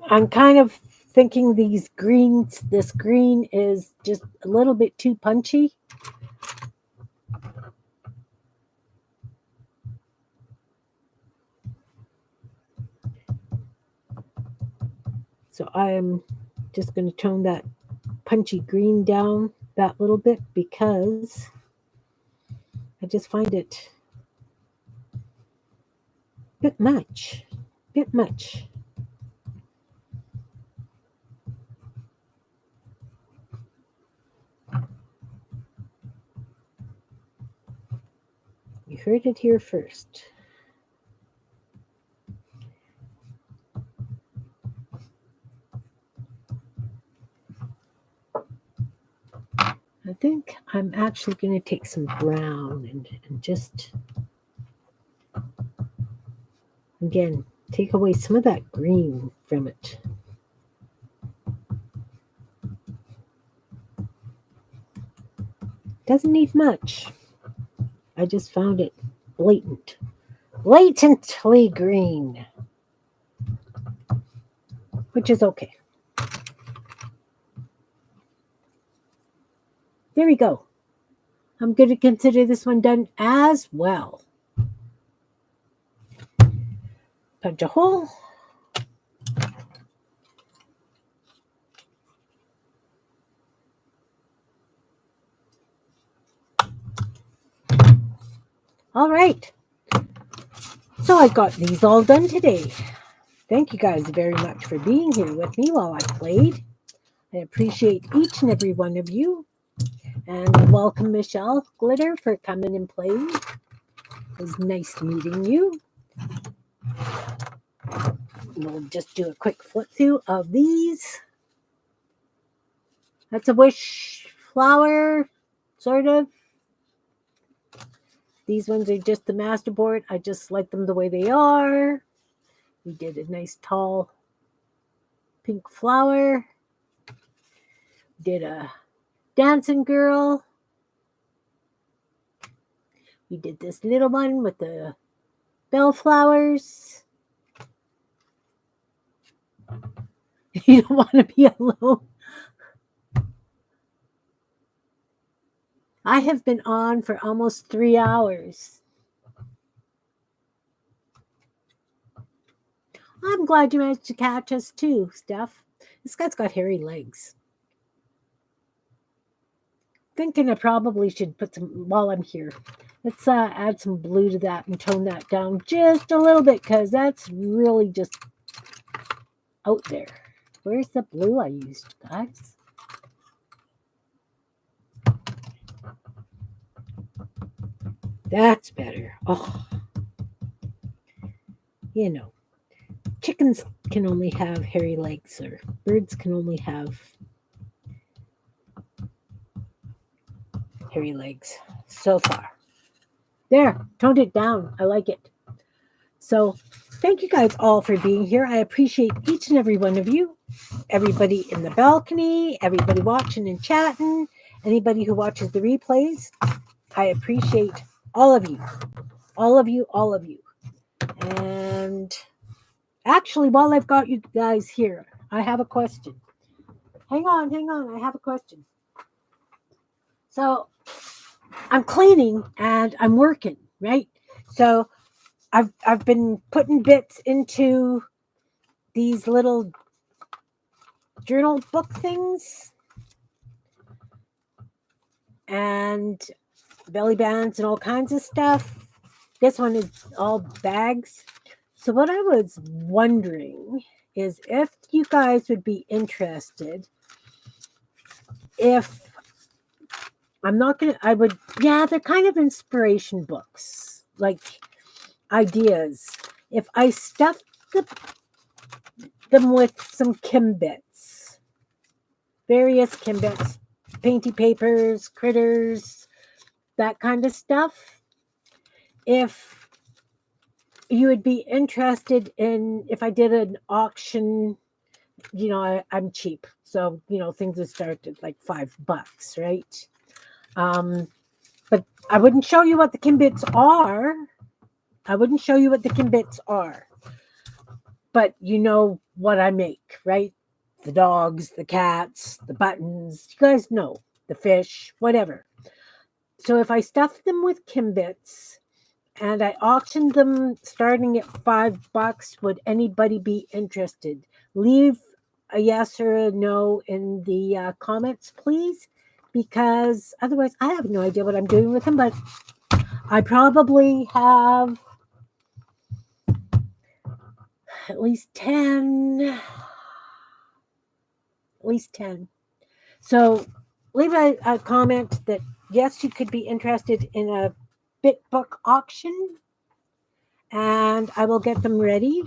I'm kind of thinking this green is just a little bit too punchy. So I am just going to tone that punchy green down that little bit because I just find it a bit much. Bit much. You heard it here first. I think I'm actually going to take some brown and just, again, take away some of that green from it. Doesn't need much. I just found it blatantly green, which is okay. There we go. I'm going to consider this one done as well. Punch a hole. All right. So I got these all done today. Thank you guys very much for being here with me while I played. I appreciate each and every one of you. And welcome, Michelle Glitter, for coming and playing. It was nice meeting you. We'll just do a quick flip through of these. That's a wish flower, sort of. These ones are just the Masterboard. I just like them the way they are. We did a nice tall pink flower. Did a dancing girl. We did this little one with the bellflowers. You don't want to be alone. I have been on for almost 3 hours. I'm glad you managed to catch us too, Steph. This guy's got hairy legs. Thinking I probably should put some, while I'm here, let's add some blue to that and tone that down just a little bit because that's really just out there. Where's the blue I used, guys? That's better. Oh, you know, chickens can only have hairy legs, or birds can only have hairy legs so far. There, toned it down. I like it. So thank you guys all for being here. I appreciate each and every one of you, everybody in the balcony, everybody watching and chatting, anybody who watches the replays. I appreciate all of you, all of you, all of you. And actually, while I've got you guys here, I have a question. Hang on. I have a question. So I'm cleaning and I'm working, right? So I've been putting bits into these little journal book things and belly bands and all kinds of stuff. This one is all bags. So what I was wondering is if you guys would be interested if they're kind of inspiration books, like ideas. If I stuffed them with some Kimbits, various Kimbits, painty papers, critters, that kind of stuff. If you would be interested in, if I did an auction, I'm cheap. So, things would start at like $5, right? But I wouldn't show you what the Kimbits are. But you know what I make, right? The dogs, the cats, the buttons, you guys know, the fish, whatever. So if I stuff them with Kimbits and I auctioned them starting at $5, would anybody be interested? Leave a yes or a no in the comments, please, because otherwise I have no idea what I'm doing with them, but I probably have at least 10. So leave a comment that, yes, you could be interested in a bit book auction, and I will get them ready.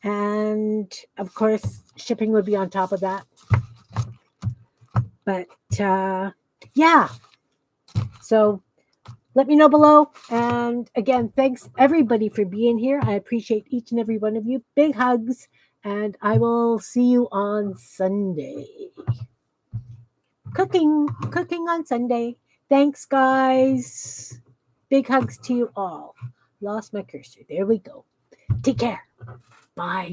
And of course, shipping would be on top of that. But yeah, so let me know below. And again, thanks everybody for being here. I appreciate each and every one of you. Big hugs, and I will see you on Sunday. Cooking on Sunday. Thanks, guys. Big hugs to you all. Lost my cursor. There we go. Take care. Bye.